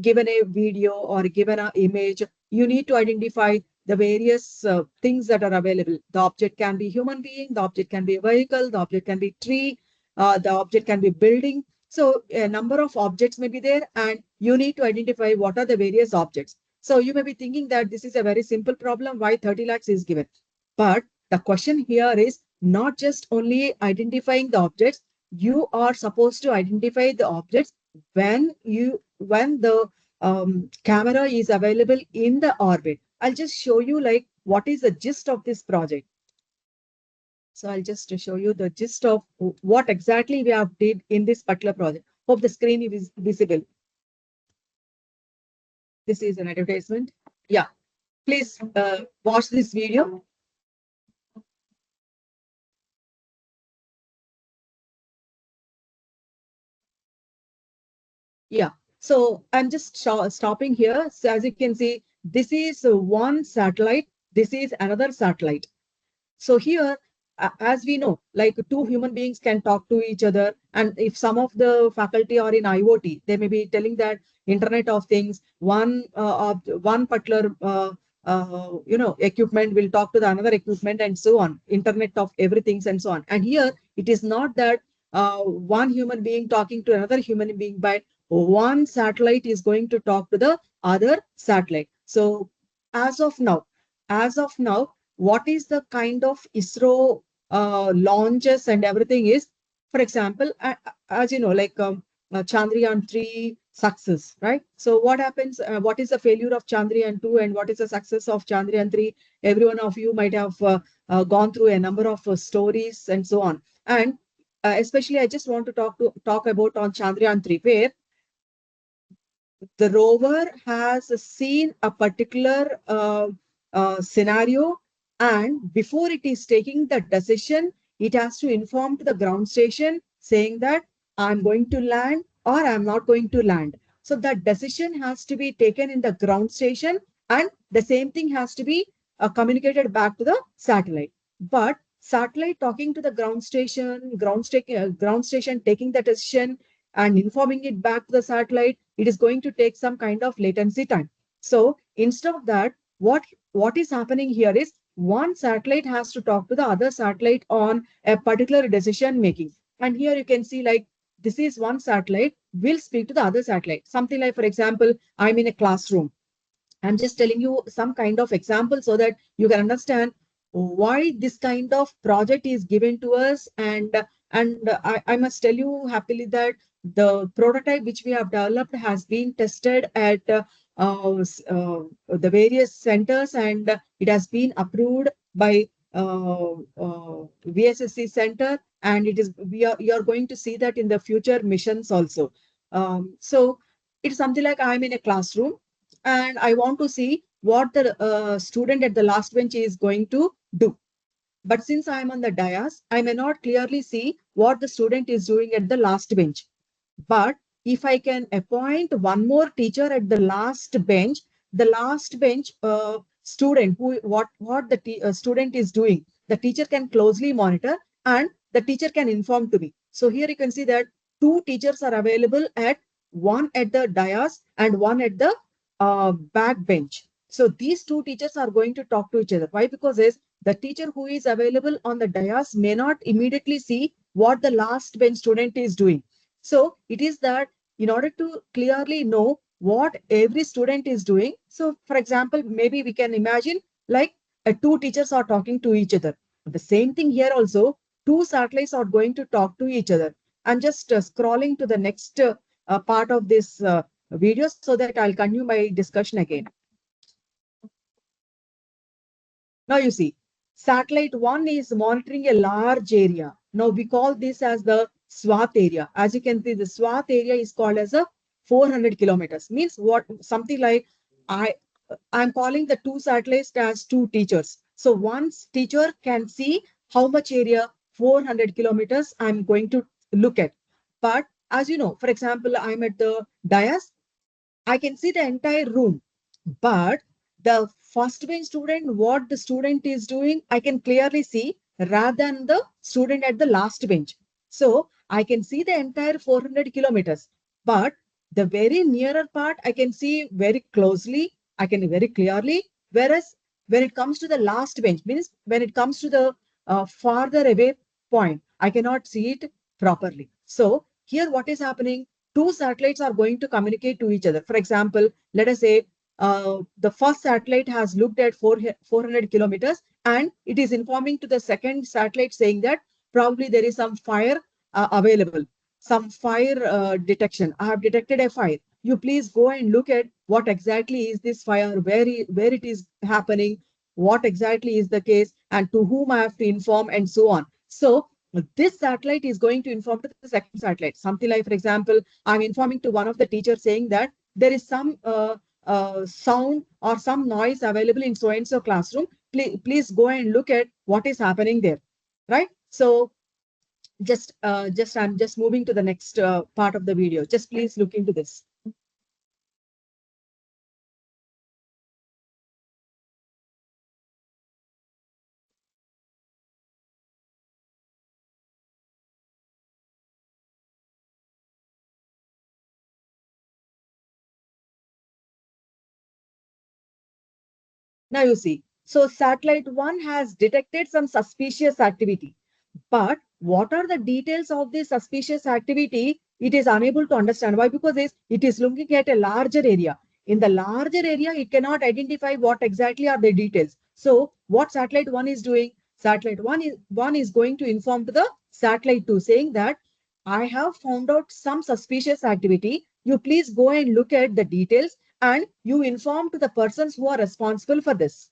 given a video or given an image, you need to identify the various things that are available. The object can be human being, the object can be a vehicle, the object can be tree, the object can be building. So a number of objects may be there, and you need to identify what are the various objects. So you may be thinking that this is a very simple problem, why 30 lakhs is given. But the question here is not just only identifying the objects, you are supposed to identify the objects when the camera is available in the orbit. I'll just show you like what is the gist of this project. So I'll just show you the gist of what exactly we have did in this particular project. Hope the screen is visible. This is an advertisement. Yeah, please watch this video. Yeah, so I'm just stopping here. So as you can see, this is one satellite. This is another satellite. So here, as we know, like two human beings can talk to each other. And if some of the faculty are in IoT, they may be telling that Internet of Things, one particular equipment will talk to the another equipment and so on, Internet of everything and so on. And here it is not that one human being talking to another human being, but one satellite is going to talk to the other satellite. So as of now, what is the kind of ISRO launches and everything is, for example, as you know, like Chandrayaan 3, success, right? So what happens? What is the failure of Chandrayaan-2 and what is the success of Chandrayaan-3? Every one of you might have gone through a number of stories and so on. And especially, I just want to talk about on Chandrayaan-3, where the rover has seen a particular scenario, and before it is taking the decision, it has to inform to the ground station saying that I'm going to land or I'm not going to land. So that decision has to be taken in the ground station, and the same thing has to be communicated back to the satellite. But satellite talking to the ground station taking the decision and informing it back to the satellite, it is going to take some kind of latency time. So instead of that, what is happening here is one satellite has to talk to the other satellite on a particular decision making. And here you can see like this is one satellite will speak to the other satellite. Something like, for example, I'm in a classroom. I'm just telling you some kind of example so that you can understand why this kind of project is given to us. And I must tell you happily that the prototype which we have developed has been tested at the various centers, and it has been approved by VSSC center, and it is you are going to see that in the future missions also. So it's something like I'm in a classroom and I want to see what the student at the last bench is going to do. But since I am on the dais, I may not clearly see what the student is doing at the last bench. But if I can appoint one more teacher at the last bench student who what the student is doing, the teacher can closely monitor and the teacher can inform to me. So here you can see that two teachers are available at one at the dais and one at the back bench. So these two teachers are going to talk to each other. Why? Because is the teacher who is available on the dais may not immediately see what the last bench student is doing. So it is that in order to clearly know what every student is doing. So for example, maybe we can imagine like two teachers are talking to each other. The same thing here also, two satellites are going to talk to each other. I'm just scrolling to the next part of this video so that I'll continue my discussion again. Now you see, satellite 1 is monitoring a large area. Now we call this as the swath area. As you can see, the swath area is called as a 400 kilometers. Means what? Something like I I'm calling the two satellites as two teachers. So one teacher can see how much area 400 kilometers I'm going to look at. But as you know, for example, I'm at the dais. I can see the entire room, but the first bench student, what the student is doing, I can clearly see rather than the student at the last bench. So I can see the entire 400 kilometers, but the very nearer part, I can see very closely, I can very clearly. Whereas when it comes to the last bench, means when it comes to the farther away point, I cannot see it properly. So here what is happening? Two satellites are going to communicate to each other. For example, let us say the first satellite has looked at 400 kilometers and it is informing to the second satellite saying that probably there is some fire available, some fire detection. I have detected a fire. You please go and look at what exactly is this fire, where it is happening, what exactly is the case, and to whom I have to inform, and so on. So this satellite is going to inform to the second satellite. Something like, for example, I'm informing to one of the teachers saying that there is some sound or some noise available in so and so classroom. Please go and look at what is happening there, right? So just I'm just moving to the next part of the video. Just please look into this. Now you see, so satellite 1 has detected some suspicious activity. But what are the details of this suspicious activity? It is unable to understand. Why? Because it is looking at a larger area. In the larger area, it cannot identify what exactly are the details. So what satellite 1 is doing? Satellite 1 is going to inform to the satellite 2 saying that I have found out some suspicious activity. you please go and look at the details and you inform to the persons who are responsible for this.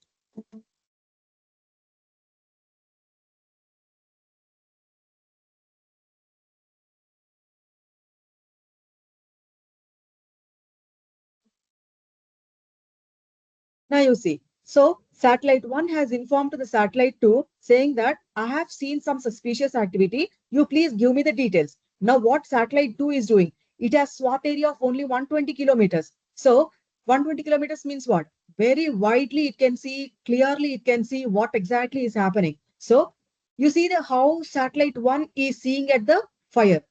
Now you see. So satellite 1 has informed to the satellite 2 saying that I have seen some suspicious activity. You please give me the details. Now what satellite 2 is doing? It has swath area of only 120 kilometers. So 120 kilometers means what? Very widely it can see, clearly it can see what exactly is happening. So you see the how satellite 1 is seeing at the fire.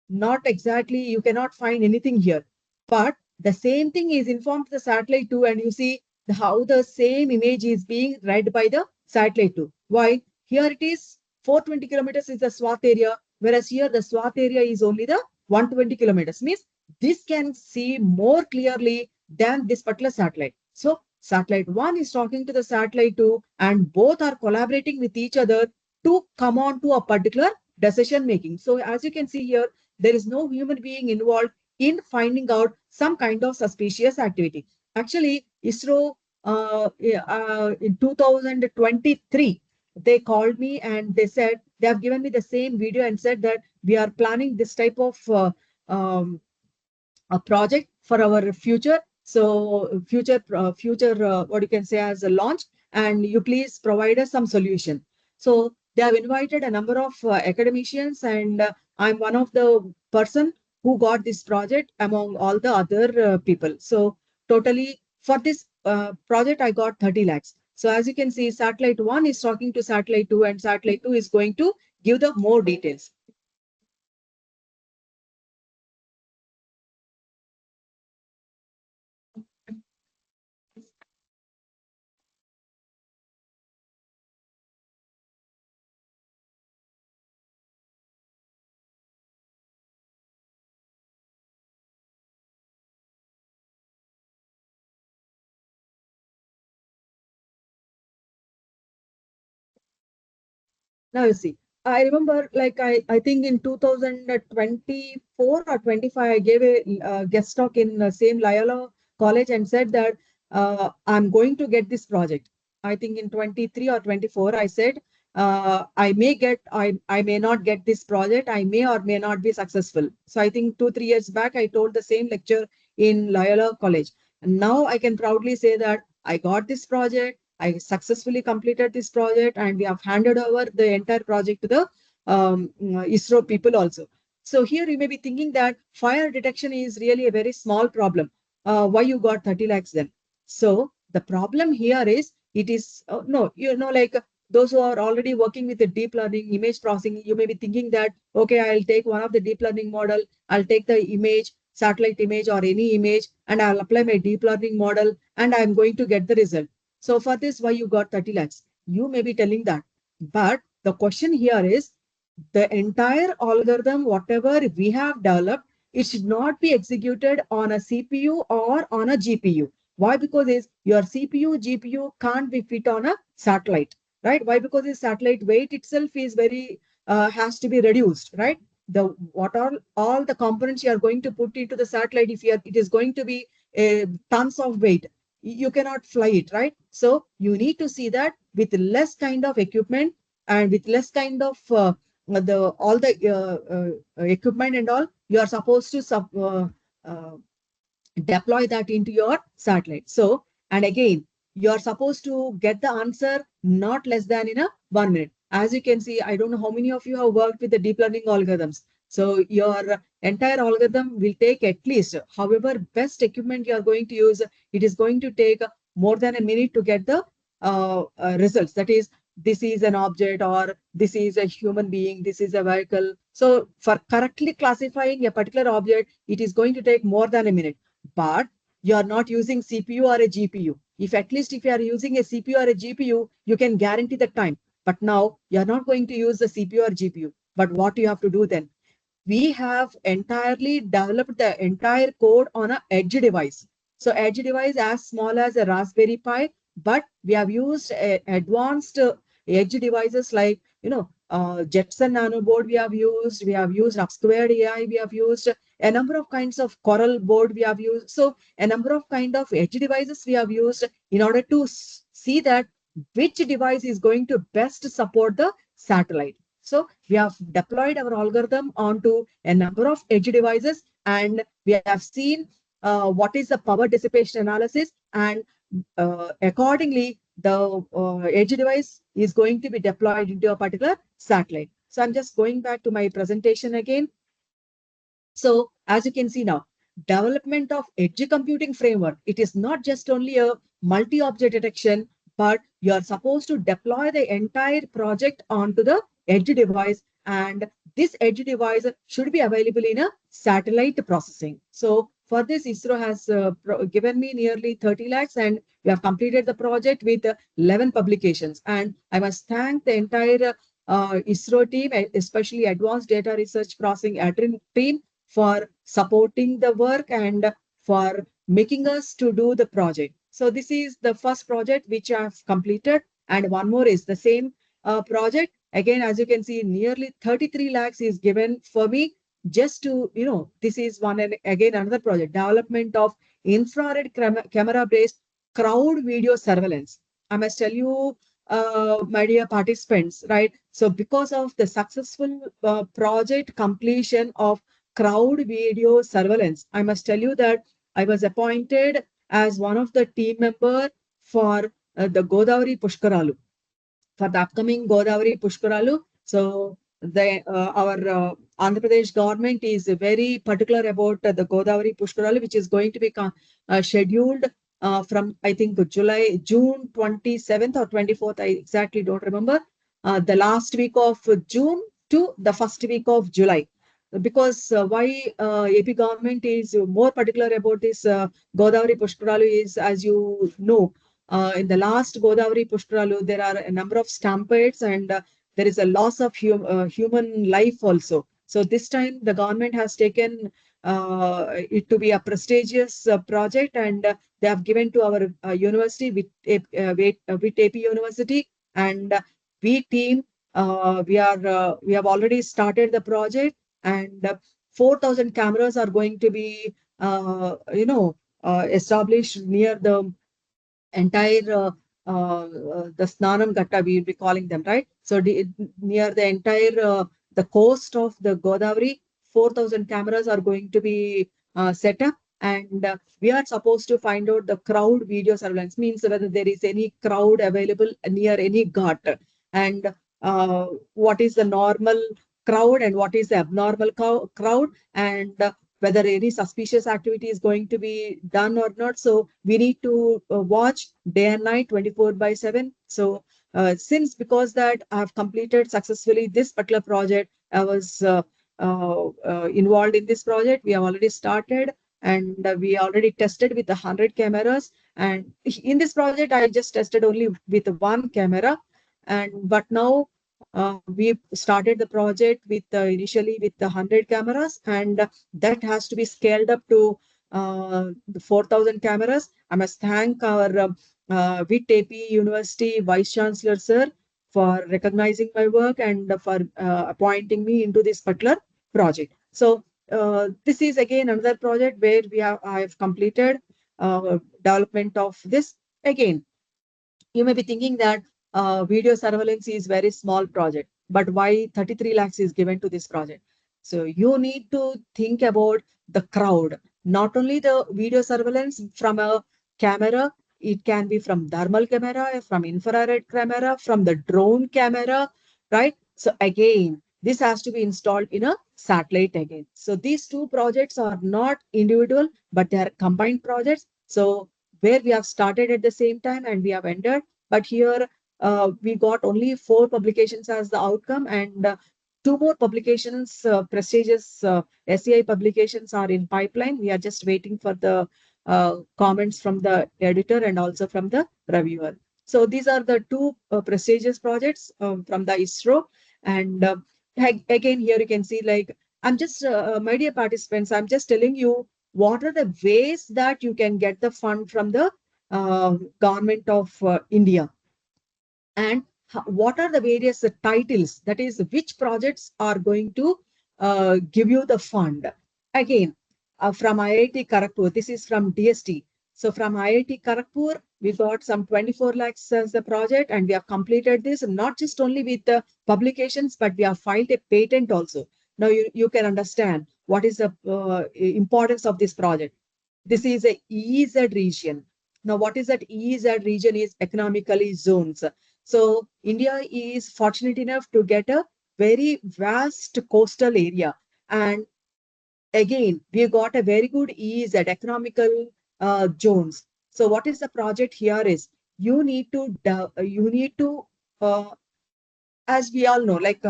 Not exactly, you cannot find anything here. But the same thing is informed to the satellite 2, and you see how the same image is being read by the satellite 2. Why? Here it is 420 kilometers is the swath area, whereas here the swath area is only the 120 kilometers. Means this can see more clearly than this particular satellite. So satellite 1 is talking to the satellite 2, and both are collaborating with each other to come on to a particular decision making. So as you can see here, there is no human being involved in finding out some kind of suspicious activity. Actually, ISRO in 2023, they called me and they said they have given me the same video and said that we are planning this type of a project for our future. So future, what you can say as a launch, and you please provide us some solution. So they have invited a number of academicians, and I'm one of the person who got this project among all the other people. So totally for this project, I got 30 lakhs. So as you can see, satellite 1 is talking to satellite 2, and satellite 2 is going to give the more details. Now you see, I remember like I think in 2024 or 25, I gave a guest talk in the same Loyola College and said that I'm going to get this project. I think in 23 or 24, I said I may not get this project. I may or may not be successful. So I think 2 3 years back, I told the same lecture in Loyola College. And now I can proudly say that I got this project. I successfully completed this project, and we have handed over the entire project to the ISRO people also. So here you may be thinking that fire detection is really a very small problem. Why you got 30 lakhs then? So the problem here is it is no, like those who are already working with the deep learning image processing, you may be thinking that, okay, I'll take one of the deep learning model, I'll take the image, satellite image or any image, and I'll apply my deep learning model, and I'm going to get the result. So for this, why you got 30 lakhs? You may be telling that. But the question here is the entire algorithm, whatever we have developed, it should not be executed on a CPU or on a GPU. Why? Because is your CPU, GPU can't be fit on a satellite, right? Why? Because the satellite weight itself is very has to be reduced, right? The what are all the components you are going to put into the satellite, if you are, it is going to be tons of weight, you cannot fly it, right? So you need to see that with less kind of equipment and with less kind of the all the equipment and all, you are supposed to uh, deploy that into your satellite. So, and again, you're supposed to get the answer not less than in a 1 minute. As you can see, I don't know how many of you have worked with the deep learning algorithms. So your entire algorithm will take at least, however best equipment you are going to use, it is going to take more than a minute to get the results. That is, this is an object or this is a human being, this is a vehicle. So for correctly classifying a particular object, it is going to take more than a minute. But you are not using CPU or a GPU. If at least if you are using a CPU or a GPU, you can guarantee the time. But now you are not going to use the CPU or GPU. But what you have to do then? We have entirely developed the entire code on an edge device. So edge device as small as a Raspberry Pi, but we have used advanced edge devices like, Jetson nanoboard we have used upsquared AI, we have used a number of kinds of coral board we have used. So a number of kind of edge devices we have used in order to see that which device is going to best support the satellite. So we have deployed our algorithm onto a number of edge devices, and we have seen what is the power dissipation analysis, and accordingly, the edge device is going to be deployed into a particular satellite. So I'm just going back to my presentation again. So as you can see now, development of edge computing framework, it is not just only a multi-object detection, but you are supposed to deploy the entire project onto the edge device, and this edge device should be available in a satellite processing. So for this, ISRO has given me nearly 30 lakhs, and we have completed the project with 11 publications. And I must thank the entire ISRO team, especially Advanced Data Research Processing Adrin team, for supporting the work and for making us to do the project. So this is the first project which I have completed, and one more is the same project. Again, as you can see, nearly 33 lakhs is given for me just to, this is one, and again another project, development of infrared camera based crowd video surveillance. I must tell you, my dear participants, right? So because of the successful project completion of crowd video surveillance, I must tell you that I was appointed as one of the team member for the Godavari Pushkaralu, for the upcoming Godavari Pushkaralu. So the our Andhra Pradesh government is very particular about the Godavari Pushkaralu, which is going to be scheduled from, I think, June 27th or 24th. I exactly don't remember. The last week of June to the first week of July. Because why AP government is more particular about this Godavari Pushkaralu is, as you know, in the last Godavari Pushkaralu, there are a number of stampedes, and there is a loss of human life also. So this time the government has taken it to be a prestigious project, and they have given to our university, VIT-AP University, and we team, we have already started the project, and 4,000 cameras are going to be established near the entire the Snanam Ghatta, we will be calling them, right? So near the entire the coast of the Godavari, 4,000 cameras are going to be set up, and we are supposed to find out the crowd video surveillance, means whether there is any crowd available near any ghat, and what is the normal crowd and what is the abnormal crowd, and whether any suspicious activity is going to be done or not. So we need to watch day and night 24/7. So because that I have completed successfully this particular project, I was involved in this project. We have already started, and we already tested with 100 cameras. And in this project, I just tested only with one camera. But now we started the project with initially with the 100 cameras, and that has to be scaled up to the 4,000 cameras. I must thank our VIT-AP University Vice Chancellor Sir for recognizing my work and for appointing me into this particular project. So this is again another project where I have completed development of this. Again, you may be thinking that video surveillance is very small project, but why 33 lakhs is given to this project? So you need to think about the crowd, not only the video surveillance from a camera, it can be from thermal camera, from infrared camera, from the drone camera, right? So again, this has to be installed in a satellite again. So these two projects are not individual, but they are combined projects. So where we have started at the same time and we have ended, but here we got only 4 publications as the outcome, and 2 more publications, prestigious SCI publications are in pipeline. We are just waiting for the comments from the editor and also from the reviewer. So these are the 2 prestigious projects from the ISRO. And again, here you can see, like, I'm just, my dear participants, I'm just telling you what are the ways that you can get the fund from the government of India. And what are the various titles, that is, which projects are going to give you the fund. Again, from IIT Kharagpur, this is from DST. So from IIT Kharagpur, we got some 24 lakhs as the project, and we have completed this, not just only with the publications, but we have filed a patent also. Now you can understand what is the importance of this project. This is a EZ region. Now, what is that EZ region is economically zones. So India is fortunate enough to get a very vast coastal area. And again, we got a very good EZ, economical zones. So what is the project here is you need to as we all know, like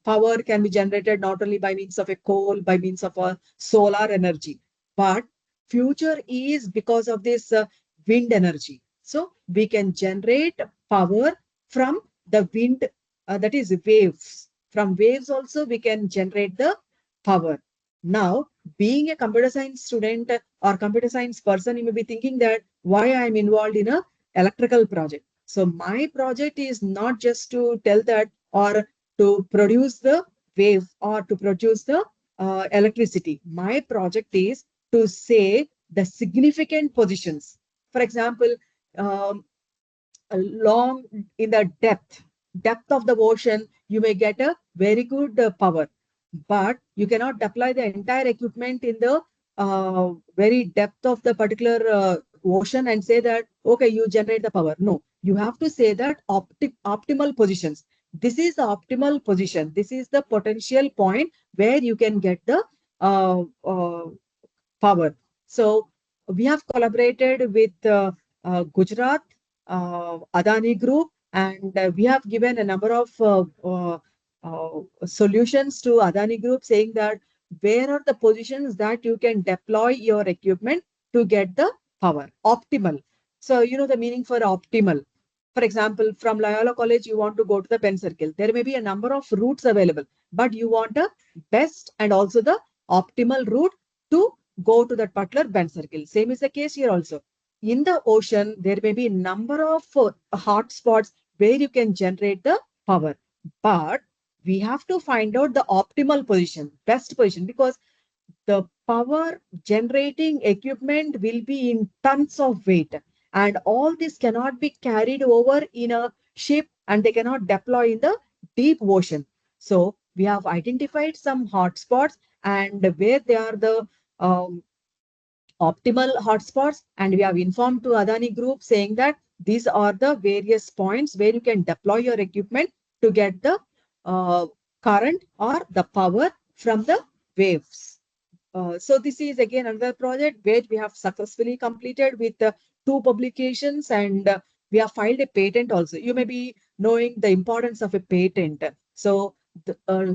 power can be generated not only by means of a coal, by means of a solar energy, but future is because of this wind energy. So we can generate power from the wind, that is waves. From waves also we can generate the power. Now, being a computer science student or computer science person, you may be thinking that why I am involved in a electrical project. So my project is not just to tell that or to produce the wave or to produce the electricity. My project is to say the significant positions. For example, um, along in the depth of the ocean, you may get a very good power, but you cannot deploy the entire equipment in the very depth of the particular ocean and say that, okay, you generate the power. No, you have to say that optimal positions. This is the optimal position. This is the potential point where you can get the power. So we have collaborated with Gujarat, Adani Group, and we have given a number of solutions to Adani Group, saying that where are the positions that you can deploy your equipment to get the power optimal. So you know the meaning for optimal. For example, from Loyola College, you want to go to the Penn Circle. There may be a number of routes available, but you want a best and also the optimal route to go to that particular bend circle. Same is the case here also. In the ocean, there may be a number of hot spots where you can generate the power. But we have to find out the optimal position, best position, because the power generating equipment will be in tons of weight. And all this cannot be carried over in a ship and they cannot deploy in the deep ocean. So we have identified some hotspots and where they are the um, optimal hotspots, and we have informed to Adani Group saying that these are the various points where you can deploy your equipment to get the uh, current or the power from the waves. So this is again another project where we have successfully completed with two publications, and we have filed a patent also. You may be knowing the importance of a patent. So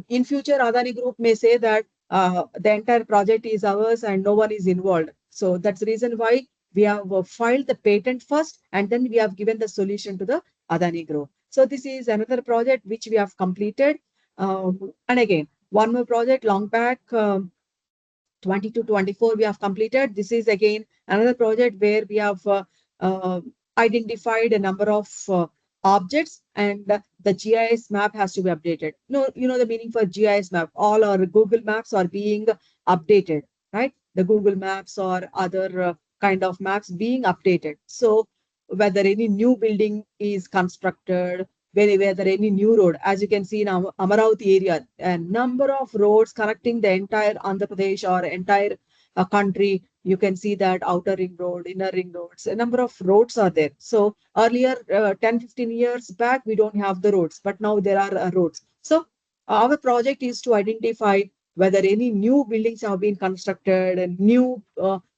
in future, Adani Group may say that the entire project is ours and no one is involved. So that's the reason why we have filed the patent first and then we have given the solution to the Adani Group. So this is another project which we have completed. And again, one more project long back. 20 to 24 we have completed. This is again another project where we have uh, identified a number of objects, and the GIS map has to be updated. No, you know the meaning for GIS map. All our Google Maps are being updated, right? The Google Maps or other kind of maps being updated. So whether any new building is constructed, whether any new road, as you can see in Amaravati area, a number of roads connecting the entire Andhra Pradesh or entire country. You can see that outer ring road, inner ring roads, a number of roads are there. So earlier, 10, 15 years back, we don't have the roads, but now there are roads. So our project is to identify whether any new buildings have been constructed and new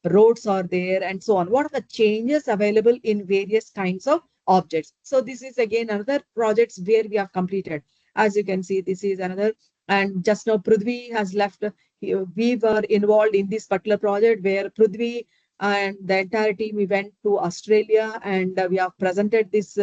roads are there and so on. What are the changes available in various kinds of objects? So this is again another projects where we have completed. As you can see, this is another. And just now Prudhvi has left. We were involved in this particular project where Prudhvi and the entire team, we went to Australia and we have presented this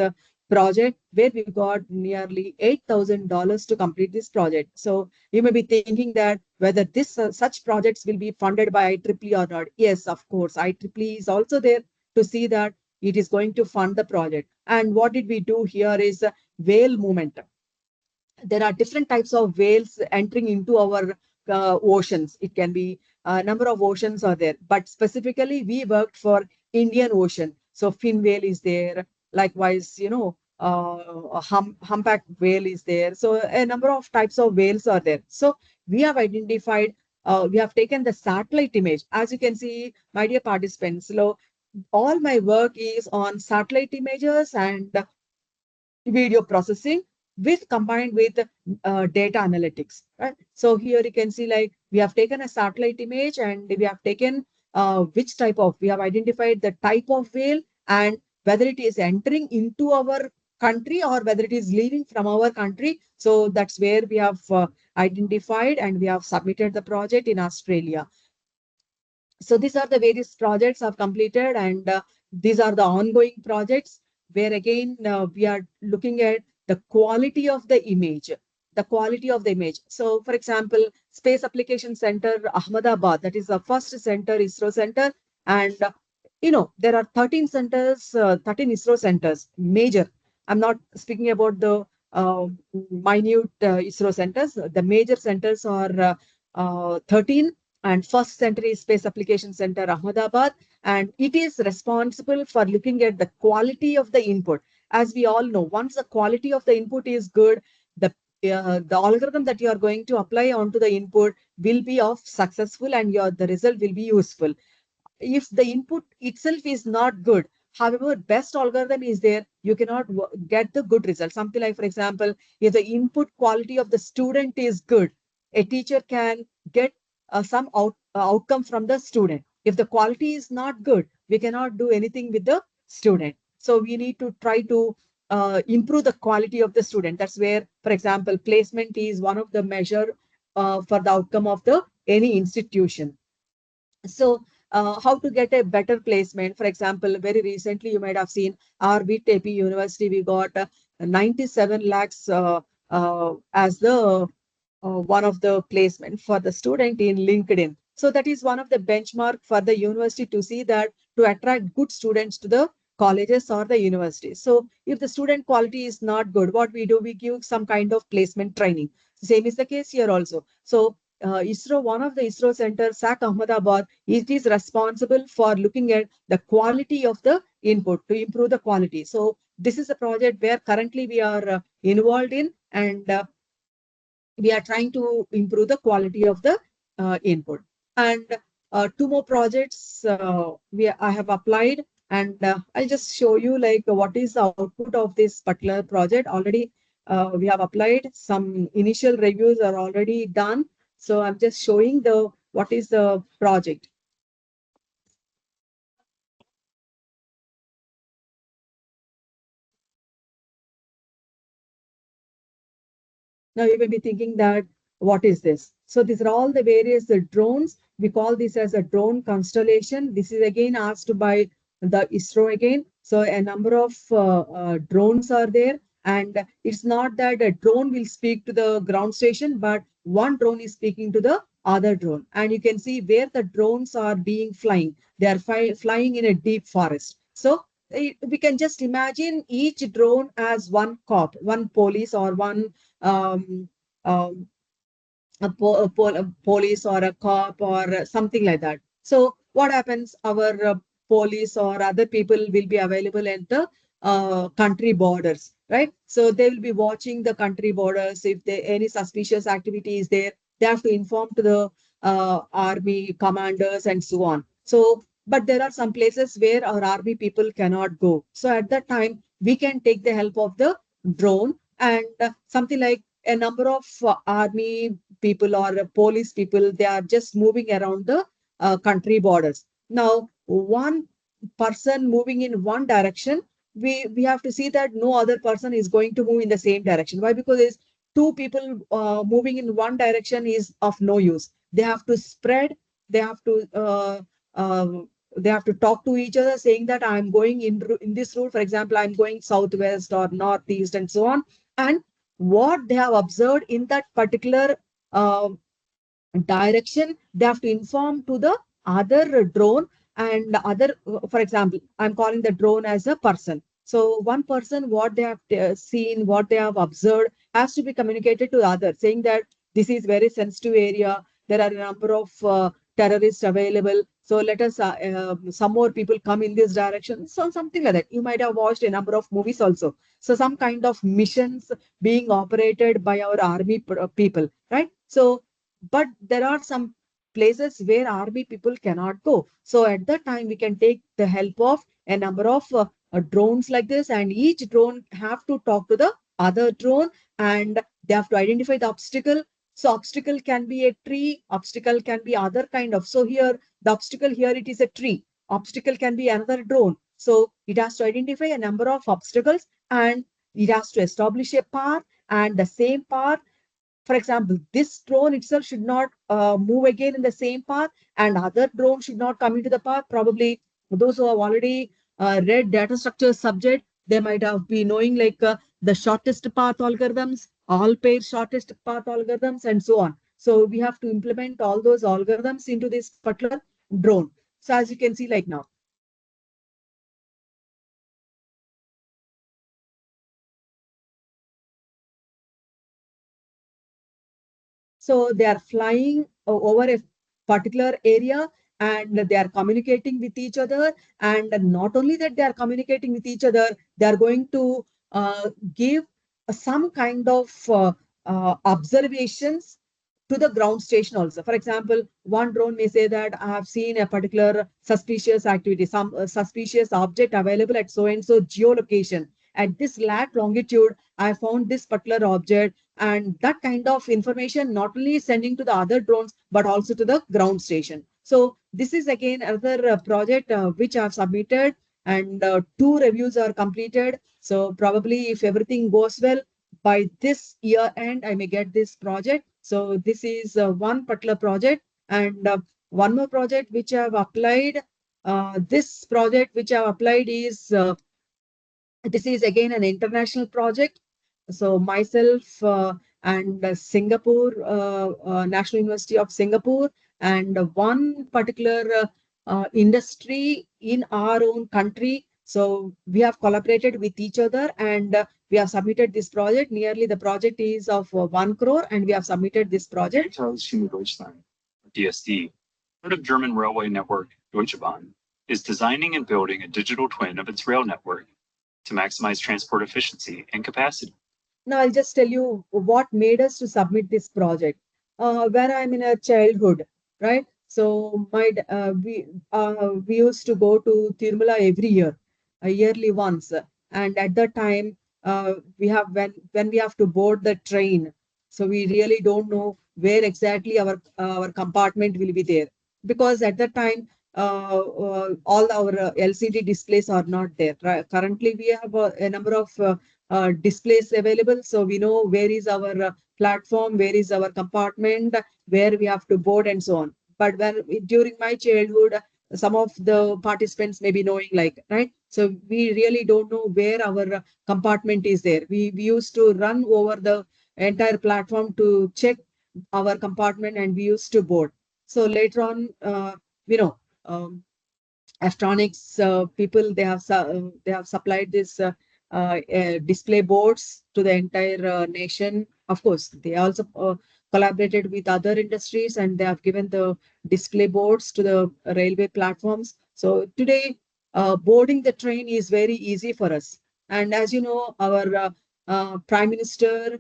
project where we got nearly $8,000 to complete this project. So you may be thinking that whether this such projects will be funded by IEEE or not. Yes, of course, IEEE is also there to see that it is going to fund the project. And what did we do here is whale movement. There are different types of whales entering into our oceans. It can be a number of oceans are there, but specifically we worked for Indian Ocean. So fin whale is there. Likewise, a humpback whale is there. So a number of types of whales are there. So we have identified, we have taken the satellite image. As you can see, my dear participants, so all my work is on satellite images and video processing with combined with data analytics, right? So here you can see, like, we have taken a satellite image and we have taken we have identified the type of whale and whether it is entering into our country or whether it is leaving from our country. So that's where we have identified and we have submitted the project in Australia. So these are the various projects I've completed, and these are the ongoing projects where again we are looking at the quality of the image, the quality of the image. So, for example, Space Application Center, Ahmedabad, that is the first center, ISRO center, and there are 13 centers, 13 ISRO centers, major. I'm not speaking about the minute ISRO centers. The major centers are 13, and first center is Space Application Center, Ahmedabad, and it is responsible for looking at the quality of the input. As we all know, once the quality of the input is good, the algorithm that you are going to apply onto the input will be of successful, and the result will be useful. If the input itself is not good, however best algorithm is there, you cannot get the good result. Something like, for example, if the input quality of the student is good, a teacher can get some outcome from the student. If the quality is not good, we cannot do anything with the student. So we need to try to improve the quality of the student. That's where, for example, placement is one of the measure for the outcome of the any institution. So how to get a better placement? For example, very recently you might have seen our VIT-AP University, we got 97 lakhs as the one of the placement for the student in LinkedIn. So that is one of the benchmark for the university to see that to attract good students to the colleges or the universities. So if the student quality is not good, what we do, we give some kind of placement training. Same is the case here also. So ISRO, one of the ISRO centers, SAC Ahmedabad, it is responsible for looking at the quality of the input to improve the quality. So this is a project where currently we are involved in, and we are trying to improve the quality of the input. And two more projects I have applied, and I'll just show you like what is the output of this particular project. Already we have applied, some initial reviews are already done. So I'm just showing the what is the project. Now you may be thinking that what is this? So these are all the various drones. We call this as a drone constellation. This is again asked by the ISRO again. So a number of drones are there, and it's not that a drone will speak to the ground station, but one drone is speaking to the other drone. And you can see where the drones are being flying. They are flying in a deep forest. So we can just imagine each drone as one cop, one police, or one um, um, a police or a cop or something like that. So what happens? Our police or other people will be available at the country borders, right? So they will be watching the country borders. If there any suspicious activity is there, they have to inform to the army commanders and so on. So, but there are some places where our army people cannot go. So at that time, we can take the help of the drone, and something like a number of army people or police people, they are just moving around the country borders. Now, one person moving in one direction, we have to see that no other person is going to move in the same direction. Why? Because it's two people moving in one direction is of no use. They have to spread. They have to uh, they have to talk to each other, saying that I'm going in this route. For example, I'm going southwest or northeast and so on. And what they have observed in that particular uh, direction, they have to inform to the other drone, and other, for example, I'm calling the drone as a person. So one person, what they have seen, what they have observed, has to be communicated to others, saying that this is very sensitive area. There are a number of terrorists available. So let us, some more people come in this direction. So something like that. You might have watched a number of movies also. So some kind of missions being operated by our army people, right? So, but there are some places where army people cannot go. So at that time, we can take the help of a number of drones like this, and each drone have to talk to the other drone, and they have to identify the obstacle. So obstacle can be a tree, obstacle can be other kind of. So here, the obstacle here, it is a tree. Obstacle can be another drone. So it has to identify a number of obstacles, and it has to establish a path, and the same path, for example, this drone itself should not move again in the same path, and other drone should not come into the path. Probably those who have already read data structure subject, they might have been knowing like the shortest path algorithms, all pair shortest path algorithms, and so on. So we have to implement all those algorithms into this particular drone. So as you can see, like now. So they are flying over a particular area, and they are communicating with each other. And not only that, they are communicating with each other, they are going to give some kind of observations to the ground station also. For example, one drone may say that I have seen a particular suspicious activity, some suspicious object available at so and so geolocation. At this lat longitude, I found this particular object, and that kind of information not only sending to the other drones but also to the ground station. So this is again another project which I have submitted, and two reviews are completed. So probably if everything goes well, by this year end I may get this project. So this is one particular project, and one more project which I have applied. This project which I have applied is this is again an international project. So myself and Singapore, National University of Singapore, and one particular industry in our own country. So we have collaborated with each other, and we have submitted this project. Nearly the project is of 1 crore, and we have submitted this project.
Deutschland, DSD, part of German railway network Deutsche Bahn, is designing and building a digital twin of its rail network to maximize transport efficiency and capacity.
Now I'll just tell you what made us to submit this project. When I'm in a childhood, right? So we used to go to Tirumala every year, yearly once, and at that time we have when we have to board the train, so we really don't know where exactly our compartment will be there, because at that time all our LCD displays are not there. Right? Currently, we have a number of displays available. So we know where is our platform, where is our compartment, where we have to board, and so on. But when during my childhood, some of the participants may be knowing like, right? So we really don't know where our compartment is there. We used to run over the entire platform to check our compartment, and we used to board. So later on, you know, electronics people, they have supplied this display boards to the entire nation. Of course, they also collaborated with other industries, and they have given the display boards to the railway platforms. So today, boarding the train is very easy for us. And as you know, our Prime Minister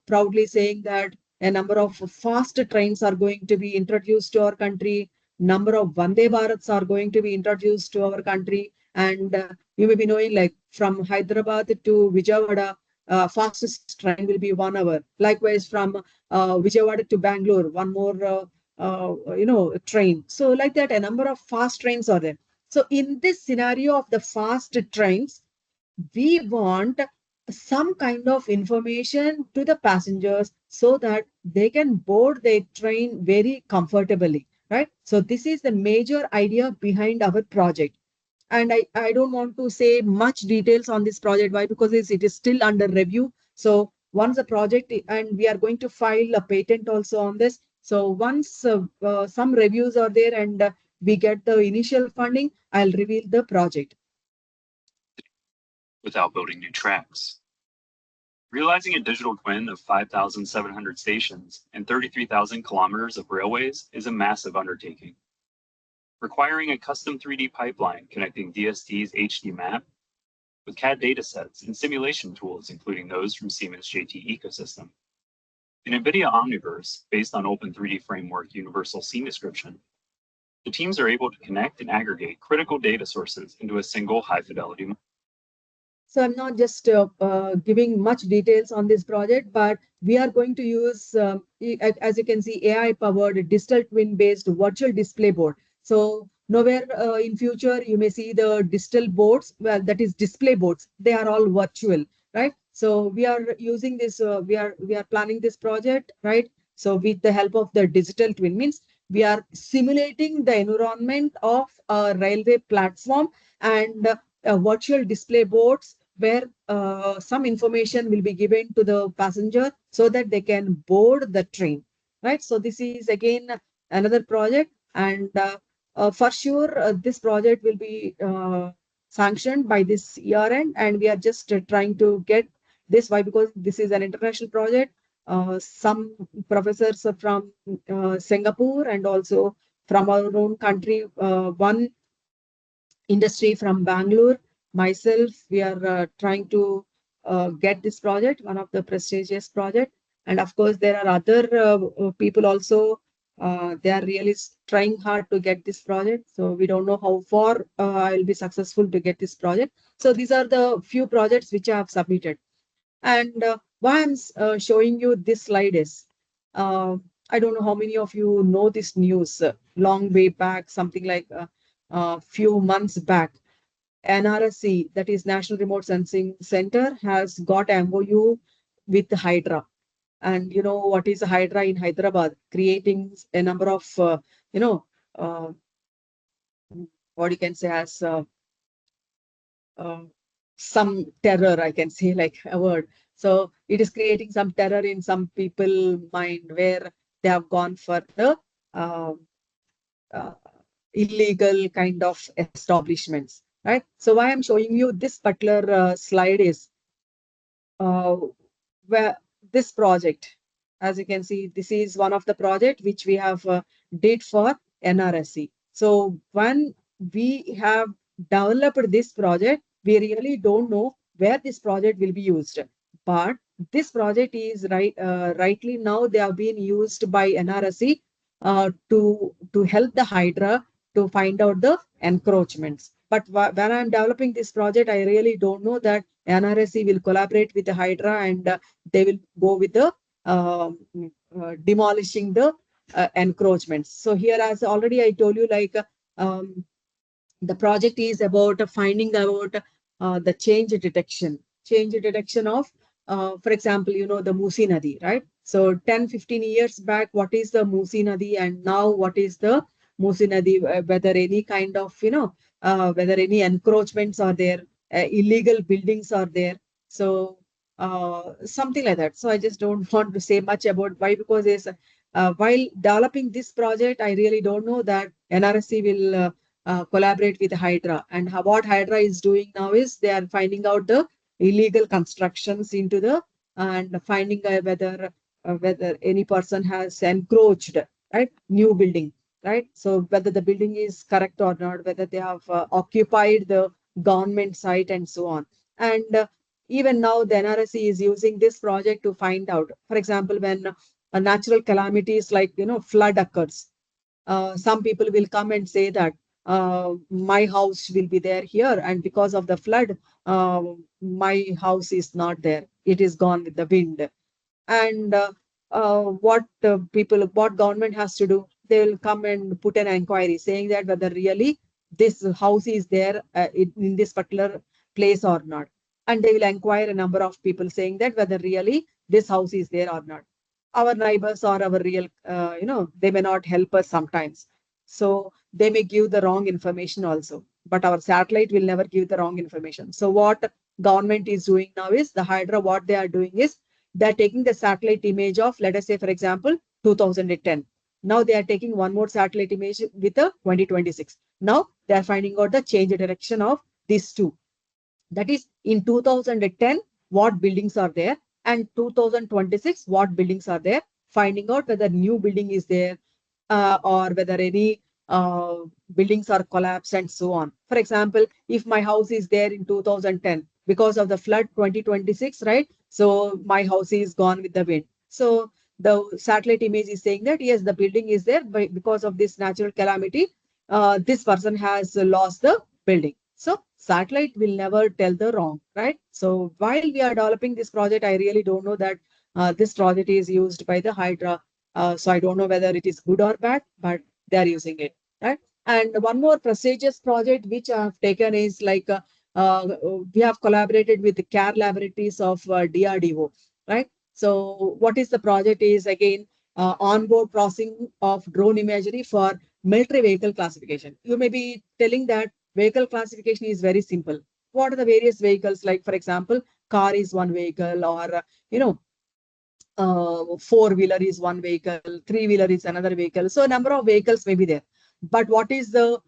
proudly saying that a number of fast trains are going to be introduced to our country. Number of Vande Bharats are going to be introduced to our country. And you may be knowing, like from Hyderabad to Vijayawada, fastest train will be 1 hour. Likewise, from Vijayawada to Bangalore, one more train. So like that, a number of fast trains are there. So in this scenario of the fast trains, we want some kind of information to the passengers so that they can board their train very comfortably, right? So this is the major idea behind our project. And I don't want to say much details on this project. Why? Because it is still under review. So once the project, and we are going to file a patent also on this. So once some reviews are there, and we get the initial funding, I'll reveal the project.
without building new tracks. Realizing a digital twin of 5,700 stations and 33,000 kilometers of railways is a massive undertaking, requiring a custom 3D pipeline connecting DST's HD map with CAD datasets and simulation tools, including those from Siemens JT ecosystem. In NVIDIA Omniverse, based on Open 3D Framework Universal Scene Description, the teams are able to connect and aggregate critical data sources into a single high-fidelity model.
So I'm not just giving much details on this project, but we are going to use, as you can see, AI-powered digital twin-based virtual display board. So nowhere in future you may see the digital boards, well, that is display boards. They are all virtual, right? So we are using this. We are planning this project, right? So with the help of the digital twin, means we are simulating the environment of a railway platform and virtual display boards where some information will be given to the passenger so that they can board the train, right? So this is again another project, and for sure this project will be sanctioned by this year end, and we are just trying to get this. Why? Because this is an international project. Some professors from Singapore and also from our own country, one industry from Bangalore, myself, we are trying to get this project, one of the prestigious project. And of course, there are other people also. They are really trying hard to get this project. So we don't know how far I'll be successful to get this project. So these are the few projects which I have submitted. And why I'm showing you this slide is, I don't know how many of you know this news. Long way back, something like a few months back, NRSC, that is National Remote Sensing Center, has got MOU with Hydra. And you know what is Hydra in Hyderabad? Creating a number of, uh, what you can say as some terror, I can say like a word. So it is creating some terror in some people mind where they have gone for the uh, uh, illegal kind of establishments, right? So why I'm showing you this particular slide is where this project, as you can see, this is one of the project which we have did for NRSC. So when we have developed this project, we really don't know where this project will be used. But this project is rightly now they have been used by NRSC to help the Hydra to find out the encroachments. But when I'm developing this project, I really don't know that NRSC will collaborate with the Hydra and they will go with the demolishing the encroachments. So here, as already I told you, like um, the project is about finding out the change detection of, for example, you know, the Musi Nadi, right? So 10-15 years back, what is the Musi Nadi, and now what is the Musi Nadi, whether any kind of, whether any encroachments are there, illegal buildings are there. So something like that. So I just don't want to say much about why, because there's while developing this project, I really don't know that NRSC will collaborate with Hydra. And what Hydra is doing now is they are finding out the illegal constructions into the, and finding whether any person has encroached, right, new building, right? So whether the building is correct or not, whether they have occupied the government site and so on. And even now the NRSC is using this project to find out, for example, when natural calamities like, flood occurs, some people will come and say that my house will be there here, and because of the flood, my house is not there. It is gone with the wind. And what government has to do, they will come and put an inquiry saying that whether really this house is there in this particular place or not. And they will inquire a number of people saying that whether really this house is there or not. Our neighbors or our real, they may not help us sometimes. So they may give the wrong information also, but our satellite will never give the wrong information. So what government is doing now is, the Hydra, what they are doing is, they're taking the satellite image of, let us say, for example, 2010. Now they are taking one more satellite image with a 2026. Now they are finding out the change direction of these two. That is in 2010, what buildings are there, and 2026, what buildings are there, finding out whether new building is there or whether any uh, buildings are collapsed and so on. For example, if my house is there in 2010, because of the flood 2026, right? So my house is gone with the wind. So the satellite image is saying that, yes, the building is there, but because of this natural calamity, this person has lost the building. So satellite will never tell the wrong, right? So while we are developing this project, I really don't know that this project is used by the Hydra. So I don't know whether it is good or bad, but they are using it, right? And one more prestigious project which I have taken is like uh, we have collaborated with the CARE laboratories of DRDO, right? So what is the project is again onboard processing of drone imagery for military vehicle classification. You may be telling that vehicle classification is very simple. What are the various vehicles? Like, for example, car is one vehicle, or you know, four-wheeler is one vehicle, three-wheeler is another vehicle. So a number of vehicles may be there. But what is the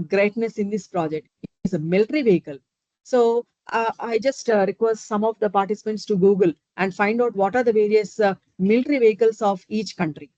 greatness in this project? It's a military vehicle. So I just request some of the participants to Google and find out what are the various military vehicles of each country.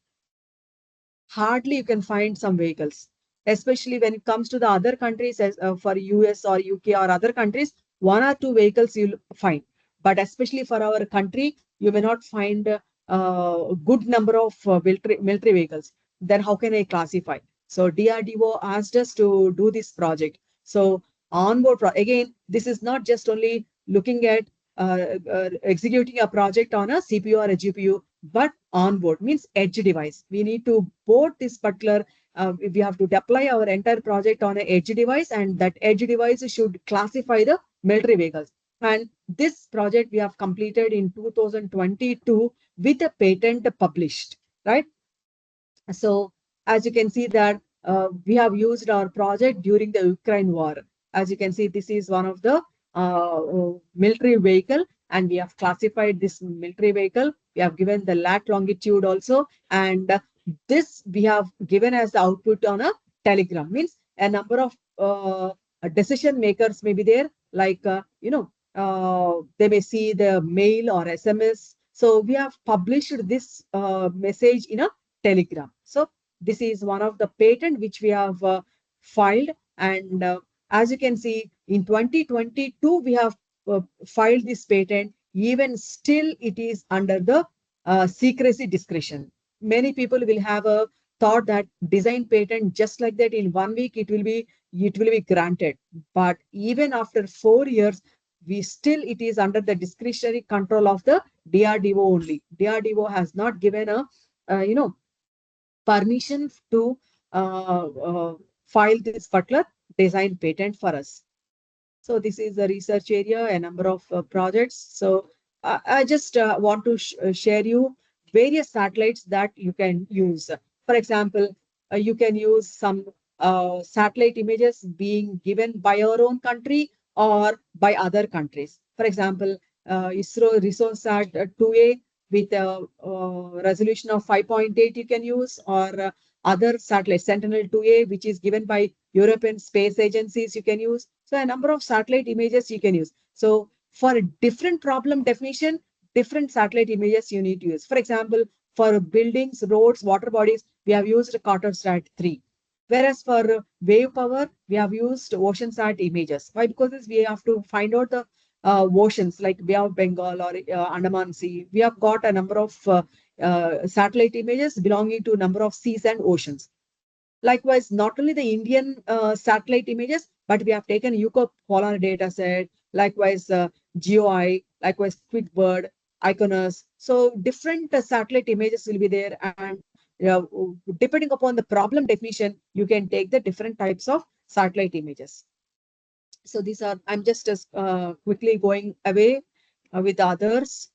Hardly you can find some vehicles, especially when it comes to the other countries, as for US or UK or other countries, one or two vehicles you'll find. But especially for our country, you may not find a good number of military vehicles. Then how can I classify? So DRDO asked us to do this project. So onboard, again, this is not just only looking at executing a project on a CPU or a GPU, but onboard means edge device. We need to board this particular, we have to deploy our entire project on an edge device, and that edge device should classify the military vehicles. And this project we have completed in 2022 with a patent published, right? So as you can see that we have used our project during the Ukraine war. As you can see, this is one of the military vehicle, and we have classified this military vehicle. We have given the lat longitude also, and this we have given as the output on a telegram. Means a number of decision makers may be there, like they may see the mail or SMS. So we have published this message in a telegram. So this is one of the patent which we have filed, and as you can see in 2022 we have filed this patent. Even still it is under the secrecy discretion. Many people will have a thought that design patent just like that in 1 week it will be granted, but even after 4 years we still it is under the discretionary control of the DRDO only. DRDO has not given a permission to file this particular design patent for us. So this is the research area, a number of projects. So I just want to share you various satellites that you can use. For example, you can use some satellite images being given by our own country or by other countries. For example, ISRO ResourceSat 2A with a resolution of 5.8 you can use, or other satellites, Sentinel-2A, which is given by European space agencies, you can use. So a number of satellite images you can use. So for a different problem definition, different satellite images you need to use. For example, for buildings, roads, water bodies, we have used Cartosat 3. Whereas for wave power, we have used OceanSat images. Why? Because we have to find out the oceans like Bay of Bengal or Andaman Sea. We have got a number of satellite images belonging to a number of seas and oceans. Likewise, not only the Indian satellite images, but we have taken UCO polar data set, likewise GeoEye, likewise QuickBird, Iconus. So different satellite images will be there, and depending upon the problem definition, you can take the different types of satellite images. So these are, I'm just quickly going away with others.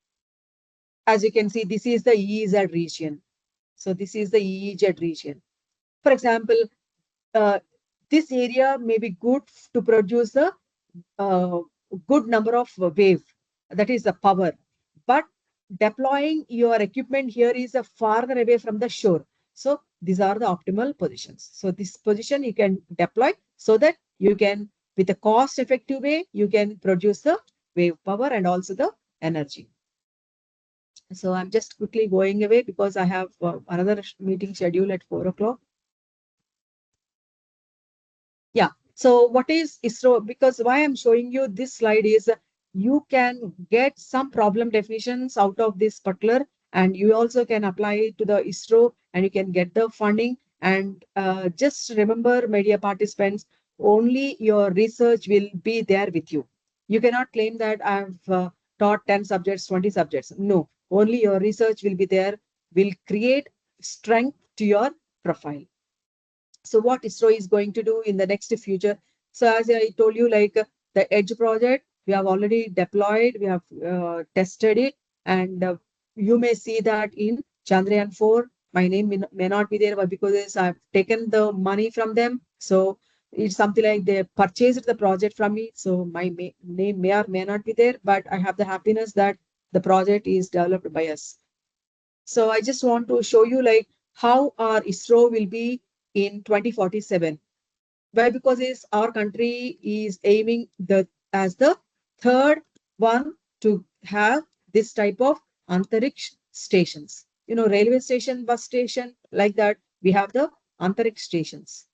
As you can see, this is the EEZ region. So this is the EEZ region. For example, this area may be good to produce a good number of wave, that is the power. But deploying your equipment here is farther away from the shore. So these are the optimal positions. So this position you can deploy so that you can with a cost-effective way, you can produce the wave power and also the energy. So I'm just quickly going away because I have another meeting scheduled at 4 o'clock. Yeah. So what is ISRO? Because why I'm showing you this slide is you can get some problem definitions out of this particular, and you also can apply it to the ISRO and you can get the funding. And just remember, media participants, only your research will be there with you. You cannot claim that I've taught 10 subjects, 20 subjects. No, only your research will be there, will create strength to your profile. So what ISRO is going to do in the next future? So as I told you, like the EDGE project, we have already deployed, we have tested it, and you may see that in Chandrayaan 4, my name may not be there, but because I've taken the money from them, so it's something like they purchased the project from me, so my name may or may not be there, but I have the happiness that the project is developed by us. So I just want to show you like how our ISRO will be in 2047. Why? Because our country is aiming as the third one to have this type of Antariksh stations. You know, railway station, bus station, like that. We have the Antariksh stations.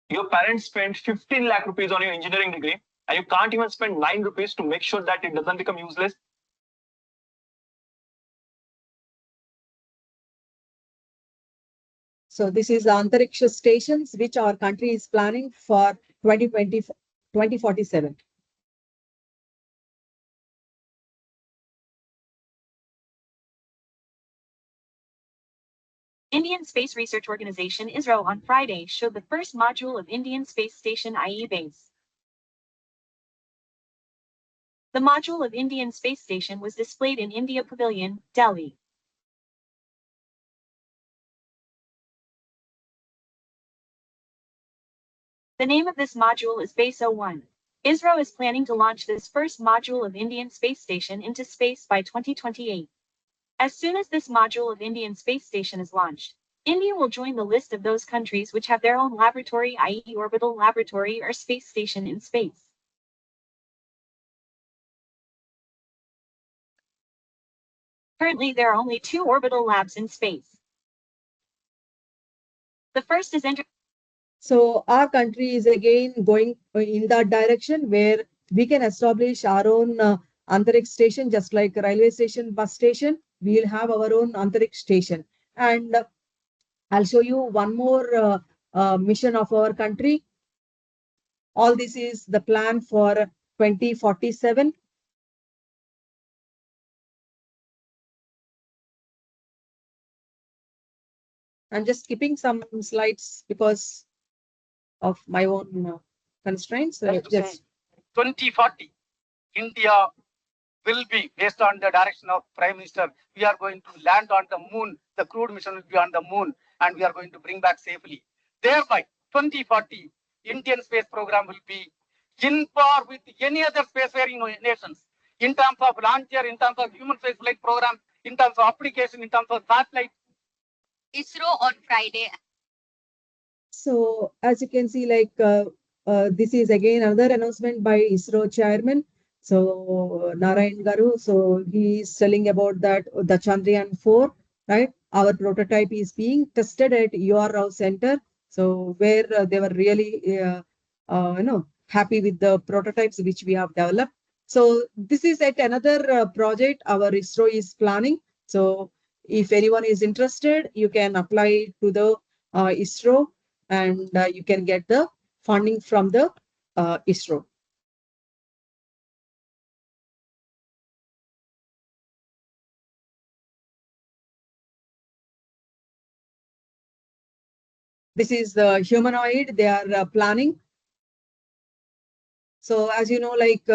Your parents spent 15 lakh rupees on your engineering degree, and you can't even spend 9 rupees to make sure that it doesn't become useless.
So this is the Antariksha stations, which our country is planning for 2047.
Indian Space Research Organization ISRO on Friday showed the first module of Indian Space Station IE base. The module of Indian Space Station was displayed in India Pavilion, Delhi. The name of this module is Base 01. ISRO is planning to launch this first module of Indian Space Station into space by 2028. As soon as this module of Indian Space Station is launched, India will join the list of those countries which have their own laboratory, i.e. orbital laboratory or space station in space. Currently, there are only 2 orbital labs in space. The first is
So our country is again going in that direction where we can establish our own Antariksh station, just like railway station, bus station. We will have our own Antariksh station. And I'll show you one more mission of our country. All this is the plan for 2047. I'm just skipping some slides because of my own constraints.
Just 2040, India will be, based on the direction of Prime Minister, we are going to land on the moon. The crewed mission will be on the moon, and we are going to bring back safely. Thereby, 2040, Indian space program will be in par with any other spacefaring nations in terms of launcher, in terms of human spaceflight program, in terms of application, in terms of satellite.
ISRO on Friday.
So as you can see, like this is again another announcement by ISRO chairman. So Narayana Garu, so he is telling about that the Chandrayaan 4, right? Our prototype is being tested at UR Rao Center. So where they were really, happy with the prototypes which we have developed. So this is at another project our ISRO is planning. So if anyone is interested, you can apply to the ISRO and you can get the funding from the ISRO. This is the humanoid they are planning. So as you know, like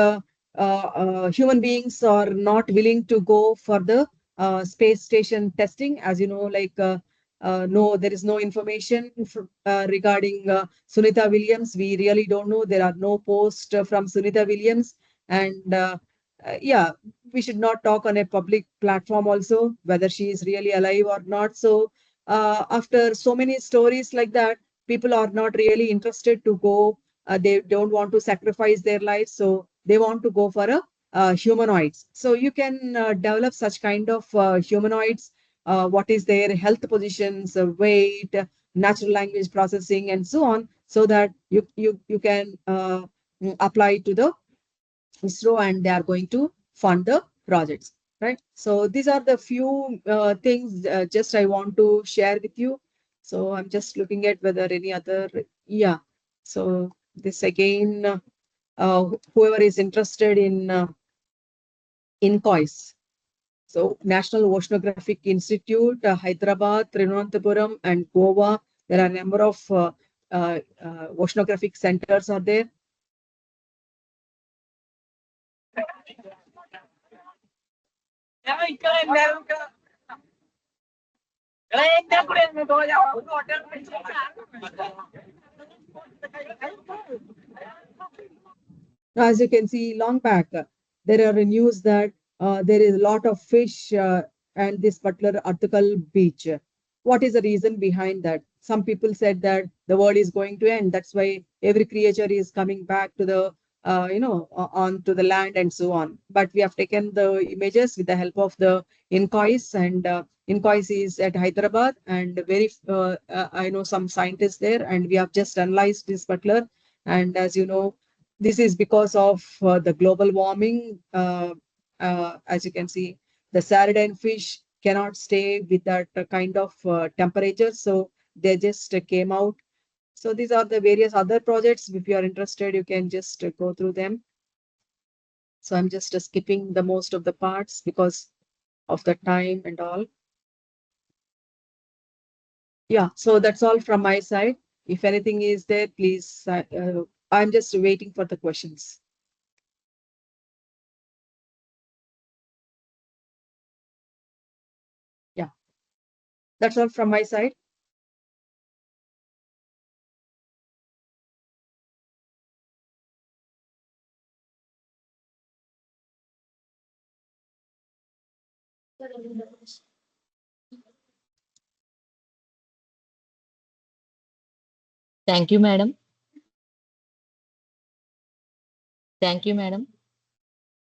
human beings are not willing to go for the space station testing. As you know, like no, there is no information regarding Sunita Williams. We really don't know. There are no posts from Sunita Williams. And yeah, we should not talk on a public platform also, whether she is really alive or not. So after so many stories like that, people are not really interested to go they don't want to sacrifice their lives, so they want to go for a humanoids. So you can develop such kind of humanoids. What is their health positions, weight, natural language processing, and so on, so that you can apply to the ISRO, and they are going to fund the projects, right? So these are the few things just I want to share with you. So I'm just looking at whether any other, yeah. So this again, whoever is interested in COIS. So National Oceanographic Institute, Hyderabad, Trivandrum, and Goa. There are a number of oceanographic centers are there. Now, as you can see, long back, there are news that there is a lot of fish and this particular article beach. What is the reason behind that? Some people said that the world is going to end. That's why every creature is coming back to the, onto the land and so on. But we have taken the images with the help of the INCOIS, and INCOIS is at Hyderabad, and I know some scientists there, and we have just analyzed this particular. And as you know, this is because of the global warming. As you can see, the sardine fish cannot stay with that kind of temperature, so they just came out. So these are the various other projects. If you are interested, you can just go through them. So I'm just skipping the most of the parts because of the time and all. Yeah, so that's all from my side. If anything is there, please, I'm just waiting for the questions. Yeah, that's all from my side.
Thank you, madam. Thank you, madam,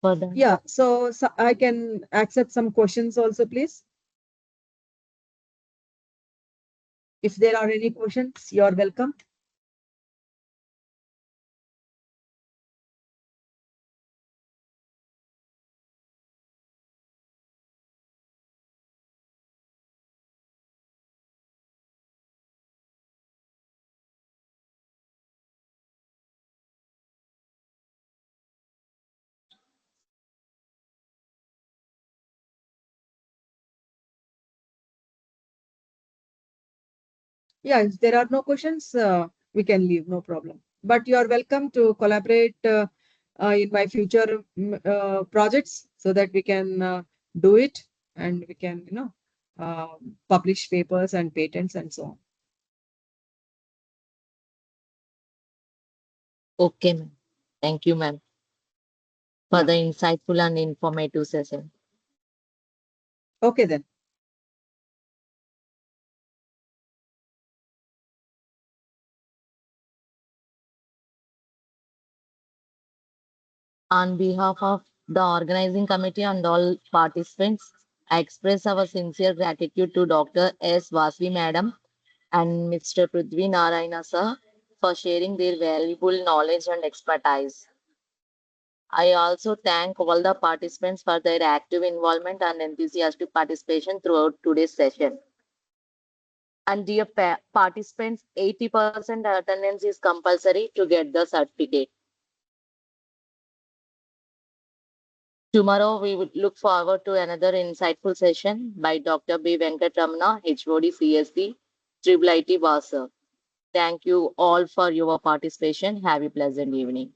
for the.
Yeah, so I can accept some questions also, please. If there are any questions, you're welcome. Yeah, if there are no questions, we can leave, no problem. But you are welcome to collaborate in my future projects so that we can do it, and we can, publish papers and patents and so on.
Okay, ma'am. Thank you, ma'am, for
Yeah.
the insightful and informative session.
Okay, then.
On behalf of the organizing committee and all participants, I express our sincere gratitude to Dr. S. Vasavi madam and Mr. Prudhvi Narayana sir for sharing their valuable knowledge and expertise. I also thank all the participants for their active involvement and enthusiastic participation throughout today's session. And dear participants, 80% attendance is compulsory to get the certificate. Tomorrow, we would look forward to another insightful session by Dr. B. Venkatramana, HOD CSC, IIIT Vasavi. Thank you all for your participation. Have a pleasant evening.